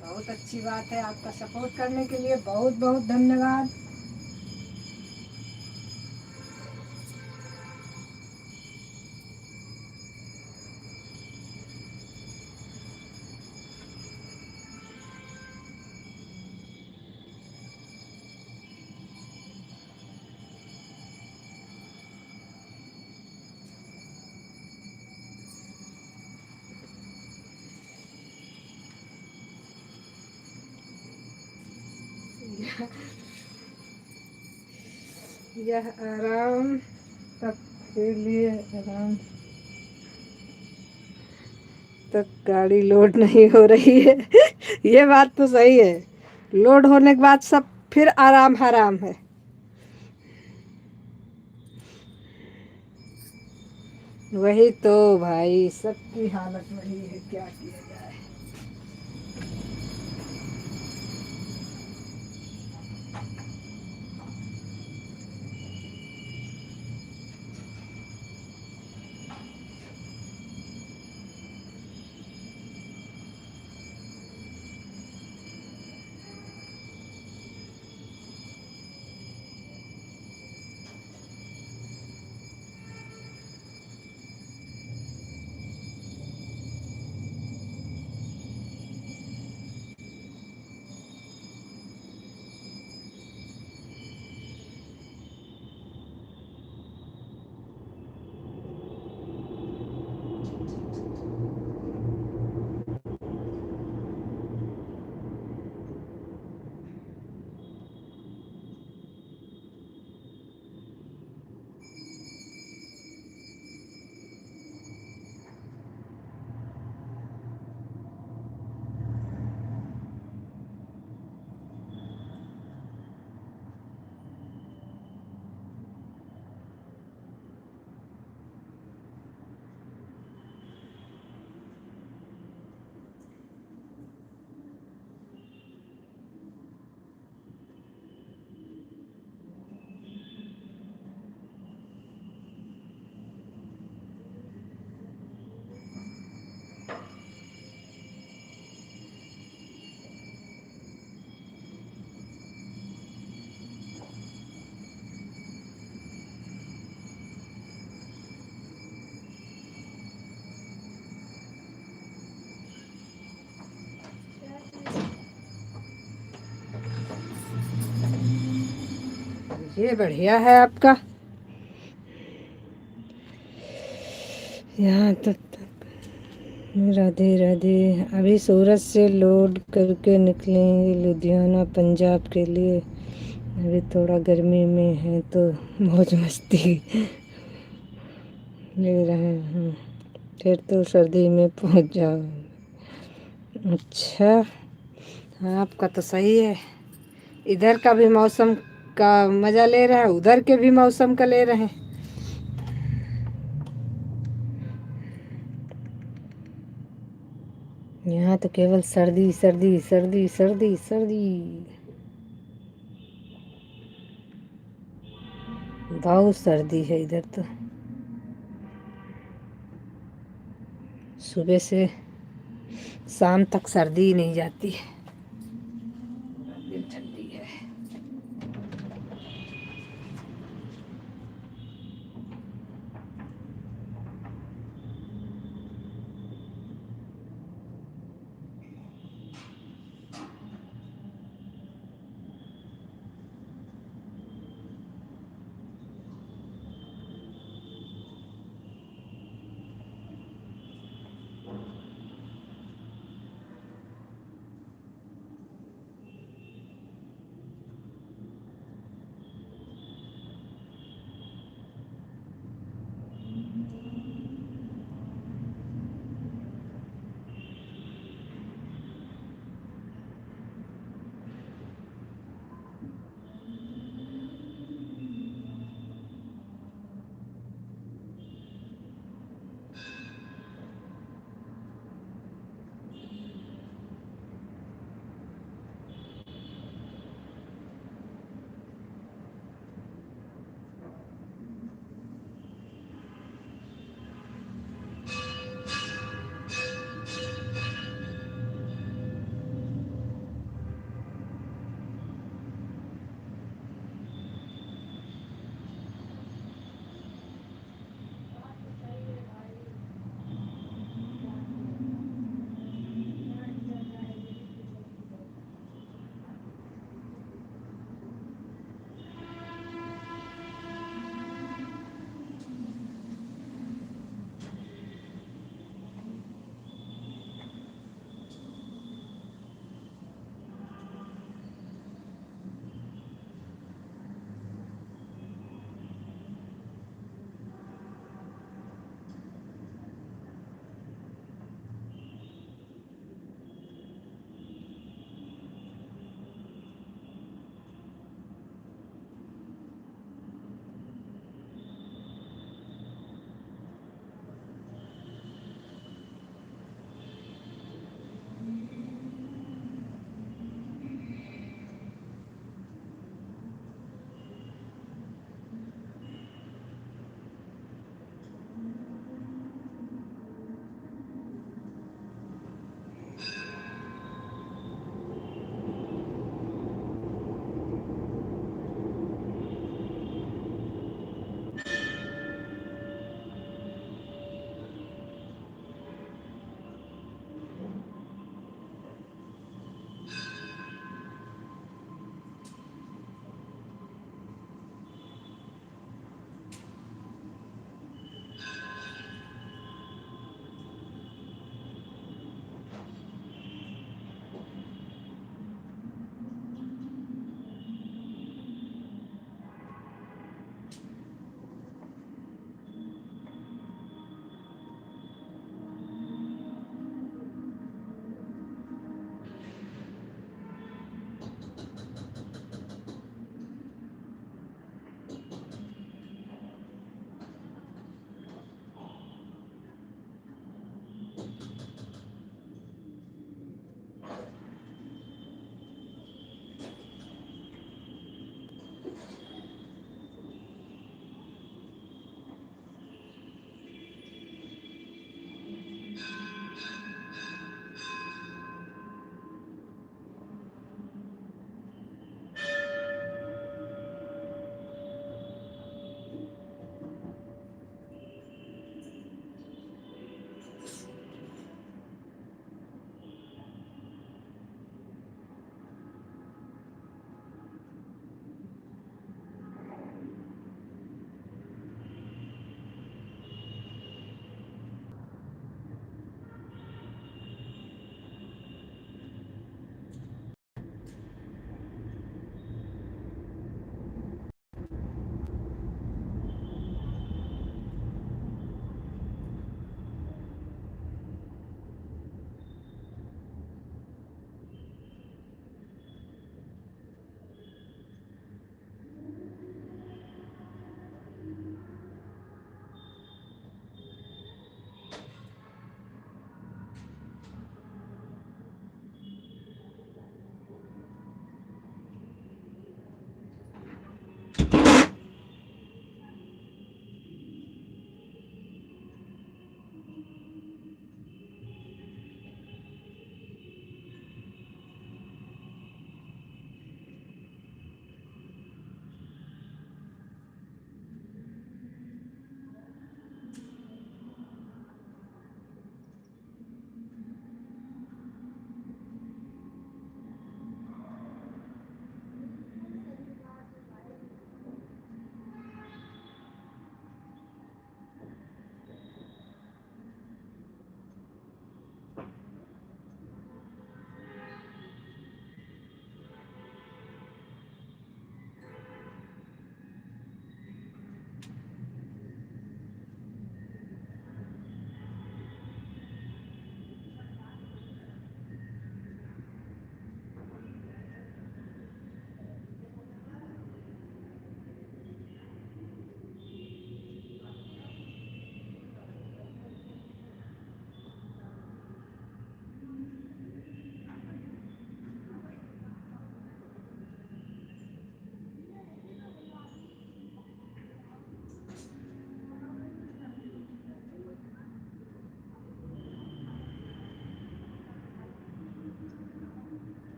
बहुत अच्छी बात है, आपका सपोर्ट करने के लिए बहुत बहुत धन्यवाद। यह आराम तक के लिए, आराम तक गाड़ी लोड नहीं हो रही है। ये बात तो सही है, लोड होने के बाद सब फिर आराम हराम है। वही तो भाई, सबकी हालत वही है, क्या किया जाए। ये बढ़िया है आपका। यहाँ तो राधे राधे। अभी सूरत से लोड करके निकलेंगे लुधियाना पंजाब के लिए। अभी थोड़ा गर्मी में है तो मौज मस्ती ले रहे हैं, फिर तो सर्दी में पहुंच जाओ। अच्छा, हाँ, आपका तो सही है। इधर का भी मौसम का मज़ा ले रहे हैं, उधर के भी मौसम का ले रहे हैं। यहाँ तो केवल सर्दी सर्दी सर्दी सर्दी सर्दी, बहुत सर्दी है इधर तो। सुबह से शाम तक सर्दी ही नहीं जाती है, दिन ठंडी है।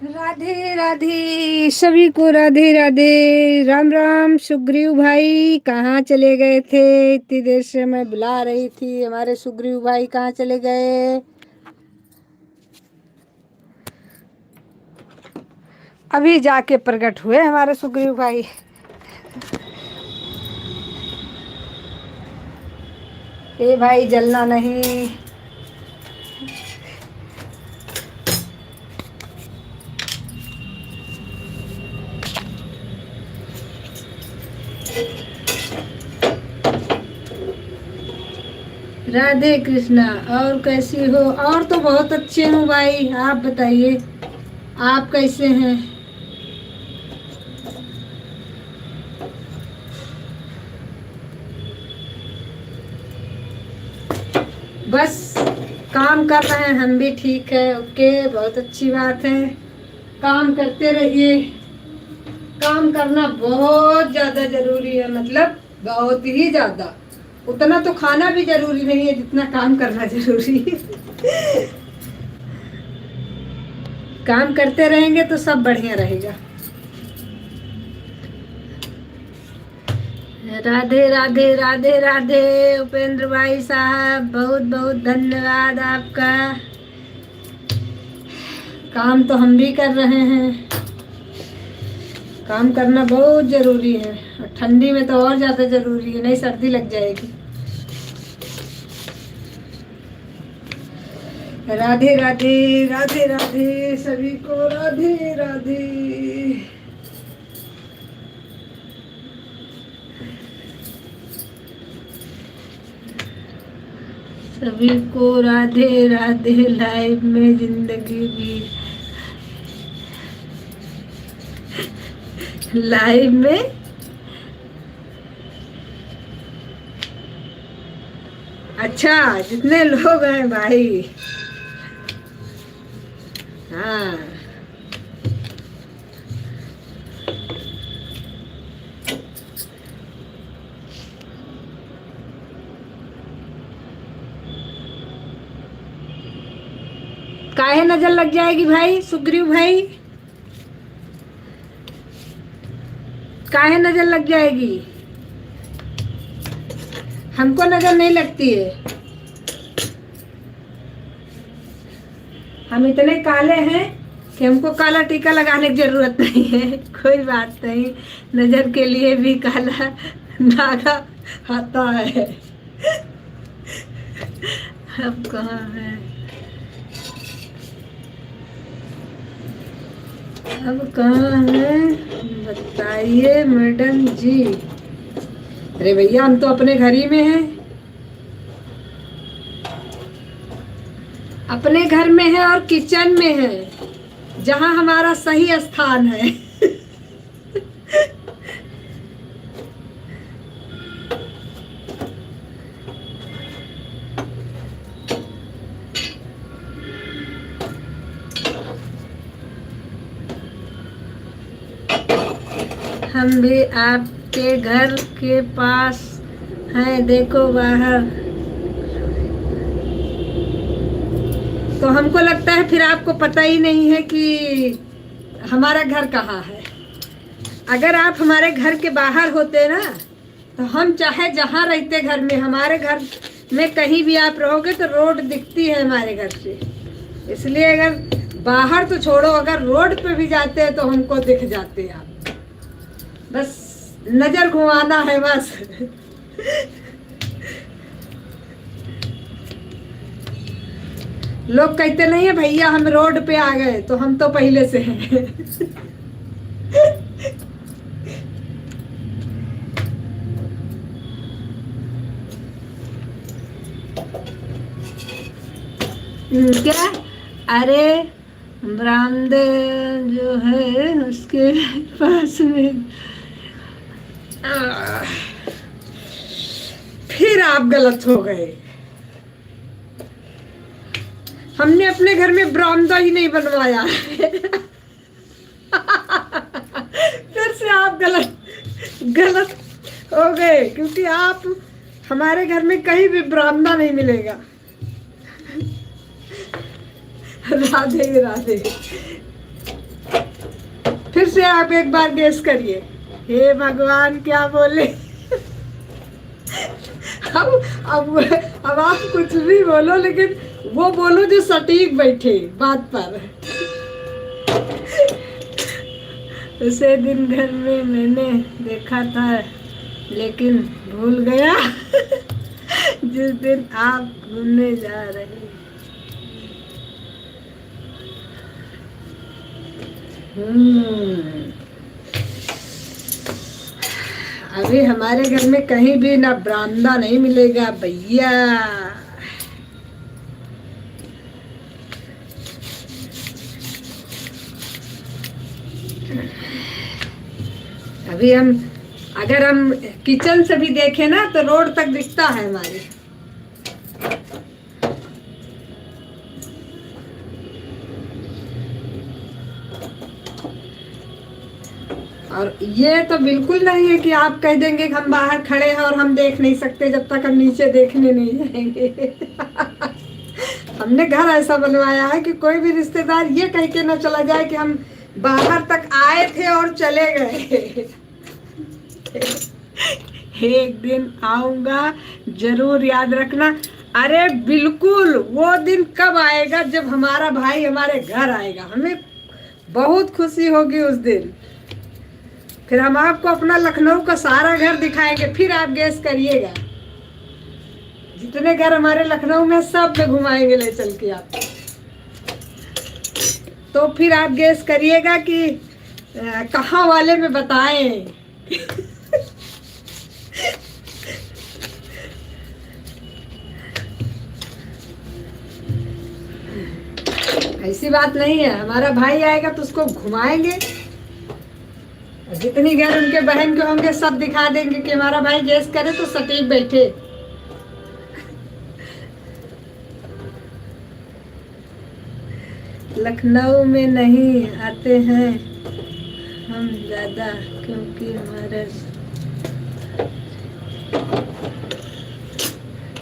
राधे राधे सभी को, राधे राधे, राम राम। सुग्रीव भाई कहाँ चले गए थे? इतनी देर से मैं बुला रही थी, हमारे सुग्रीव भाई कहाँ चले गए? अभी जाके प्रकट हुए हमारे सुग्रीव भाई। ए भाई जलना नहीं। राधे कृष्णा। और कैसी हो? और तो बहुत अच्छे हूँ भाई, आप बताइए आप कैसे हैं? बस काम कर रहे हैं, हम भी ठीक है। ओके, बहुत अच्छी बात है। काम करते रहिए। काम करना बहुत ज़्यादा ज़रूरी है, मतलब बहुत ही ज़्यादा। उतना तो खाना भी ज़रूरी नहीं है जितना काम करना ज़रूरी है। काम करते रहेंगे तो सब बढ़िया रहेगा। राधे राधे राधे राधे उपेंद्र भाई साहब, बहुत बहुत धन्यवाद आपका। काम तो हम भी कर रहे हैं। काम करना बहुत ज़रूरी है, और ठंडी में तो और ज़्यादा ज़रूरी है, नहीं सर्दी लग जाएगी। राधे राधे राधे राधे सभी को, राधे राधे। सभी को राधे राधे। लाइव में जिंदगी भी, लाइव में अच्छा जितने लोग हैं भाई। हाँ, काहे नजर लग जाएगी भाई सुग्रीव भाई? काहे नजर लग जाएगी? हमको नजर नहीं लगती है। हम इतने काले हैं कि हमको काला टीका लगाने की जरूरत नहीं है। कोई बात नहीं, नजर के लिए भी काला नागा आता है। अब कहाँ है? अब कहाँ है बताइए मैडम जी। अरे भैया हम तो अपने घर ही में हैं, अपने घर में है और किचन में है, जहाँ हमारा सही स्थान है। हम भी आपके घर के पास हैं, देखो बाहर। तो हमको लगता है फिर आपको पता ही नहीं है कि हमारा घर कहाँ है। अगर आप हमारे घर के बाहर होते ना, तो हम चाहे जहाँ रहते घर में, हमारे घर में कहीं भी आप रहोगे तो रोड दिखती है हमारे घर से। इसलिए अगर बाहर तो छोड़ो, अगर रोड पे भी जाते हैं तो हमको दिख जाते हैं आप। बस नजर घुमाना है बस। लोग कहते नहीं है भैया हम रोड पे आ गए, तो हम तो पहले से हैं। क्या? अरे बरामदे जो है उसके पास में। फिर आप गलत हो गए। हमने अपने घर में बरामदा ही नहीं बनवाया। फिर से आप गलत हो गए, क्योंकि आप हमारे घर में कहीं भी बरामदा नहीं मिलेगा। राधे राधे। फिर से आप एक बार गेस करिए। हे भगवान क्या बोले। अब आप कुछ भी बोलो, लेकिन वो बोलो जो सटीक बैठे बात पर। उसे दिन घर में मैंने देखा था, लेकिन भूल गया जिस दिन आप घूमने जा रहे। अभी हमारे घर में कहीं भी ना बरामदा नहीं मिलेगा भैया। अभी अगर हम किचन से भी देखें ना तो रोड तक दिखता है हमारे। और ये तो बिल्कुल नहीं है कि आप कह देंगे कि हम बाहर खड़े हैं और हम देख नहीं सकते जब तक हम नीचे देखने नहीं जाएंगे। हमने घर ऐसा बनवाया है कि कोई भी रिश्तेदार ये कह के ना चला जाए कि हम बाहर तक आए थे और चले गए। एक दिन आऊंगा, जरूर याद रखना। अरे बिल्कुल, वो दिन कब आएगा जब हमारा भाई हमारे घर आएगा, हमें बहुत खुशी होगी उस दिन। फिर हम आपको अपना लखनऊ का सारा घर दिखाएंगे, फिर आप गैस करिएगा। जितने घर हमारे लखनऊ में सब में घुमाएंगे ले चल के आप। तो फिर आप गैस करिएगा कि कहाँ वाले में बताएं। ऐसी बात नहीं है, हमारा भाई आएगा तो उसको घुमाएंगे। जितनी घर उनके बहन के होंगे सब दिखा देंगे कि हमारा भाई गैस करे तो सटीक बैठे। लखनऊ में नहीं आते हैं हम ज्यादा, क्योंकि हमारे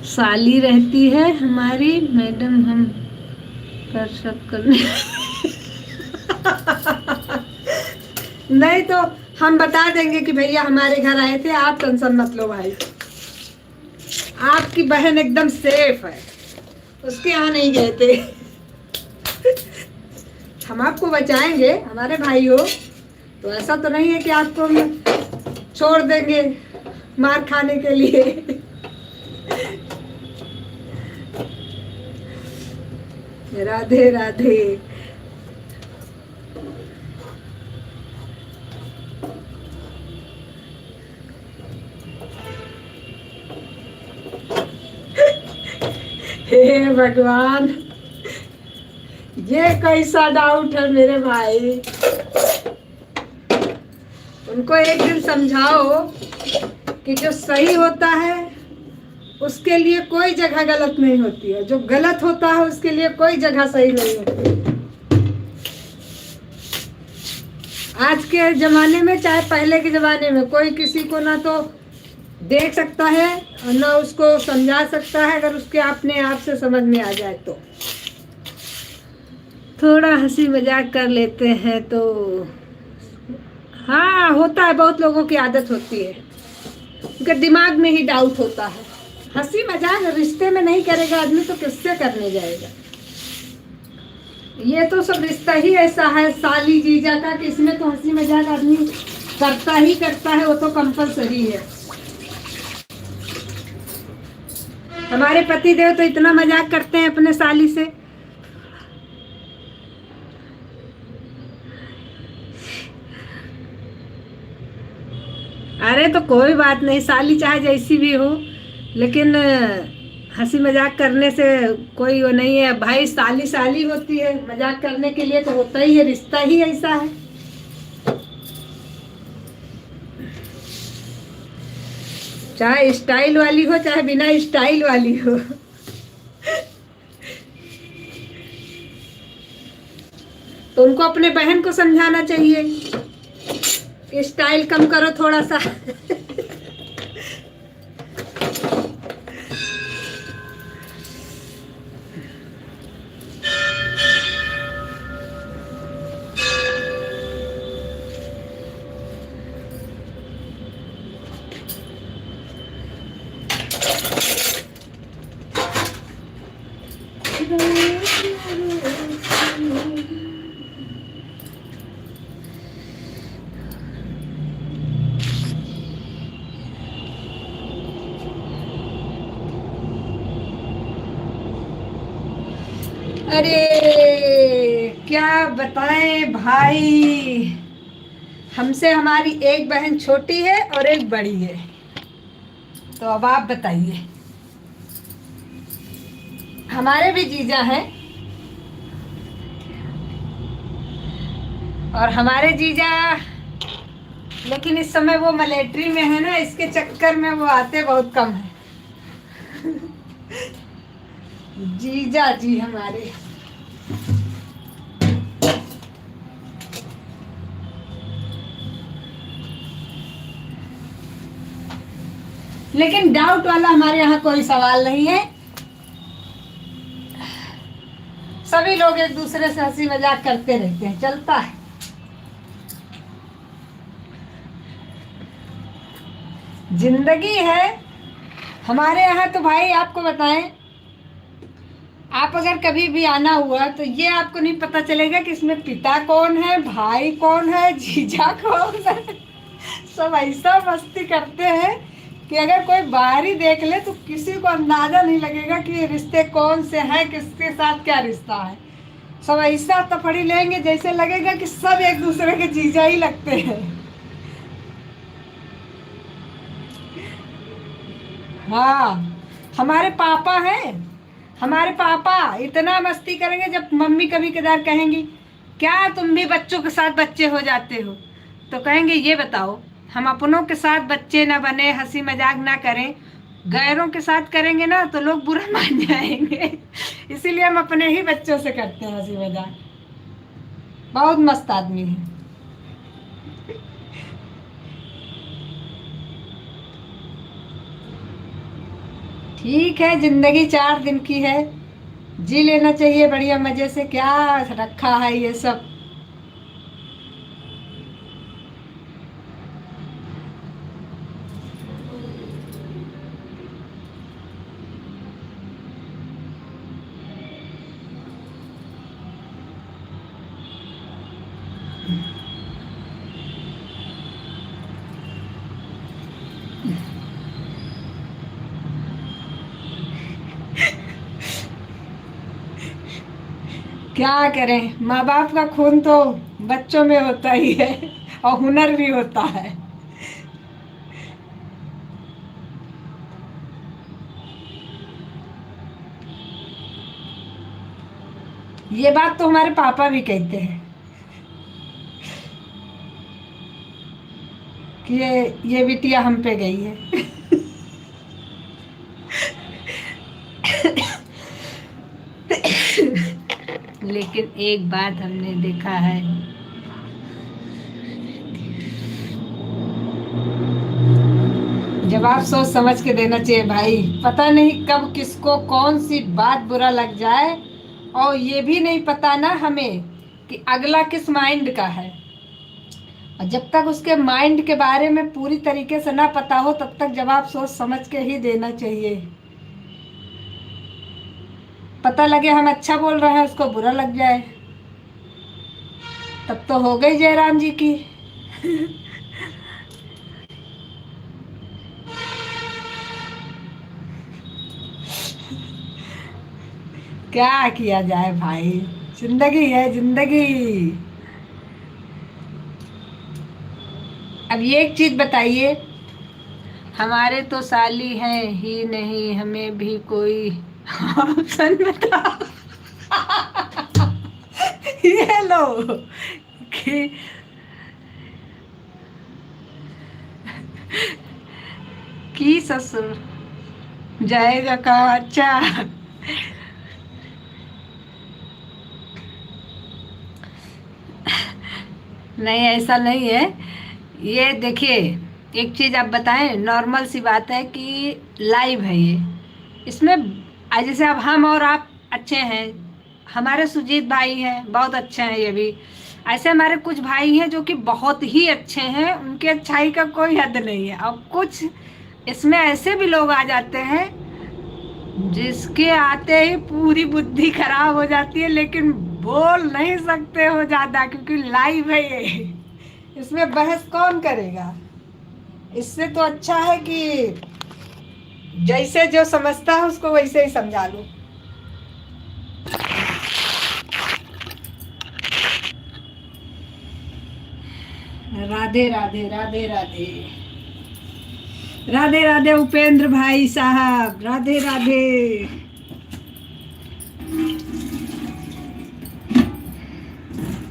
साली रहती है हमारी मैडम, हम कर सब करने। नहीं तो हम बता देंगे कि भैया हमारे घर आए थे, आप टेंशन मत लो भाई। आपकी बहन एकदम सेफ है, उसके यहाँ नहीं गए थे। हम आपको बचाएंगे, हमारे भाई हो तो ऐसा तो नहीं है कि आपको हम छोड़ देंगे मार खाने के लिए। राधे राधे। हे भगवान, ये कैसा डाउट है मेरे भाई। उनको एक दिन समझाओ कि जो सही होता है उसके लिए कोई जगह गलत नहीं होती है, जो गलत होता है उसके लिए कोई जगह सही नहीं होती। आज के जमाने में चाहे पहले के जमाने में कोई किसी को ना तो देख सकता है और ना उसको समझा सकता है, अगर उसके अपने आप से समझ में आ जाए तो। थोड़ा हंसी मजाक कर लेते हैं तो हाँ होता है, बहुत लोगों की आदत होती है, उनके दिमाग में ही डाउट होता है। हंसी मजाक रिश्ते में नहीं करेगा आदमी तो किससे करने जाएगा। ये तो सब रिश्ता ही ऐसा है साली जीजा का कि इसमें तो हंसी मजाक आदमी करता ही करता है, वो तो कंपलसरी है। हमारे पति देव तो इतना मजाक करते हैं अपने साली से। अरे तो कोई बात नहीं, साली चाहे जैसी भी हो, लेकिन हंसी मजाक करने से कोई वो नहीं है भाई। साली साली होती है, मजाक करने के लिए तो होता ही है, रिश्ता ही ऐसा है। चाहे स्टाइल वाली हो चाहे बिना स्टाइल वाली हो। तो उनको अपने बहन को समझाना चाहिए, स्टाइल कम करो थोड़ा सा। अरे क्या बताएं भाई, हमसे हमारी एक बहन छोटी है और एक बड़ी है। तो अब आप बताइए। हमारे भी जीजा हैं और हमारे जीजा, लेकिन इस समय वो मिलिट्री में है ना, इसके चक्कर में वो आते बहुत कम है। जीजा जी हमारे। लेकिन डाउट वाला हमारे यहाँ कोई सवाल नहीं है। सभी लोग एक दूसरे से हंसी मजाक करते रहते हैं, चलता है। जिंदगी है हमारे यहाँ। तो भाई आपको बताएं, आप अगर कभी भी आना हुआ तो ये आपको नहीं पता चलेगा कि इसमें पिता कौन है, भाई कौन है, जीजा कौन है। सब ऐसा मस्ती करते हैं कि अगर कोई बाहरी देख ले तो किसी को अंदाजा नहीं लगेगा कि ये रिश्ते कौन से हैं, किसके साथ क्या रिश्ता है। सब ऐसा तफड़ी लेंगे जैसे लगेगा कि सब एक दूसरे के जीजा ही लगते हैं। हाँ, हमारे पापा हैं। हमारे पापा इतना मस्ती करेंगे, जब मम्मी कभी कदार कहेंगी क्या तुम भी बच्चों के साथ बच्चे हो जाते हो, तो कहेंगे ये बताओ, हम अपनों के साथ बच्चे ना बने, हंसी मजाक ना करें, गैरों के साथ करेंगे ना तो लोग बुरा मान जाएंगे। इसीलिए हम अपने ही बच्चों से करते हैं हंसी मजाक। बहुत मस्त आदमी है। ठीक है, जिंदगी 4 दिन की है, जी लेना चाहिए बढ़िया मजे से। क्या रखा है ये सब। क्या करें, माँ बाप का खून तो बच्चों में होता ही है और हुनर भी होता है। ये बात तो हमारे पापा भी कहते हैं कि ये बिटिया हम पे गई है। लेकिन एक बात हमने देखा है, जवाब सोच समझ के देना चाहिए भाई। पता नहीं कब किसको कौन सी बात बुरा लग जाए, और ये भी नहीं पता ना हमें कि अगला किस माइंड का है। और जब तक उसके माइंड के बारे में पूरी तरीके से ना पता हो, तब तक जवाब सोच समझ के ही देना चाहिए। पता लगे हम अच्छा बोल रहे हैं, उसको बुरा लग जाए, तब तो हो गई जयराम जी की। क्या किया जाए भाई, जिंदगी है जिंदगी। अब ये एक चीज बताइए, हमारे तो साली हैं ही नहीं, हमें भी कोई ऑप्शन बता। ये लो कि ससुर जाएगा कहाँ। अच्छा, नहीं ऐसा नहीं है। ये देखिए, एक चीज़ आप बताएं, नॉर्मल सी बात है कि लाइव है ये, इसमें आज जैसे अब हम और आप अच्छे हैं, हमारे सुजीत भाई हैं बहुत अच्छे हैं, ये भी ऐसे हमारे कुछ भाई हैं जो कि बहुत ही अच्छे हैं, उनकी अच्छाई का कोई हद नहीं है। और कुछ इसमें ऐसे भी लोग आ जाते हैं जिसके आते ही पूरी बुद्धि खराब हो जाती है, लेकिन बोल नहीं सकते हो ज्यादा, क्योंकि लाइव है ये। इसमें बहस कौन करेगा? इससे तो अच्छा है कि जैसे जो समझता है उसको वैसे ही समझा लो। राधे राधे राधे राधे राधे राधे उपेंद्र भाई साहब, राधे राधे।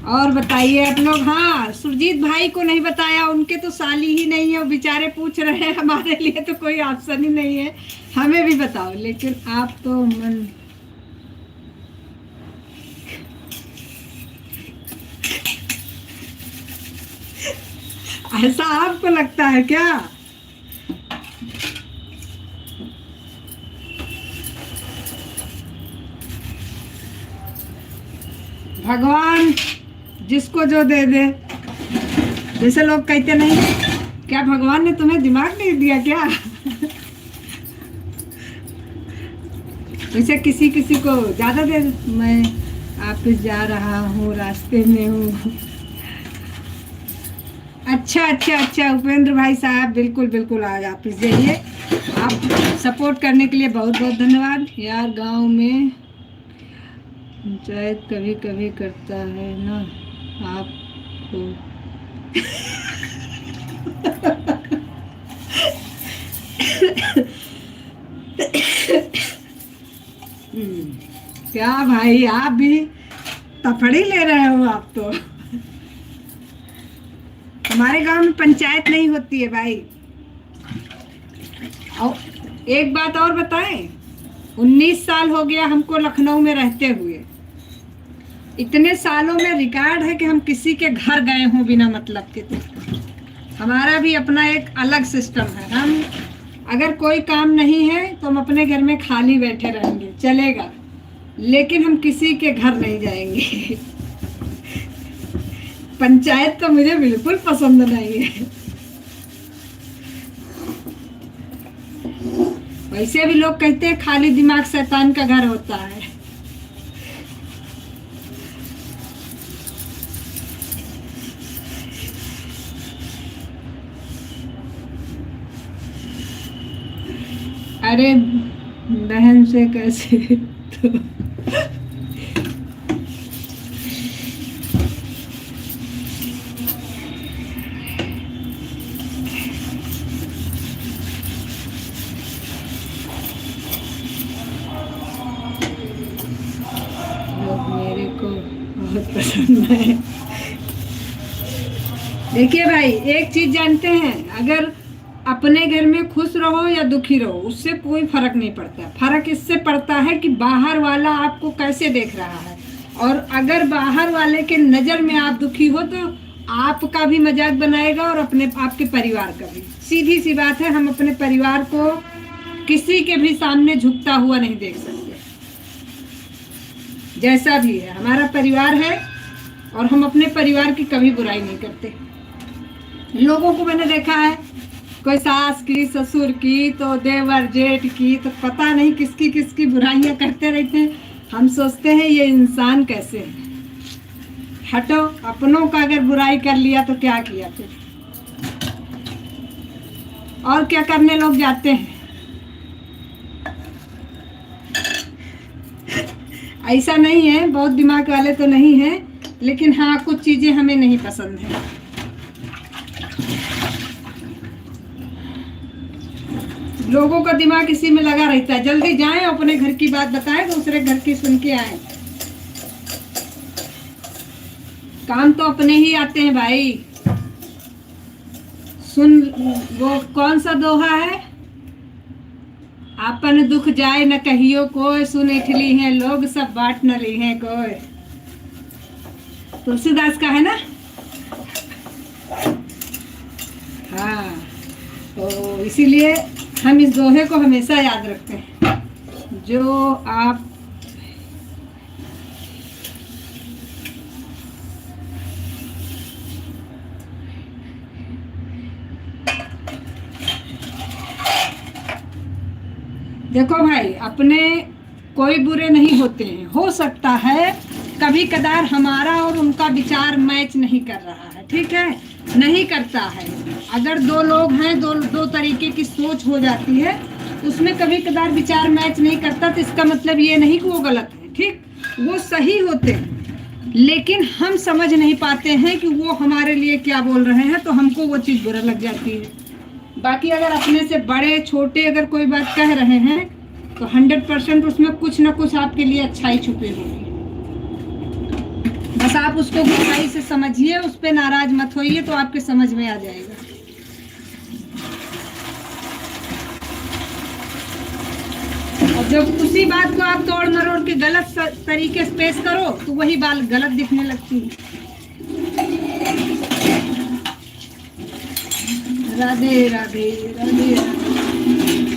और बताइए आप लोग। हाँ, सुरजीत भाई को नहीं बताया, उनके तो साली ही नहीं है, वो बेचारे पूछ रहे हैं। हमारे लिए तो कोई ऑप्शन ही नहीं है, हमें भी बताओ। लेकिन आप तो मन ऐसा आपको लगता है क्या? भगवान जिसको जो दे दे, जैसे लोग कहते नहीं, क्या भगवान ने तुम्हें दिमाग नहीं दिया क्या? वैसे किसी किसी को ज्यादा दे। मैं ऑफिस जा रहा हूँ, रास्ते में हूँ। अच्छा अच्छा अच्छा उपेंद्र भाई साहब, बिल्कुल बिल्कुल आज ऑफिस जाइए। आप सपोर्ट करने के लिए बहुत बहुत धन्यवाद यार। गांव में पंचायत कभी कभी करता है ना आपको। क्या भाई, आप भी तफड़ी ले रहे हो आप तो। हमारे गांव में पंचायत नहीं होती है भाई। और एक बात और बताएं, 19 साल हो गया हमको लखनऊ में रहते हुए। इतने सालों में रिकॉर्ड है कि हम किसी के घर गए हों बिना मतलब के। तो हमारा भी अपना एक अलग सिस्टम है। हम अगर कोई काम नहीं है तो हम अपने घर में खाली बैठे रहेंगे, चलेगा, लेकिन हम किसी के घर नहीं जाएंगे। पंचायत तो मुझे बिल्कुल पसंद नहीं है। वैसे भी लोग कहते हैं खाली दिमाग शैतान का घर होता है। अरे बहन से कैसे तो लोग मेरे को बहुत पसंद है। देखिए भाई, एक चीज जानते हैं, अगर अपने घर में खुश रहो या दुखी रहो, उससे कोई फर्क नहीं पड़ता। फर्क इससे पड़ता है कि बाहर वाला आपको कैसे देख रहा है। और अगर बाहर वाले के नज़र में आप दुखी हो तो आपका भी मजाक बनाएगा और अपने आपके परिवार का भी। सीधी सी बात है, हम अपने परिवार को किसी के भी सामने झुकता हुआ नहीं देख सकते। जैसा भी है, हमारा परिवार है और हम अपने परिवार की कभी बुराई नहीं करते। लोगों को मैंने देखा है, कोई सास की, ससुर की, तो देवर जेठ की, तो पता नहीं किसकी किसकी बुराइयां करते रहते हैं। हम सोचते हैं ये इंसान कैसे है। हटो, अपनों का अगर बुराई कर लिया तो क्या किया फिर, और क्या करने लोग जाते हैं। ऐसा नहीं है, बहुत दिमाग वाले तो नहीं हैं, लेकिन हाँ कुछ चीजें हमें नहीं पसंद है। लोगों का दिमाग इसी में लगा रहता है, जल्दी जाएं अपने घर की बात बताएं, दूसरे घर की सुन के आए। काम तो अपने ही आते हैं भाई। सुन, वो कौन सा दोहा है, आपन दुख जाए न कहियो कोई, सुन इठली हैं लोग सब बांट न ली हैं कोई। तुलसीदास का है ना। हाँ, तो इसीलिए हम इस दोहे को हमेशा याद रखते हैं। जो आप देखो भाई, अपने कोई बुरे नहीं होते हैं। हो सकता है कभी कदार हमारा और उनका विचार मैच नहीं कर रहा है, ठीक है, नहीं करता है। अगर दो लोग हैं, दो तरीके की सोच हो जाती है, उसमें कभी कदार विचार मैच नहीं करता, तो इसका मतलब ये नहीं कि वो गलत है, ठीक, वो सही होते हैं, लेकिन हम समझ नहीं पाते हैं कि वो हमारे लिए क्या बोल रहे हैं, तो हमको वो चीज़ बुरा लग जाती है। बाकी अगर अपने से बड़े छोटे अगर कोई बात कह रहे हैं तो 100% उसमें कुछ ना कुछ आपके लिए अच्छाई छुपी होगी। बस आप उसको गहराई से समझिए, उस पर नाराज मत होइए, तो आपके समझ में आ जाएगा। और जब उसी बात को आप तोड़ मरोड़ के गलत तरीके से पेश करो तो वही बात गलत दिखने लगती है। राधे राधे राधे राधे,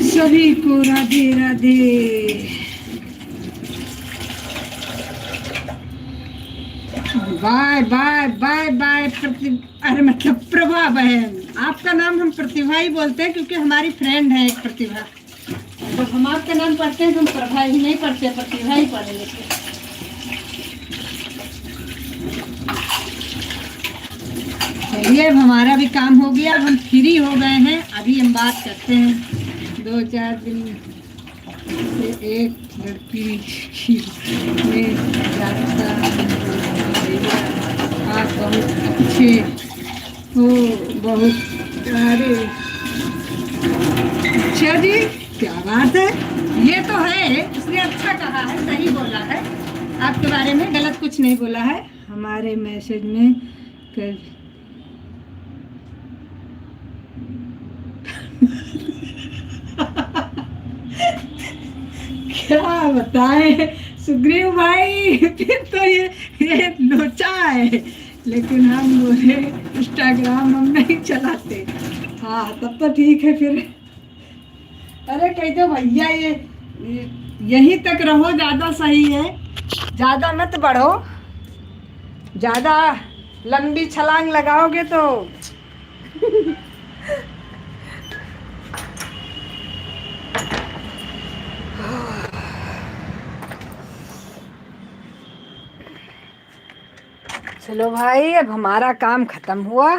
सभी को Radhe Radhe. Bye bye bye bye अरे मतलब प्रभा बहन, आपका नाम हम प्रतिभा ही बोलते हैं क्योंकि हमारी फ्रेंड है एक प्रतिभा। तो हम आपका नाम पढ़ते हैं तो हम प्रभा ही नहीं पढ़ते, प्रतिभा ही पढ़े लेते। चलिए, अब हमारा भी काम हो गया, अब हम फ्री हो गए हैं। अभी हम बात करते हैं 2-4 दिन से एक लड़की में जाता, आप बहुत अच्छे हो, बहुत। अरे अच्छा जी, क्या बात है, ये तो है, उसने अच्छा कहा है, सही बोला है, आपके बारे में गलत कुछ नहीं बोला है। हमारे मैसेज में कर क्या बताएं सुग्रीव भाई, फिर तो ये लोचा है, लेकिन हम बोले इंस्टाग्राम हम नहीं चलाते। हाँ, तब तो ठीक है फिर। अरे कह दो भैया, ये यहीं तक रहो, ज़्यादा सही है, ज़्यादा मत बढ़ो, ज़्यादा लंबी छलांग लगाओगे तो चलो भाई, अब हमारा काम खत्म हुआ,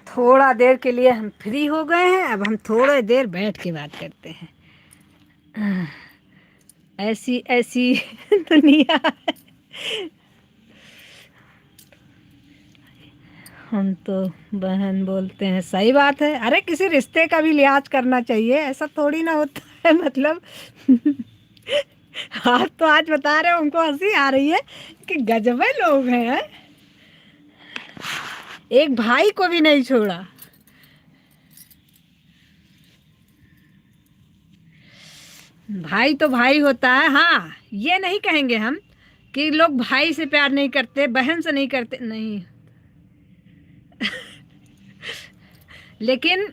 थोड़ा देर के लिए हम फ्री हो गए हैं, अब हम थोड़ी देर बैठ के बात करते हैं। ऐसी ऐसी दुनिया है। हम तो बहन बोलते हैं, सही बात है। अरे किसी रिश्ते का भी लिहाज करना चाहिए, ऐसा थोड़ी ना होता है, मतलब आप तो आज बता रहे हो, उनको हंसी आ रही है कि गजबे लोग हैं, एक भाई को भी नहीं छोड़ा। भाई तो भाई होता है। हाँ, ये नहीं कहेंगे हम कि लोग भाई से प्यार नहीं करते, बहन से नहीं करते, नहीं लेकिन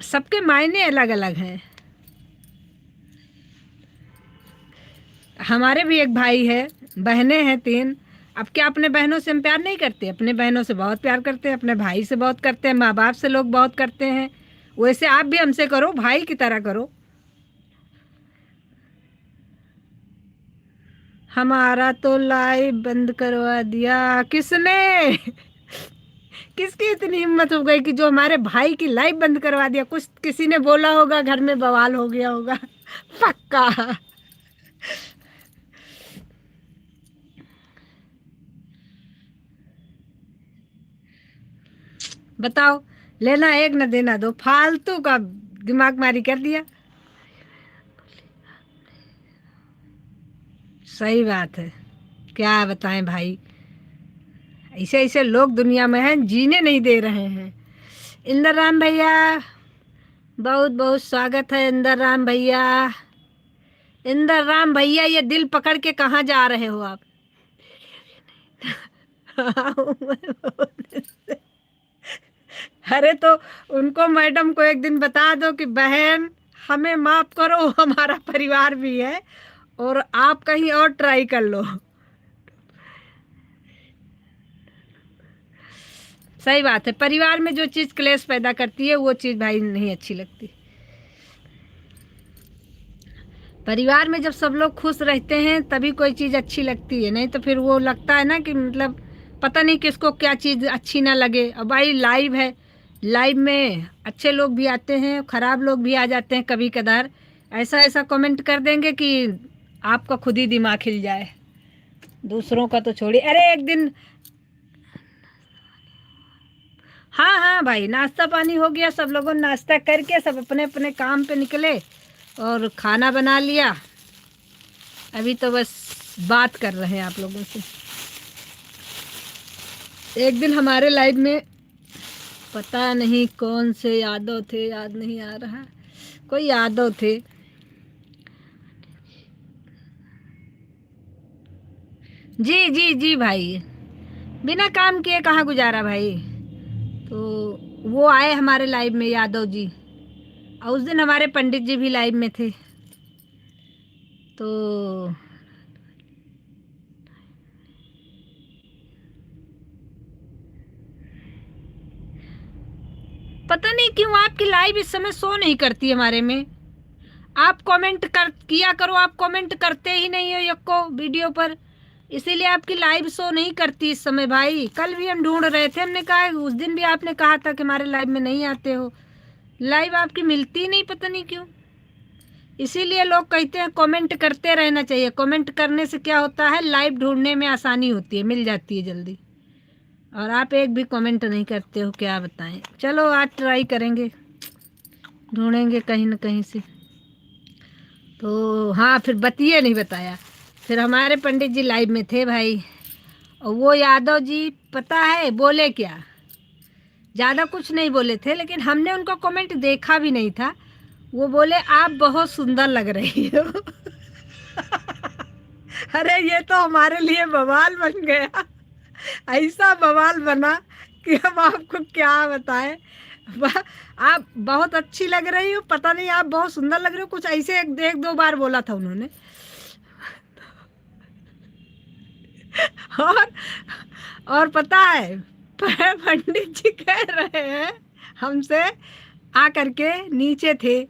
सबके मायने अलग अलग हैं। हमारे भी एक भाई है, बहनें हैं 3। अब क्या अपने बहनों से हम प्यार नहीं करते? अपने बहनों से बहुत प्यार करते हैं, अपने भाई से बहुत करते हैं, माँ बाप से लोग बहुत करते हैं। वैसे आप भी हमसे करो, भाई की तरह करो। हमारा तो लाइव बंद करवा दिया, किसने? किसकी इतनी हिम्मत हो गई कि जो हमारे भाई की लाइव बंद करवा दिया? कुछ किसी ने बोला होगा, घर में बवाल हो गया होगा पक्का। बताओ, लेना एक न देना दो, फालतू का दिमाग मारी कर दिया। सही बात है, क्या बताएं भाई, ऐसे ऐसे लोग दुनिया में हैं, जीने नहीं दे रहे हैं। इंदर राम भैया, बहुत बहुत स्वागत है इंदर राम भैया। इंदर राम भैया, ये दिल पकड़ के कहाँ जा रहे हो आप? अरे तो उनको, मैडम को एक दिन बता दो कि बहन हमें माफ करो, हमारा परिवार भी है, और आप कहीं और ट्राई कर लो। सही बात है, परिवार में जो चीज़ क्लेश पैदा करती है वो चीज़ भाई नहीं अच्छी लगती। परिवार में जब सब लोग खुश रहते हैं तभी कोई चीज़ अच्छी लगती है, नहीं तो फिर वो लगता है ना कि मतलब पता नहीं किसको क्या चीज़ अच्छी ना लगे। अब भाई लाइव है, लाइव में अच्छे लोग भी आते हैं, ख़राब लोग भी आ जाते हैं कभी कदार। ऐसा ऐसा कमेंट कर देंगे कि आपका खुद ही दिमाग हिल जाए, दूसरों का तो छोड़िए। अरे एक दिन, हाँ हाँ भाई, नाश्ता पानी हो गया, सब लोगों ने नाश्ता करके सब अपने अपने काम पे निकले और खाना बना लिया। अभी तो बस बात कर रहे हैं आप लोगों से। एक दिन हमारे लाइव में पता नहीं कौन से यादव थे, याद नहीं आ रहा, कोई यादव थे, जी जी जी भाई, बिना काम किए कहाँ गुजारा भाई। तो वो आए हमारे लाइव में, यादव जी, और उस दिन हमारे पंडित जी भी लाइव में थे। तो पता नहीं क्यों आपकी लाइव इस समय शो नहीं करती हमारे में। आप कमेंट कर किया करो, आप कमेंट करते ही नहीं हो यक्को वीडियो पर, इसीलिए आपकी लाइव शो नहीं करती इस समय भाई। कल भी हम ढूंढ रहे थे, हमने कहा उस दिन भी आपने कहा था कि हमारे लाइव में नहीं आते हो, लाइव आपकी मिलती नहीं, पता नहीं क्यों। इसीलिए लोग कहते हैं कमेंट करते रहना चाहिए, कमेंट करने से क्या होता है, लाइव ढूंढने में आसानी होती है, मिल जाती है जल्दी। और आप एक भी कमेंट नहीं करते हो, क्या बताएं। चलो आज ट्राई करेंगे, ढूंढेंगे कहीं ना कहीं से। तो हाँ, फिर बतिए नहीं बताया, फिर हमारे पंडित जी लाइव में थे भाई, और वो यादव जी पता है बोले क्या, ज़्यादा कुछ नहीं बोले थे, लेकिन हमने उनका कमेंट देखा भी नहीं था। वो बोले आप बहुत सुंदर लग रही हो। अरे ये तो हमारे लिए बवाल बन गया, ऐसा बवाल बना कि हम आपको क्या बताएं। आप बहुत अच्छी लग रही हो, पता नहीं आप बहुत सुंदर लग रही हो, कुछ ऐसे एक दो बार बोला था उन्होंने। और पता है पंडित जी कह रहे हैं हमसे, आ करके नीचे थे,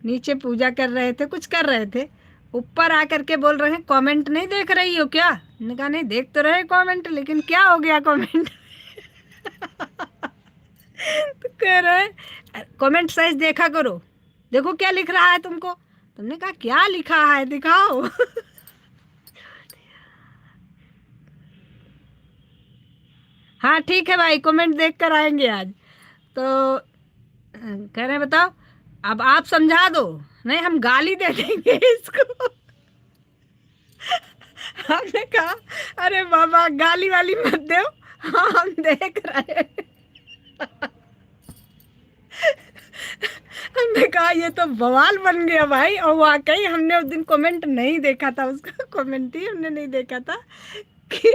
नीचे पूजा कर रहे थे, कुछ कर रहे थे, ऊपर आ करके बोल रहे हैं कमेंट नहीं देख रही हो क्या। मैंने कहा नहीं देख तो रहे कमेंट, लेकिन क्या हो गया कमेंट। तो कह रहे कमेंट सही देखा करो, देखो क्या लिख रहा है तुमको। तुमने कहा क्या लिखा है दिखाओ। हाँ ठीक है भाई, कमेंट देख कर आएंगे आज। तो कह रहे हैं बताओ, अब आप समझा दो, नहीं हम गाली दे देंगे इसको। हमने कहा अरे बाबा गाली वाली मत दो, हाँ हम देख रहे हैं। हमने कहा ये तो बवाल बन गया भाई, और वाकई हमने उस दिन कमेंट नहीं देखा था, उसका कमेंट ही हमने नहीं देखा था कि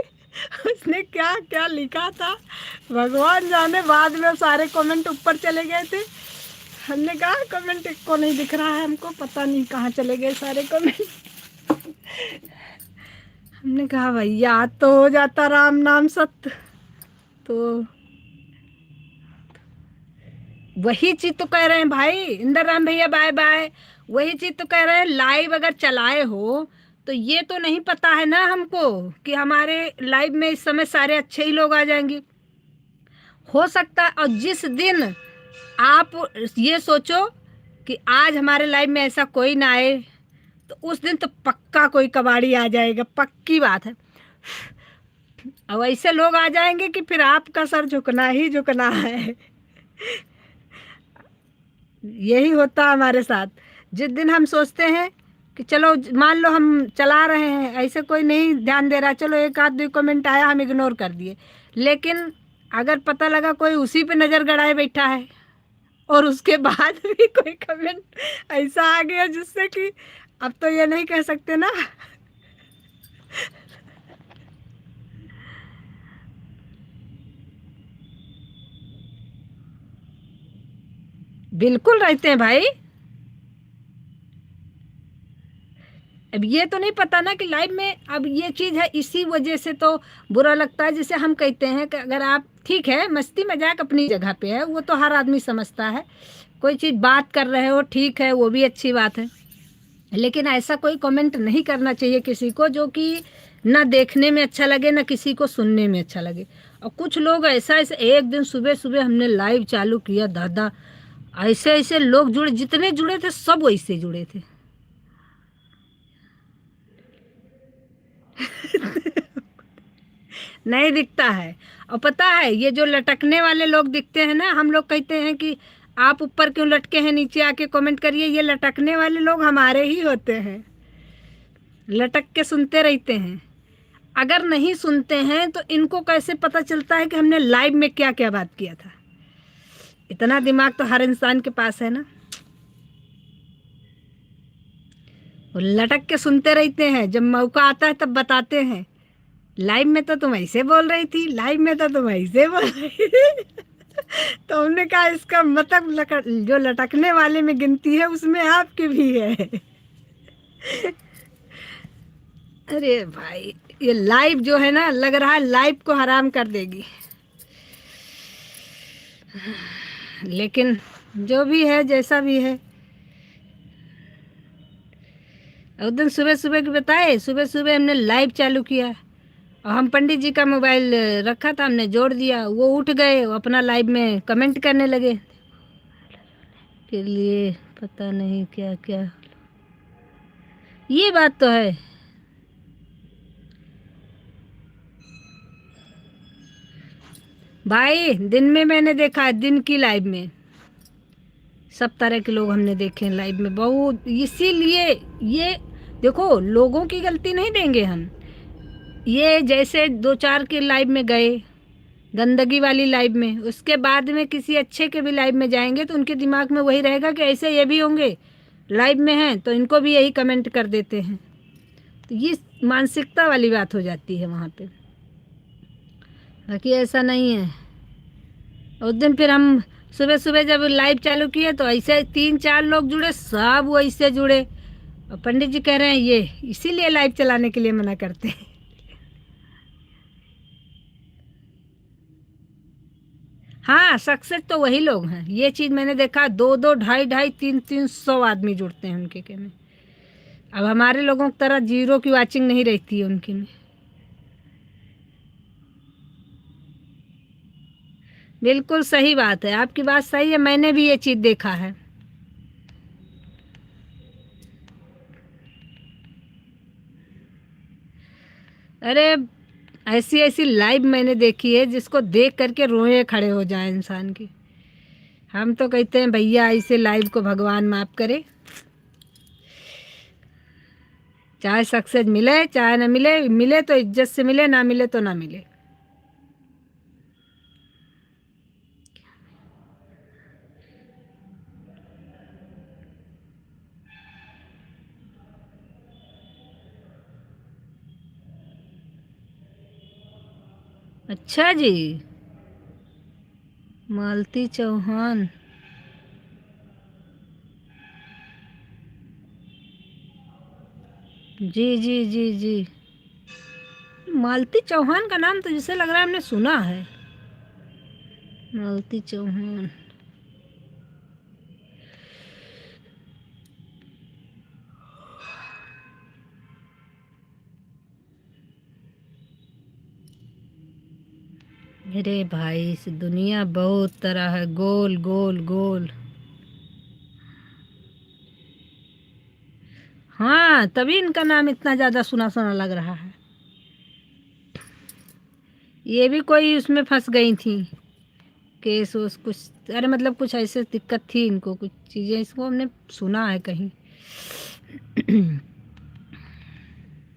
उसने क्या क्या लिखा था, भगवान जाने। बाद में सारे कमेंट ऊपर चले गए थे, हमने कहा कमेंट को नहीं दिख रहा है हमको, पता नहीं कहाँ चले गए सारे कमेंट। हमने कहा भाई याद तो हो जाता राम नाम सत्य। तो वही चीज तो कह रहे हैं भाई, इंदर राम भैया बाय बाय, वही चीज तो कह रहे हैं, लाइव अगर चलाए हो तो ये तो नहीं पता है ना हमको कि हमारे लाइव में इस समय सारे अच्छे ही लोग आ जाएंगे, हो सकता है। और जिस दिन आप ये सोचो कि आज हमारे लाइव में ऐसा कोई ना आए, तो उस दिन तो पक्का कोई कबाड़ी आ जाएगा, पक्की बात है। और ऐसे लोग आ जाएंगे कि फिर आपका सर झुकना ही झुकना है। यही होता है हमारे साथ। जिस दिन हम सोचते हैं कि चलो मान लो हम चला रहे हैं, ऐसे कोई नहीं ध्यान दे रहा, चलो एक आध दो कमेंट आया हम इग्नोर कर दिए, लेकिन अगर पता लगा कोई उसी पे नज़र गड़ाए बैठा है और उसके बाद भी कोई कमेंट ऐसा आ गया जिससे कि अब तो ये नहीं कह सकते ना। बिल्कुल रहते हैं भाई। अब ये तो नहीं पता ना कि लाइव में अब ये चीज़ है, इसी वजह से तो बुरा लगता है। जैसे हम कहते हैं कि अगर आप ठीक है, मस्ती मजाक अपनी जगह पे है, वो तो हर आदमी समझता है। कोई चीज़ बात कर रहे हो ठीक है, वो भी अच्छी बात है, लेकिन ऐसा कोई कमेंट नहीं करना चाहिए किसी को जो कि ना देखने में अच्छा लगे ना किसी को सुनने में अच्छा लगे। और कुछ लोग ऐसा ऐसे, एक दिन सुबह सुबह हमने लाइव चालू किया, दादा ऐसे ऐसे लोग जुड़े, जितने जुड़े थे सब वैसे जुड़े थे। नहीं दिखता है। और पता है ये जो लटकने वाले लोग दिखते हैं ना, हम लोग कहते हैं कि आप ऊपर क्यों लटके हैं, नीचे आके कमेंट करिए। ये लटकने वाले लोग हमारे ही होते हैं, लटक के सुनते रहते हैं। अगर नहीं सुनते हैं तो इनको कैसे पता चलता है कि हमने लाइव में क्या क्या बात किया था। इतना दिमाग तो हर इंसान के पास है ना, वो लटक के सुनते रहते हैं, जब मौका आता है तब बताते हैं लाइव में तो तुम ऐसे बोल रही थी, लाइव में तो तुम ऐसे बोल रही थी। तो हमने कहा इसका मतलब जो लटकने वाले में गिनती है उसमें आपकी भी है। अरे भाई ये लाइव जो है ना, लग रहा है लाइव को हराम कर देगी, लेकिन जो भी है जैसा भी है। उस दिन सुबह सुबह की बताए, सुबह सुबह हमने लाइव चालू किया और हम पंडित जी का मोबाइल रखा था, हमने जोड़ दिया, वो उठ गए, वो अपना लाइव में कमेंट करने लगे के लिए पता नहीं क्या क्या। ये बात तो है। भाई दिन में मैंने देखा है, दिन की लाइव में सब तरह के लोग हमने देखे हैं लाइव में बहुत। इसीलिए ये देखो, लोगों की गलती नहीं देंगे हम। ये जैसे दो चार के लाइव में गए गंदगी वाली लाइव में, उसके बाद में किसी अच्छे के भी लाइव में जाएंगे तो उनके दिमाग में वही रहेगा कि ऐसे ये भी होंगे, लाइव में हैं तो इनको भी यही कमेंट कर देते हैं। तो ये मानसिकता वाली बात हो जाती है वहाँ पे, बाकी ऐसा नहीं है। उस दिन फिर हम सुबह सुबह जब लाइव चालू किए तो ऐसे 3-4 लोग जुड़े, सब वो ऐसे जुड़े। और पंडित जी कह रहे हैं ये इसीलिए लाइव चलाने के लिए मना करते हैं। हाँ, सक्सेस तो वही लोग हैं, ये चीज़ मैंने देखा, 2-2, 250, 300 आदमी जुड़ते हैं उनके के में। अब हमारे लोगों की तरह जीरो की वाचिंग नहीं रहती है उनके में। बिल्कुल सही बात है, आपकी बात सही है, मैंने भी ये चीज़ देखा है। अरे ऐसी ऐसी लाइव मैंने देखी है जिसको देख करके रोए खड़े हो जाए इंसान की। हम तो कहते हैं भैया ऐसे लाइव को भगवान माफ़ करे, चाहे सक्सेस मिले चाहे ना मिले, मिले तो इज्जत से मिले, ना मिले तो ना मिले। अच्छा जी, मालती चौहान, जी जी जी जी। मालती चौहान का नाम तो जैसे लग रहा है हमने सुना है, मालती चौहान। अरे भाई इस दुनिया बहुत तरह है, गोल गोल गोल। हाँ, तभी इनका नाम इतना ज़्यादा सुना सुना लग रहा है। ये भी कोई उसमें फंस गई थी, केस उस कुछ, अरे मतलब कुछ ऐसे दिक्कत थी इनको, कुछ चीज़ें, इसको हमने सुना है कहीं।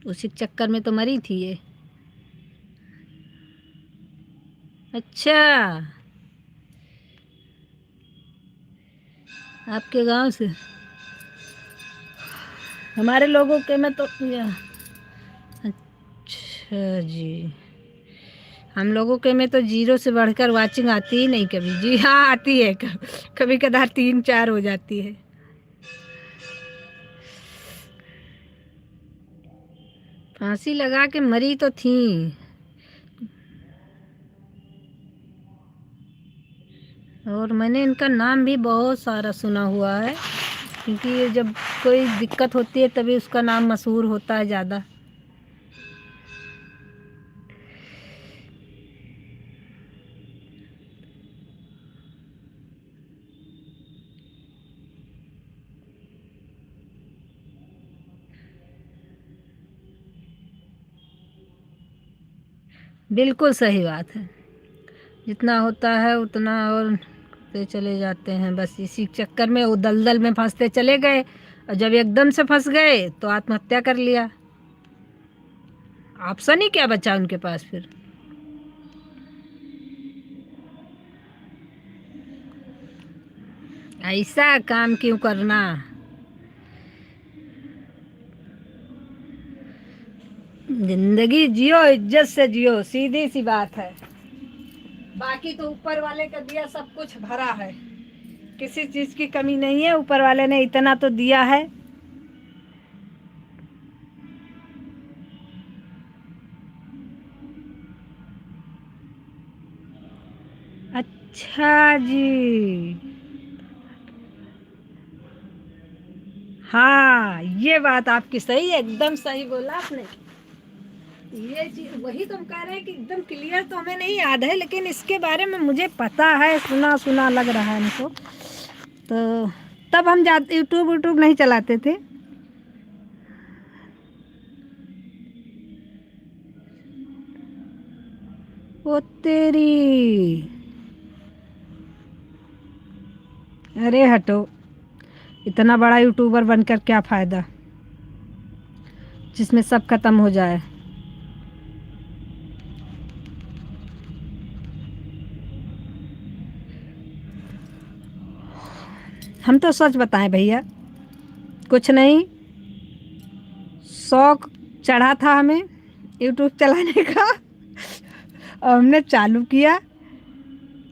उसी चक्कर में तो मरी थी ये। अच्छा, आपके गांव से? हमारे लोगों के में तो अच्छा जी, हम लोगों के में तो 0 से बढ़कर वाचिंग आती ही नहीं कभी। जी हाँ आती है, कभी कदार 3-4 हो जाती है। फांसी लगा के मरी तो थी। और मैंने इनका नाम भी बहुत सारा सुना हुआ है, क्योंकि ये जब कोई दिक्कत होती है तभी उसका नाम मशहूर होता है ज़्यादा। बिल्कुल सही बात है, जितना होता है उतना और करते चले जाते हैं, बस इसी चक्कर में वो दलदल में फंसते चले गए, और जब एकदम से फंस गए तो आत्महत्या कर लिया। ऑप्शन ही क्या बचा उनके पास फिर। ऐसा काम क्यों करना। जिंदगी जियो, इज्जत से जियो, सीधी सी बात है। बाकी तो ऊपर वाले का दिया सब कुछ भरा है, किसी चीज की कमी नहीं है, ऊपर वाले ने इतना तो दिया है। अच्छा जी, हाँ ये बात आपकी सही है, एकदम सही बोला आपने। ये चीज वही तो हम कह रहे हैं कि एकदम क्लियर तो हमें नहीं याद है, लेकिन इसके बारे में मुझे पता है, सुना सुना लग रहा है हमको। तो तब हम जाते यूट्यूब यूट्यूब नहीं चलाते थे। ओ तेरी, अरे हटो, इतना बड़ा यूट्यूबर बनकर क्या फ़ायदा जिसमें सब खत्म हो जाए। हम तो सच बताएं भैया, कुछ नहीं, शौक चढ़ा था हमें यूट्यूब चलाने का और हमने चालू किया।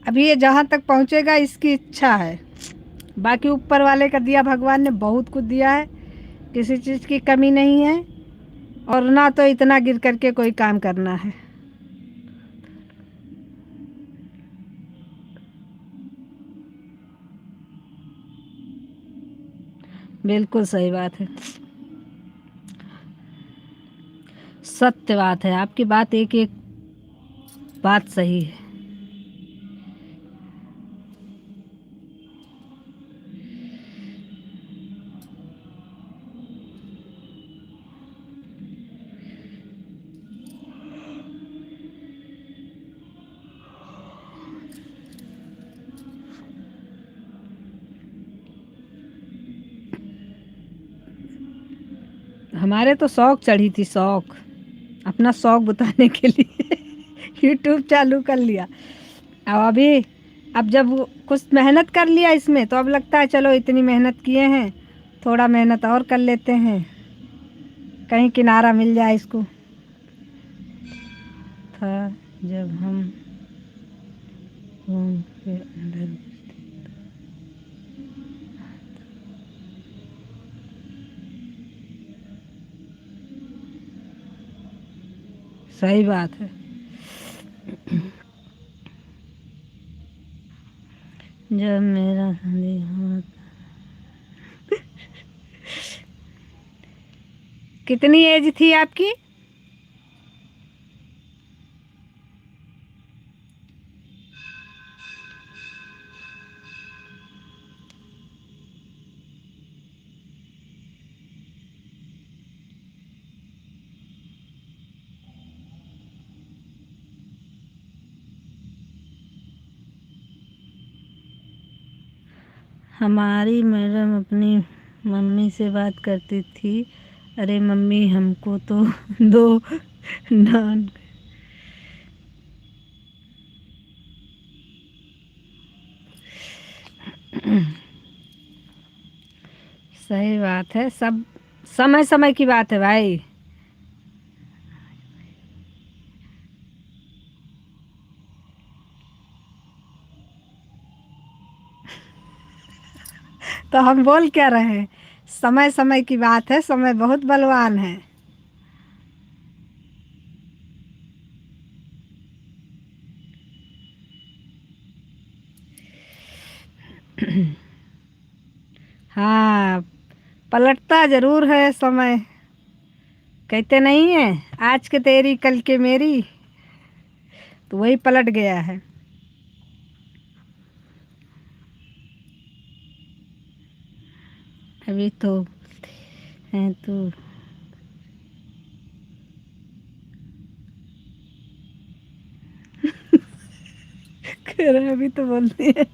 अभी ये जहाँ तक पहुँचेगा इसकी इच्छा है, बाकी ऊपर वाले का दिया, भगवान ने बहुत कुछ दिया है, किसी चीज़ की कमी नहीं है, और ना तो इतना गिर करके कोई काम करना है। बिल्कुल सही बात है, सत्य बात है, आपकी बात एक एक बात सही है। हमारे तो शौक चढ़ी थी, शौक, अपना शौक बताने के लिए यूट्यूब चालू कर लिया। अब अभी, अब जब कुछ मेहनत कर लिया इसमें तो अब लगता है चलो इतनी मेहनत किए हैं, थोड़ा मेहनत और कर लेते हैं, कहीं किनारा मिल जाए इसको। था जब हम रूम के अंदर, सही बात है। जब मेरा शादी हुआ कितनी एज थी आपकी। हमारी मैडम अपनी मम्मी से बात करती थी, अरे मम्मी हमको तो दो नान। सही बात है, सब समय समय की बात है भाई। तो हम बोल क्या रहे हैं, समय समय की बात है, समय बहुत बलवान है। हाँ, पलटता ज़रूर है समय। कहते नहीं है, आज के तेरी कल के मेरी, तो वही पलट गया है। अभी तो हैं तो कह रहा है, अभी तो बोलती है।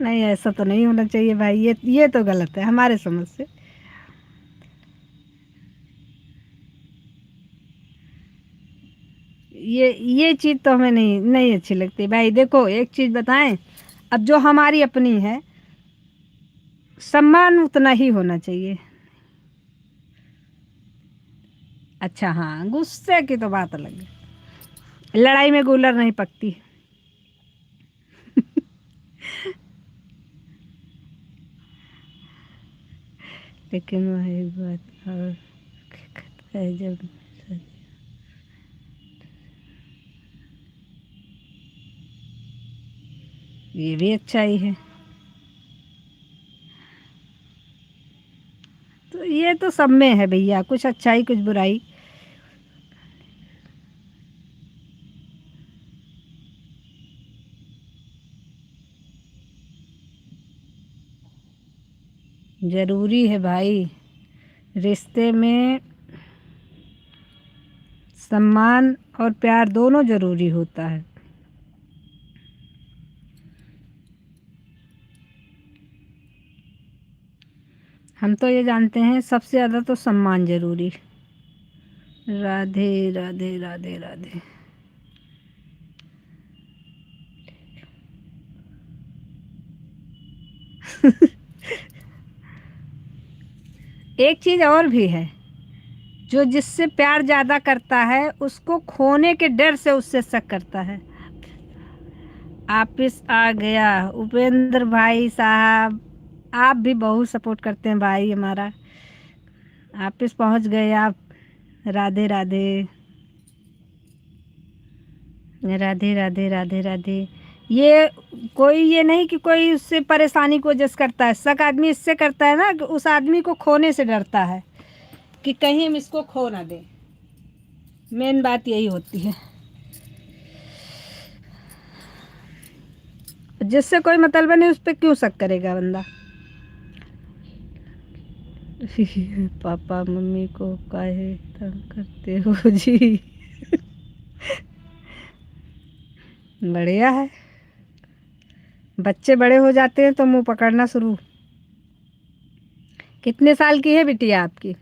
नहीं, ऐसा तो नहीं होना चाहिए भाई, ये तो गलत है हमारे समझ से। ये चीज़ तो हमें नहीं नहीं अच्छी लगती भाई। देखो एक चीज़ बताएं, अब जो हमारी अपनी है, सम्मान उतना ही होना चाहिए। अच्छा हाँ, गुस्से की तो बात अलग है, लड़ाई में गूलर नहीं पकती। लेकिन वह एक बात और है, जब ये भी अच्छा ही है। तो ये तो सब में है भैया, कुछ अच्छाई कुछ बुराई। जरूरी है भाई, रिश्ते में सम्मान और प्यार दोनों जरूरी होता है। हम तो ये जानते हैं सबसे ज़्यादा तो सम्मान जरूरी। राधे राधे राधे राधे। एक चीज़ और भी है, जो जिससे प्यार ज़्यादा करता है उसको खोने के डर से उससे शक करता है। आपिस आ गया, उपेंद्र भाई साहब, आप भी बहुत सपोर्ट करते हैं भाई हमारा। आपिस पहुंच गए आप। राधे राधे राधे राधे राधे राधे। ये कोई ये नहीं कि कोई उससे परेशानी को जस करता है, शक आदमी इससे करता है ना कि उस आदमी को खोने से डरता है कि कहीं हम इसको खो ना दें। मेन बात यही होती है। जिससे कोई मतलब नहीं उस पर क्यों शक करेगा बंदा। पापा मम्मी को काहे तंग करते हो जी। बढ़िया है, बच्चे बड़े हो जाते हैं तो मुंह पकड़ना शुरू। कितने साल की है बिटिया आपकी?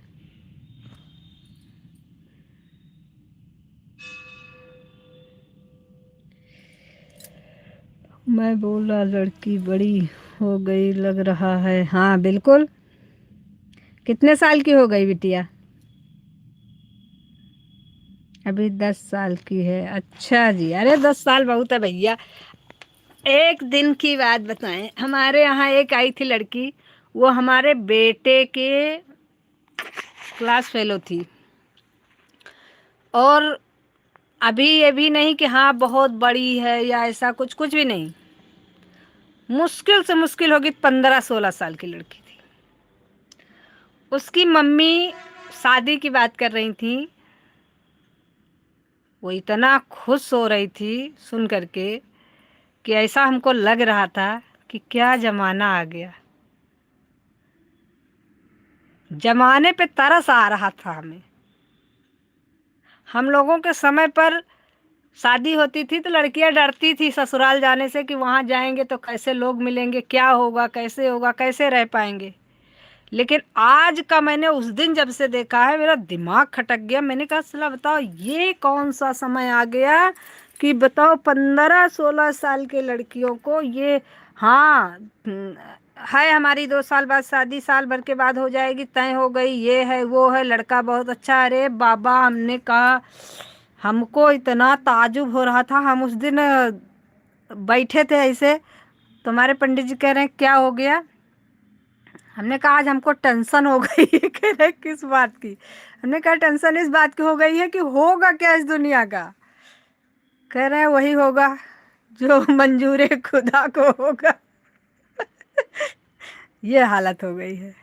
मैं बोला लड़की बड़ी हो गई लग रहा है। हाँ बिल्कुल। कितने साल की हो गई बिटिया? अभी 10 साल की है। अच्छा जी, अरे 10 साल बहुत है भैया। एक दिन की बात बताएं, हमारे यहाँ एक आई थी लड़की, वो हमारे बेटे के क्लास फेलो थी। और अभी ये भी नहीं कि हाँ बहुत बड़ी है या ऐसा कुछ, कुछ भी नहीं। मुश्किल से मुश्किल होगी 15-16 साल की लड़की थी। उसकी मम्मी शादी की बात कर रही थी। वो इतना खुश हो रही थी सुन करके कि ऐसा हमको लग रहा था कि क्या ज़माना आ गया। ज़माने पे तरस आ रहा था हमें। हम लोगों के समय पर शादी होती थी तो लड़कियां डरती थी ससुराल जाने से कि वहाँ जाएंगे तो कैसे लोग मिलेंगे, क्या होगा, कैसे होगा, कैसे रह पाएंगे। लेकिन आज का मैंने उस दिन जब से देखा है, मेरा दिमाग खटक गया। मैंने कहा सला बताओ ये कौन सा समय आ गया कि बताओ 15-16 साल के लड़कियों को ये। हाँ है, हमारी 2 साल बाद शादी, साल भर के बाद हो जाएगी, तय हो गई, ये है वो है, लड़का बहुत अच्छा। अरे बाबा, हमने कहा, हमको इतना ताजुब हो रहा था। हम उस दिन बैठे थे ऐसे, तुम्हारे पंडित जी कह रहे हैं क्या हो गया। हमने कहा आज हमको टेंशन हो गई है। कह रहे किस बात की? हमने कहा टेंशन इस बात की हो गई है कि होगा क्या इस दुनिया का। कह रहे हैं वही होगा जो मंजूर खुदा को होगा। ये हालत हो गई है।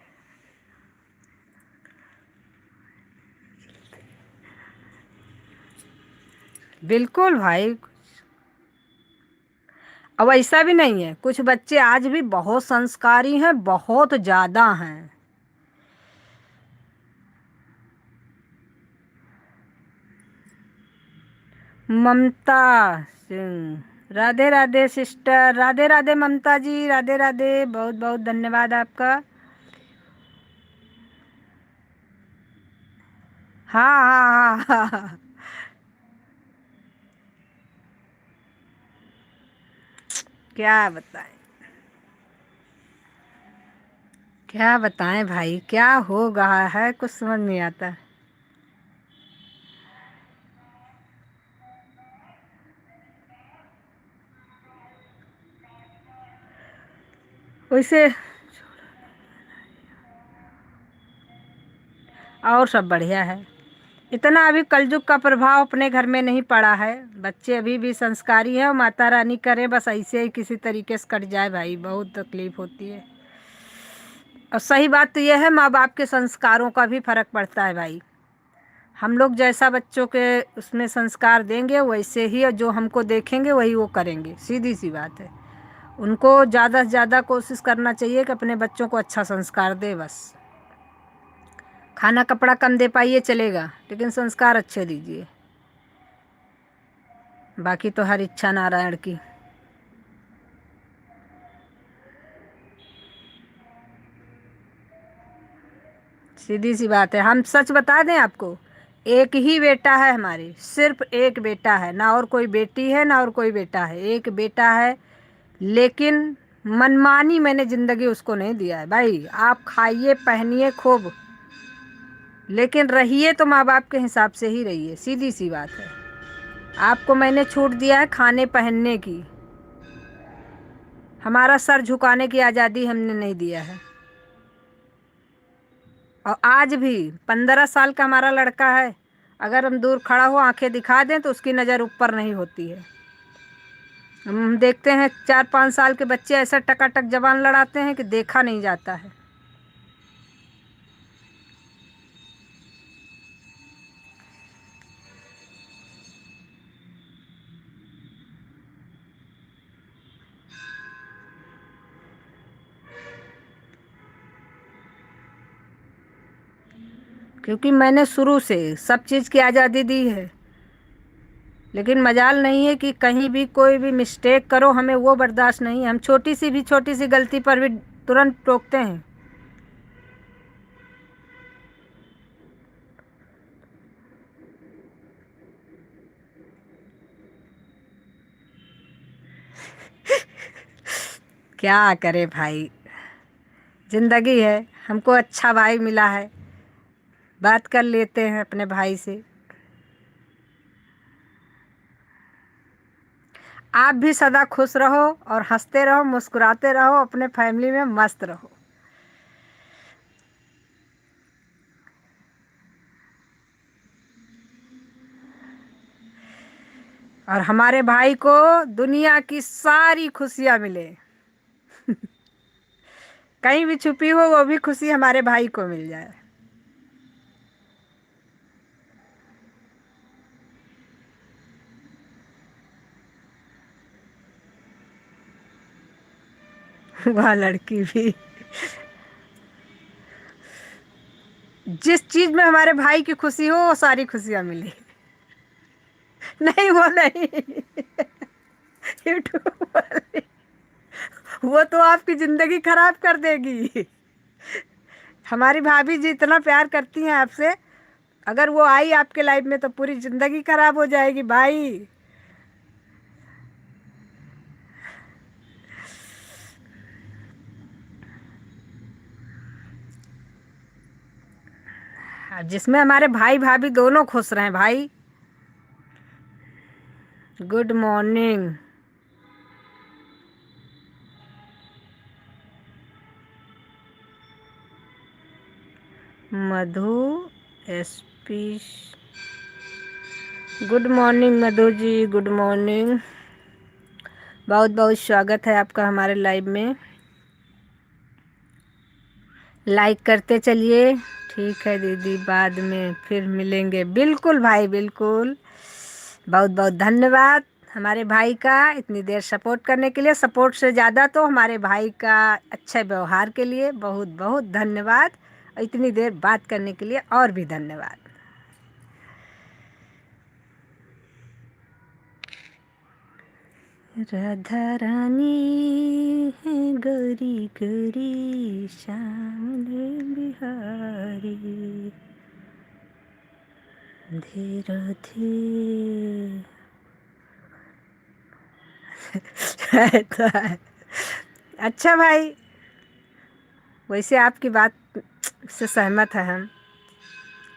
बिल्कुल भाई। अब ऐसा भी नहीं है, कुछ बच्चे आज भी बहुत संस्कारी हैं, बहुत ज्यादा हैं। ममता सिंह, राधे राधे सिस्टर, राधे राधे ममता जी, राधे राधे, बहुत बहुत धन्यवाद आपका। हाँ हाँ हाँ हाँ। क्या बताएं, क्या बताएं भाई, क्या हो रहा है कुछ समझ नहीं आता। वैसे और सब बढ़िया है। इतना अभी कलयुग का प्रभाव अपने घर में नहीं पड़ा है, बच्चे अभी भी संस्कारी हैं और माता रानी करे बस ऐसे ही किसी तरीके से कट जाए भाई, बहुत तकलीफ होती है। और सही बात तो यह है, माँ बाप के संस्कारों का भी फर्क पड़ता है भाई। हम लोग जैसा बच्चों के उसमें संस्कार देंगे वैसे ही, और जो हमको देखेंगे वही वो करेंगे, सीधी सी बात है। उनको ज़्यादा से ज़्यादा कोशिश करना चाहिए कि अपने बच्चों को अच्छा संस्कार दे बस। खाना कपड़ा कम दे पाइए चलेगा, लेकिन संस्कार अच्छे दीजिए। बाकी तो हर इच्छा नारायण की। सीधी सी बात है। हम सच बता दें आपको, एक ही बेटा है हमारे, सिर्फ एक बेटा है, ना और कोई बेटी है ना और कोई बेटा है, एक बेटा है। लेकिन मनमानी मैंने जिंदगी उसको नहीं दिया है भाई। आप खाइए पहनिए खूब, लेकिन रहिए तो माँ बाप के हिसाब से ही रहिए, सीधी सी बात है। आपको मैंने छूट दिया है खाने पहनने की, हमारा सर झुकाने की आज़ादी हमने नहीं दिया है। और आज भी 15 साल का हमारा लड़का है, अगर हम दूर खड़ा हो आंखें दिखा दें तो उसकी नज़र ऊपर नहीं होती है। हम देखते हैं 4-5 साल के बच्चे ऐसा टकाटक जबान लड़ाते हैं कि देखा नहीं जाता है। क्योंकि मैंने शुरू से सब चीज़ की आज़ादी दी है, लेकिन मजाल नहीं है कि कहीं भी कोई भी मिस्टेक करो, हमें वो बर्दाश्त नहीं है। हम छोटी सी गलती पर भी तुरंत टोकते हैं। क्या करे भाई, जिंदगी है। हमको अच्छा भाई मिला है, बात कर लेते हैं अपने भाई से। आप भी सदा खुश रहो और हंसते रहो, मुस्कुराते रहो, अपने फैमिली में मस्त रहो। और हमारे भाई को दुनिया की सारी खुशियां मिले। कहीं भी छुपी हो वो भी खुशी हमारे भाई को मिल जाए। वह लड़की भी, जिस चीज में हमारे भाई की खुशी हो वो सारी खुशियां मिली। नहीं वो नहीं। यूट्यूब वाली, वो तो आपकी जिंदगी खराब कर देगी। हमारी भाभी जी इतना प्यार करती हैं आपसे, अगर वो आई आपके लाइफ में तो पूरी जिंदगी खराब हो जाएगी भाई। जिसमें हमारे भाई भाभी दोनों खुश रहें भाई। Good morning. Madhu SP, good morning Madhu ji, good morning. बहुत बहुत स्वागत है आपका हमारे लाइव में। लाइक करते चलिए। ठीक है दीदी, बाद में फिर मिलेंगे। बिल्कुल भाई, बिल्कुल। बहुत बहुत धन्यवाद हमारे भाई का इतनी देर सपोर्ट करने के लिए। सपोर्ट से ज़्यादा तो हमारे भाई का अच्छे व्यवहार के लिए बहुत बहुत धन्यवाद। इतनी देर बात करने के लिए और भी धन्यवाद। राधा रानी है गोरी गोरी श्यामले बिहारी, धीरे धीरे रहता है। अच्छा भाई, वैसे आपकी बात से सहमत है हम।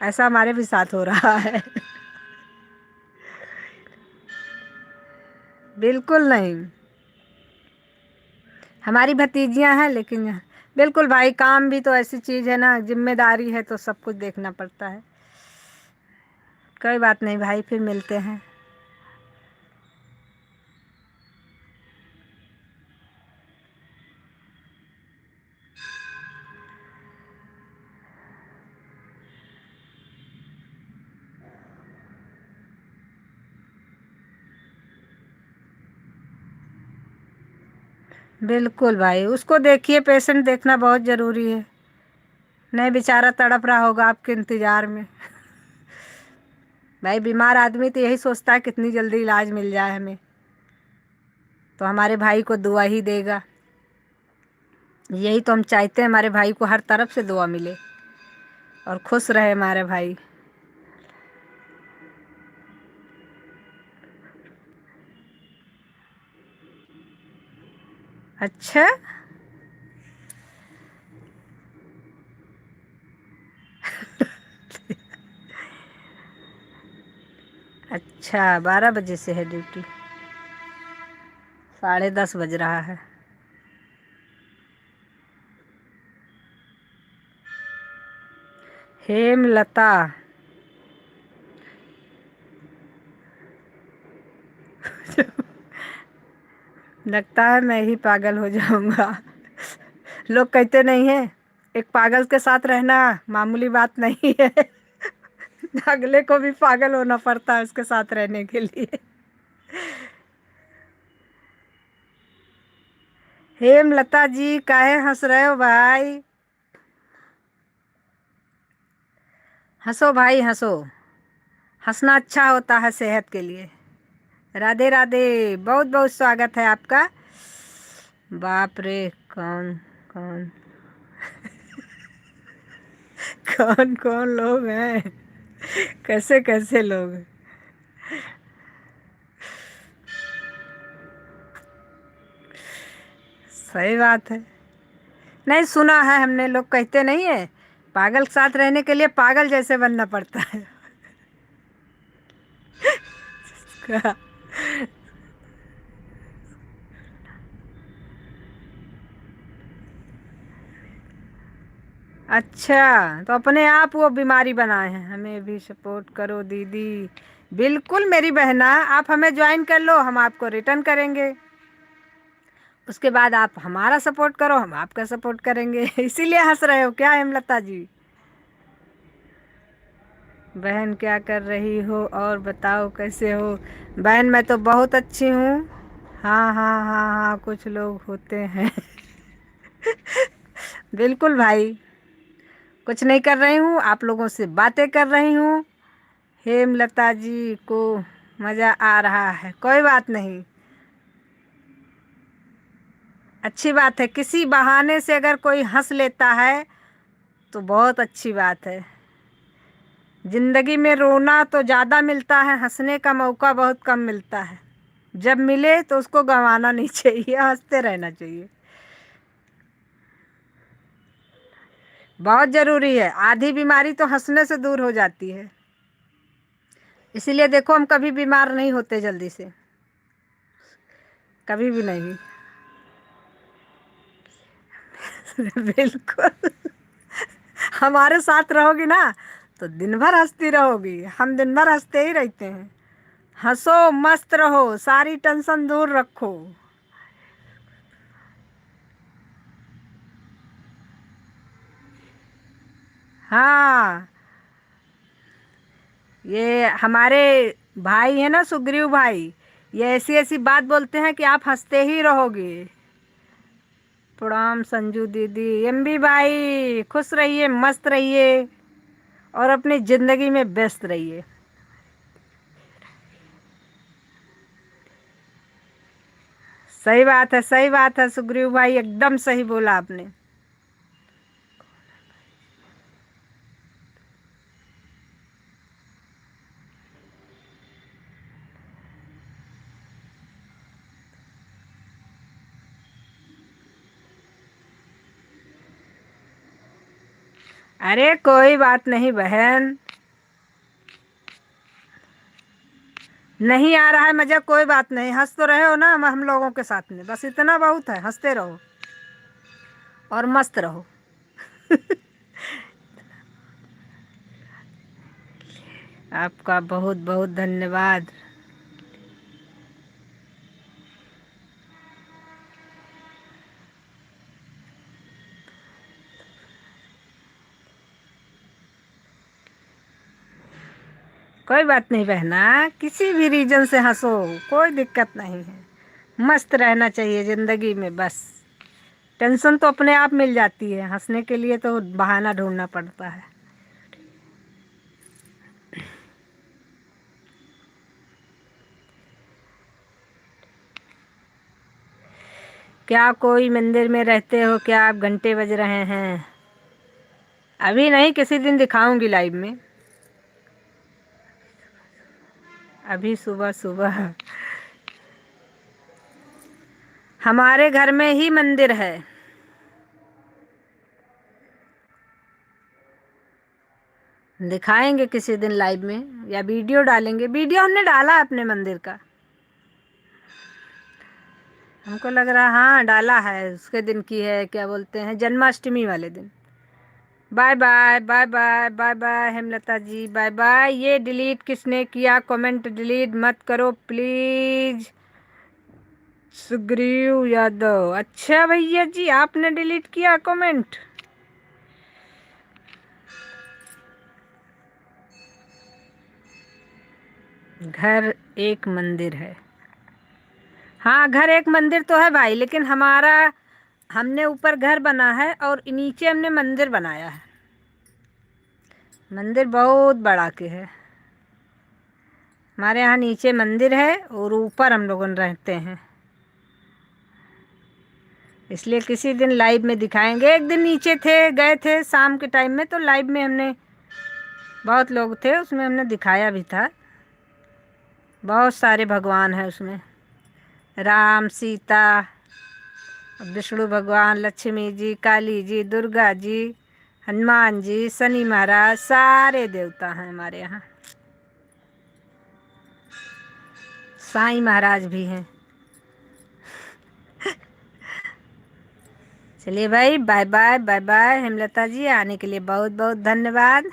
ऐसा हमारे भी साथ हो रहा है। बिल्कुल नहीं, हमारी भतीजियां हैं, लेकिन बिल्कुल भाई, काम भी तो ऐसी चीज़ है ना, जिम्मेदारी है तो सब कुछ देखना पड़ता है। कोई बात नहीं भाई, फिर मिलते हैं। बिल्कुल भाई, उसको देखिए, पेशेंट देखना बहुत ज़रूरी है। नहीं, बेचारा तड़प रहा होगा आपके इंतज़ार में। भाई, बीमार आदमी तो यही सोचता है कितनी जल्दी इलाज मिल जाए हमें। तो हमारे भाई को दुआ ही देगा। यही तो हम चाहते हैं, हमारे भाई को हर तरफ से दुआ मिले और खुश रहे हमारे भाई। अच्छा, अच्छा 12 बजे से है ड्यूटी, 10:30 बज रहा है। हेमलता, लगता है मैं ही पागल हो जाऊंगा। लोग कहते नहीं है, एक पागल के साथ रहना मामूली बात नहीं है। अगले को भी पागल होना पड़ता है उसके साथ रहने के लिए। हेमलता जी, काहे हंस रहे हो भाई? हंसो भाई, हंसो। हंसना अच्छा होता है सेहत के लिए। राधे राधे, बहुत बहुत स्वागत है आपका। बाप रे, कौन कौन कौन कौन लोग हैं, कैसे कैसे लोग हैं। सही बात है। नहीं, सुना है हमने, लोग कहते नहीं है, पागल के साथ रहने के लिए पागल जैसे बनना पड़ता है। अच्छा, तो अपने आप वो बीमारी बनाए हैं। हमें भी सपोर्ट करो दीदी। बिल्कुल मेरी बहना, आप हमें ज्वाइन कर लो, हम आपको रिटर्न करेंगे। उसके बाद आप हमारा सपोर्ट करो, हम आपका सपोर्ट करेंगे। इसीलिए हंस रहे हो क्या हेमलता जी? बहन क्या कर रही हो और बताओ कैसे हो? बहन मैं तो बहुत अच्छी हूँ। हाँ हाँ हाँ हाँ, कुछ लोग होते हैं। बिल्कुल भाई, कुछ नहीं कर रही हूँ, आप लोगों से बातें कर रही हूँ। हेमलता जी को मज़ा आ रहा है, कोई बात नहीं, अच्छी बात है। किसी बहाने से अगर कोई हंस लेता है तो बहुत अच्छी बात है। ज़िंदगी में रोना तो ज़्यादा मिलता है, हंसने का मौका बहुत कम मिलता है। जब मिले तो उसको गंवाना नहीं चाहिए, हंसते रहना चाहिए। बहुत ज़रूरी है, आधी बीमारी तो हंसने से दूर हो जाती है। इसीलिए देखो, हम कभी बीमार नहीं होते जल्दी से, कभी भी नहीं। बिल्कुल, हमारे साथ रहोगी ना तो दिन भर हंसती रहोगी। हम दिन भर हंसते ही रहते हैं। हंसो, मस्त रहो, सारी टेंशन दूर रखो। हाँ, ये हमारे भाई है ना सुग्रीव भाई, ये ऐसी ऐसी बात बोलते हैं कि आप हंसते ही रहोगे। प्रणाम संजू दीदी। एमबी भाई खुश रहिए, मस्त रहिए और अपनी जिंदगी में व्यस्त रहिए। सही बात है, सही बात है सुग्रीव भाई, एकदम सही बोला आपने। अरे कोई बात नहीं बहन, नहीं आ रहा है मजा, कोई बात नहीं, हंस तो रहे हो ना हम लोगों के साथ में, बस इतना बहुत है, हंसते रहो और मस्त रहो। आपका बहुत बहुत धन्यवाद। कोई बात नहीं बहना, किसी भी रीजन से हंसो, कोई दिक्कत नहीं है, मस्त रहना चाहिए जिंदगी में बस। टेंशन तो अपने आप मिल जाती है, हंसने के लिए तो बहाना ढूंढना पड़ता है। क्या कोई मंदिर में रहते हो क्या आप? घंटे बज रहे हैं। अभी नहीं, किसी दिन दिखाऊंगी लाइव में। अभी सुबह सुबह हमारे घर में ही मंदिर है। दिखाएंगे किसी दिन लाइव में, या वीडियो डालेंगे। वीडियो हमने डाला अपने मंदिर का, हमको लग रहा हाँ डाला है, उसके दिन की है, क्या बोलते हैं, जन्माष्टमी वाले दिन। Bye bye bye bye bye bye Hemlata ji, bye bye. ये डिलीट किसने किया? कमेंट डिलीट मत करो प्लीज। सुग्रीव यादव, अच्छा भैया जी आपने डिलीट किया कमेंट। घर एक मंदिर है। हाँ घर एक मंदिर तो है भाई, लेकिन हमारा, हमने ऊपर घर बना है और नीचे हमने मंदिर बनाया है। मंदिर बहुत बड़ा के है हमारे यहाँ, नीचे मंदिर है और ऊपर हम लोग रहते हैं, इसलिए किसी दिन लाइव में दिखाएंगे। एक दिन नीचे थे, गए थे शाम के टाइम में, तो लाइव में हमने, बहुत लोग थे उसमें, हमने दिखाया भी था। बहुत सारे भगवान हैं उसमें, राम सीता, विष्णु भगवान, लक्ष्मी जी, काली जी, दुर्गा जी, हनुमान जी, शनि महाराज, सारे देवता हैं हमारे यहाँ। साईं महाराज भी हैं। चलिए भाई, bye bye bye bye. Hemlata ji आने के लिए बहुत बहुत धन्यवाद।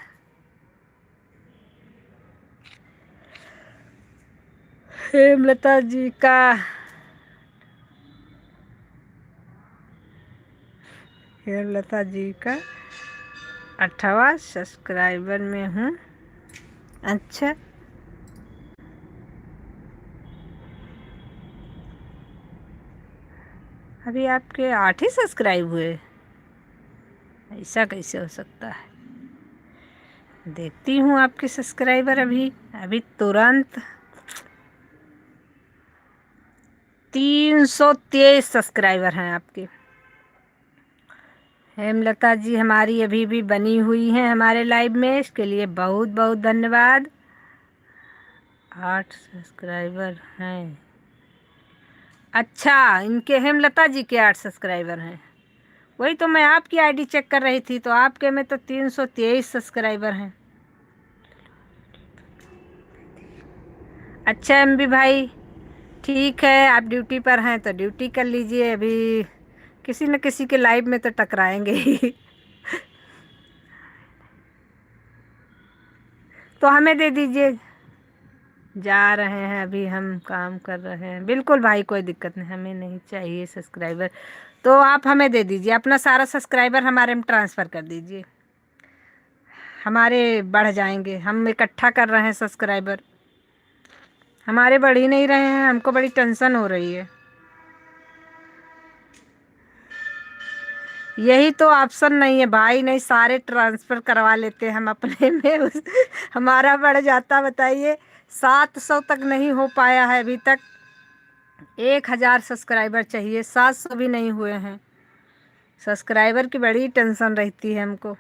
हेमलता जी का हेमलता जी का 8वां सब्सक्राइबर में हूँ। अच्छा, अभी आपके 8 ही सब्सक्राइब हुए? ऐसा कैसे हो सकता है? देखती हूँ आपके सब्सक्राइबर। अभी अभी तुरंत 323 सब्सक्राइबर हैं आपके। हेमलता जी हमारी अभी भी बनी हुई हैं हमारे लाइव में, इसके लिए बहुत बहुत धन्यवाद। 8 सब्सक्राइबर हैं। अच्छा, इनके हेमलता जी के 8 सब्सक्राइबर हैं। वही तो मैं आपकी आईडी चेक कर रही थी, तो आपके में तो 323 सब्सक्राइबर हैं। अच्छा एमबी भाई, ठीक है, आप ड्यूटी पर हैं तो ड्यूटी कर लीजिए। अभी किसी न किसी के लाइव में तो टकराएंगे ही। तो हमें दे दीजिए। जा रहे हैं अभी, हम काम कर रहे हैं। बिल्कुल भाई, कोई दिक्कत नहीं, हमें नहीं चाहिए सब्सक्राइबर, तो आप हमें दे दीजिए। अपना सारा सब्सक्राइबर हमारे में ट्रांसफ़र कर दीजिए। हमारे बढ़ जाएंगे। हम इकट्ठा कर रहे हैं सब्सक्राइबर, हमारे बढ़ ही नहीं रहे हैं, हमको बड़ी टेंशन हो रही है। यही तो ऑप्शन नहीं है भाई, नहीं सारे ट्रांसफर करवा लेते हम अपने में हमारा बढ़ जाता। बताइए 700 तक नहीं हो पाया है अभी तक। 1000 सब्सक्राइबर चाहिए, 700 भी नहीं हुए हैं। सब्सक्राइबर की बड़ी टेंशन रहती है हमको,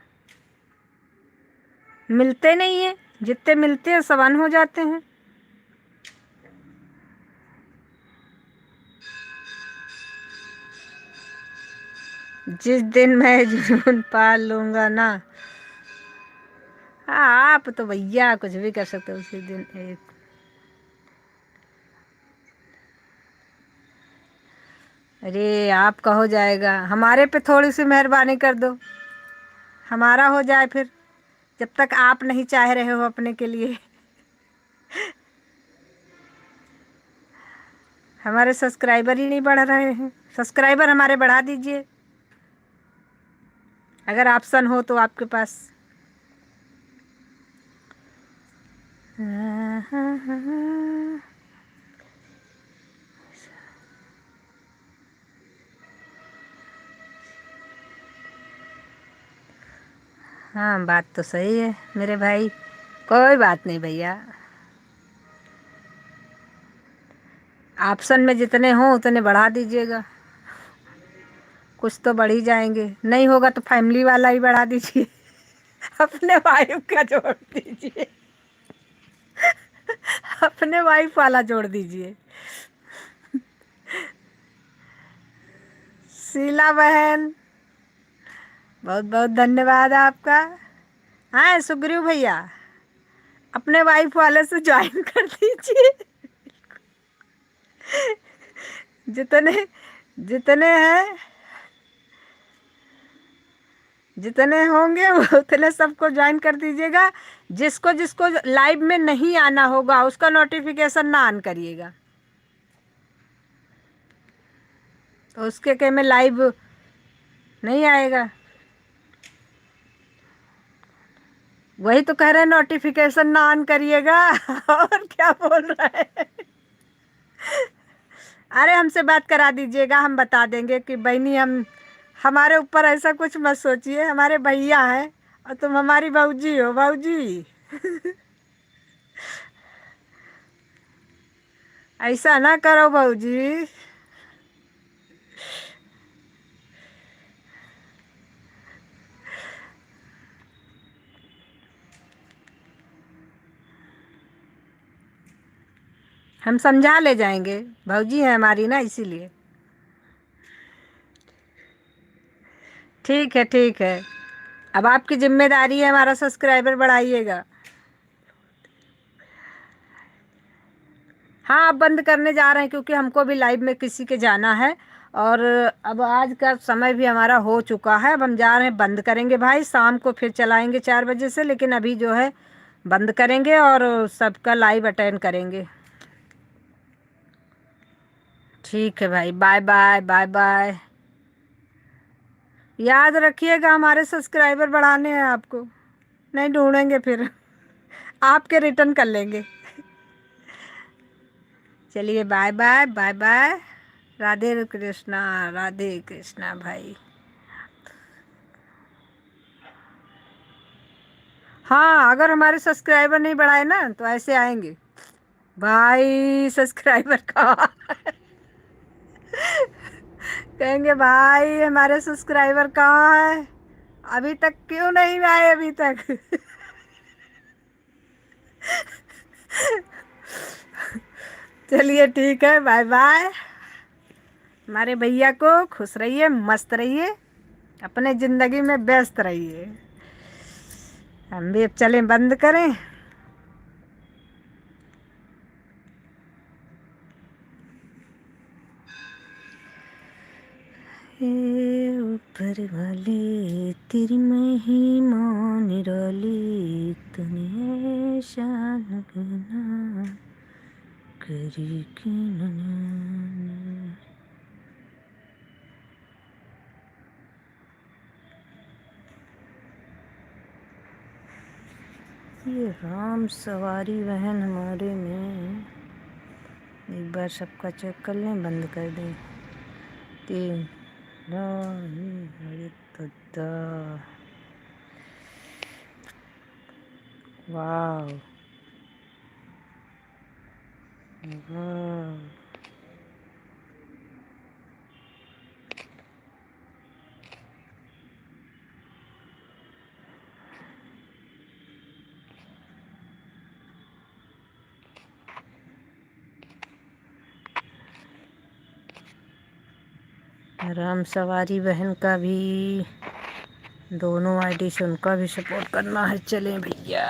मिलते नहीं है, जितने मिलते हैं सब अन हो जाते हैं। जिस दिन मैं जुनून पाल लूंगा ना, हाँ आप तो भैया कुछ भी कर सकते हो उसी दिन एक। अरे आपका हो जाएगा, हमारे पे थोड़ी सी मेहरबानी कर दो, हमारा हो जाए फिर, जब तक आप नहीं चाह रहे हो अपने के लिए। हमारे सब्सक्राइबर ही नहीं बढ़ रहे हैं, सब्सक्राइबर हमारे बढ़ा दीजिए अगर ऑप्शन हो तो आपके पास। हाँ बात तो सही है मेरे भाई, कोई बात नहीं भैया, ऑप्शन में जितने हों उतने बढ़ा दीजिएगा, कुछ तो बढ़ ही जाएंगे। नहीं होगा तो फैमिली वाला ही बढ़ा दीजिए अपने वाइफ का जोड़ दीजिए अपने वाइफ वाला जोड़ दीजिए। शीला बहन बहुत बहुत धन्यवाद आपका। हाँ सुग्रीव भैया अपने वाइफ वाले से ज्वाइन कर दीजिए जितने जितने हैं, जितने होंगे वो उतने सबको ज्वाइन कर दीजिएगा। जिसको जिसको लाइव में नहीं आना होगा उसका नोटिफिकेशन ना ऑन करिएगा, तो उसके के में लाइव नहीं आएगा। वही तो कह रहे हैं नोटिफिकेशन ना ऑन करिएगा और क्या बोल रहे हैं। अरे हमसे बात करा दीजिएगा, हम बता देंगे कि बहनी हम, हमारे ऊपर ऐसा कुछ मत सोचिए, हमारे भैया हैं और तुम हमारी भाऊजी हो, भाऊजी ऐसा ना करो भाऊजी। हम समझा ले जाएंगे, भाऊजी है हमारी ना इसीलिए। ठीक है ठीक है, अब आपकी जिम्मेदारी है हमारा सब्सक्राइबर बढ़ाइएगा। हाँ अब बंद करने जा रहे हैं क्योंकि हमको भी लाइव में किसी के जाना है, और अब आज का समय भी हमारा हो चुका है। अब हम जा रहे हैं, बंद करेंगे भाई, शाम को फिर चलाएंगे 4 बजे से, लेकिन अभी जो है बंद करेंगे और सबका लाइव अटेंड करेंगे। ठीक है भाई, बाय बाय बाय बाय। याद रखिएगा हमारे सब्सक्राइबर बढ़ाने हैं आपको, नहीं ढूंढेंगे फिर आपके रिटर्न कर लेंगे। चलिए bye bye bye bye, Radhe Krishna Radhe Krishna भाई। हाँ अगर हमारे सब्सक्राइबर नहीं बढ़ाए ना तो ऐसे आएंगे, भाई सब्सक्राइबर कहाँ कहेंगे भाई हमारे सब्सक्राइबर कहाँ है, अभी तक क्यों नहीं आए अभी तक चलिए ठीक है, बाय बाय। हमारे भैया को खुश रहिए, मस्त रहिए, अपने ज़िंदगी में व्यस्त रहिए। हम भी अब चलें, बंद करें। हे ऊपर वाले तेरी महिमा निराली, तूने ऐसा लगना करी कि न। ये राम सवारी बहन हमारे में एक बार सबका चेक कर लें, बंद कर दें। 3 वाह वाह। राम सवारी बहन का भी दोनों आईडी से उनका भी सपोर्ट करना है। चलें भैया।